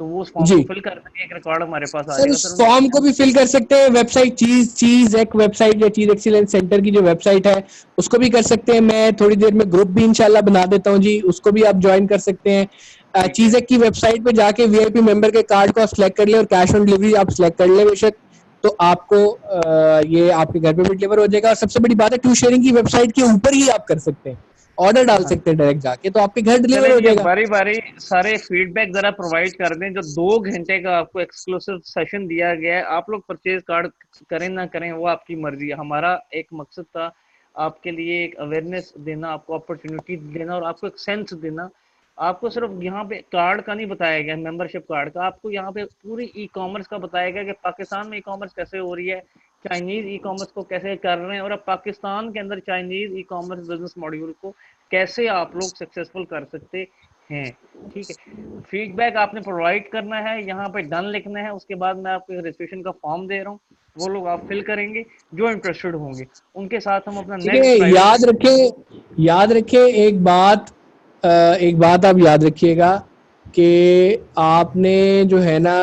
तो वो उस फॉर्म को फिल कर देंगे, एक रिकॉर्ड हमारे पास आ जाएगा। सर फॉर्म को भी फिल कर सकते हैं, वेबसाइट चीज एक वेबसाइट या चीज एक्सीलेंस सेंटर की जो वेबसाइट है उसको भी कर सकते हैं। मैं थोड़ी देर में ग्रुप भी इंशाल्लाह बना देता हूँ जी, उसको भी आप ज्वाइन कर सकते हैं। चीज एक की वेबसाइट पे जाके वीआईपी मेंबर के कार्ड को आप सिलेक्ट कर ले और कैश ऑन डिलीवरी आप सिलेक्ट कर ले बेशक, तो आपको ये आपके घर पे भी डिलीवर हो जाएगा। और सबसे बड़ी बात है टू शेयरिंग की वेबसाइट के ऊपर ही आप कर सकते हैं, ऑर्डर डाल सकते हैं डायरेक्ट जाके, तो आपके घर डिलीवर हो जाएगा। बारी बारी सारे फीडबैक जरा प्रोवाइड कर दें। जो 2 घंटे का आपको एक्सक्लूसिव सेशन दिया गया है, आप लोग परचेज कार्ड करें ना करें वो आपकी मर्जी है। हमारा एक मकसद था आपके लिए एक अवेयरनेस देना, आपको अपॉर्चुनिटी देना और आपको एक सेंस देना। आपको सिर्फ यहाँ पे कार्ड का नहीं बताया गया, मेंबरशिप कार्ड का, आपको यहाँ पे पूरी ई कॉमर्स का बताया गया कि पाकिस्तान में ई कॉमर्स कैसे हो रही है, चाइनीज ई कॉमर्स को कैसे कर रहे हैं, और अब पाकिस्तान के अंदर Chinese e commerce business module को कैसे आप लोग सक्सेसफुल कर सकते हैं। ठीक है, फीडबैक आपने प्रोवाइड करना है, यहाँ पे डन लिखना है, उसके बाद मैं आपको रजिस्ट्रेशन का फॉर्म दे रहा हूँ, वो लोग आप फिल करेंगे जो इंटरेस्टेड होंगे, उनके साथ हम अपना नेक्स्ट याद रखें एक बात एक बात आप याद रखिएगा कि आपने जो है ना,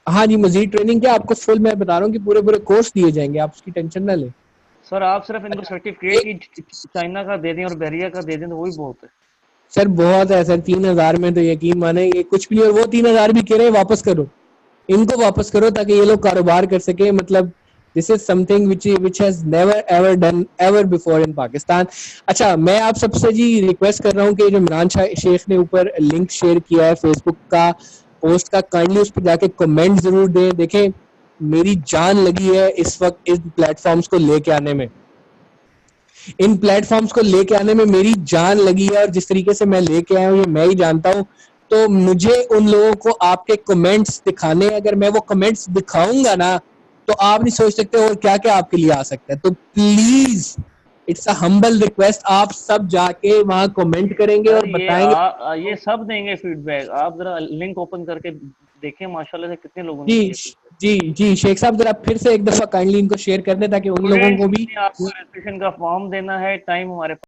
हाँ जी, मजीद ट्रेनिंग क्या, आपको फुल मैं बता रहा हूँ कि पूरे पूरे कोर्स दिए जाएंगे, आप उसकी टेंशन ना लें। सर आप सिर्फ इनको सर्टिफिकेट की चाइना का दे दें और बैरिया का दे दें तो वही बहुत है। सर बहुत है सर, 3000 में तो यकीन माने ये कुछ भी नहीं, और वो 3000 भी कह रहे हैं वापस करो, इनको वापस करो ताकि ये लोग कारोबार कर सके। मतलब this is something which has never ever done ever before in Pakistan. अच्छा, मैं आप सबसे जी रिक्वेस्ट कर रहा हूँ कि जो इमरान शेख ने ऊपर लिंक शेयर किया है फेसबुक का पोस्ट का, काइंडली उस पर जाके कमेंट जरूर दें। देखें, मेरी जान लगी है इस वक्त इन प्लेटफॉर्म्स को लेके आने में, इन प्लेटफॉर्म्स को लेके आने में मेरी जान लगी है, और जिस तरीके से मैं लेके आया हूँ ये मैं ही जानता हूँ। तो मुझे उन लोगों को आपके कमेंट्स दिखाने, अगर मैं वो कमेंट्स दिखाऊंगा ना तो आप नहीं सोच सकते और क्या क्या आपके लिए आ सकता है। तो please, it's a humble request, आप सब जाके वहां कमेंट करेंगे और बताएंगे। ये सब देंगे फीडबैक। आप जरा लिंक ओपन करके देखें, माशाल्लाह से कितने लोगों जी ने जी जी शेख साहब, जरा फिर से एक दफा काइंडली इनको शेयर कर दें ताकि उन लोगों को भी आपको रजिस्ट्रेशन का फॉर्म देना है। टाइम हमारे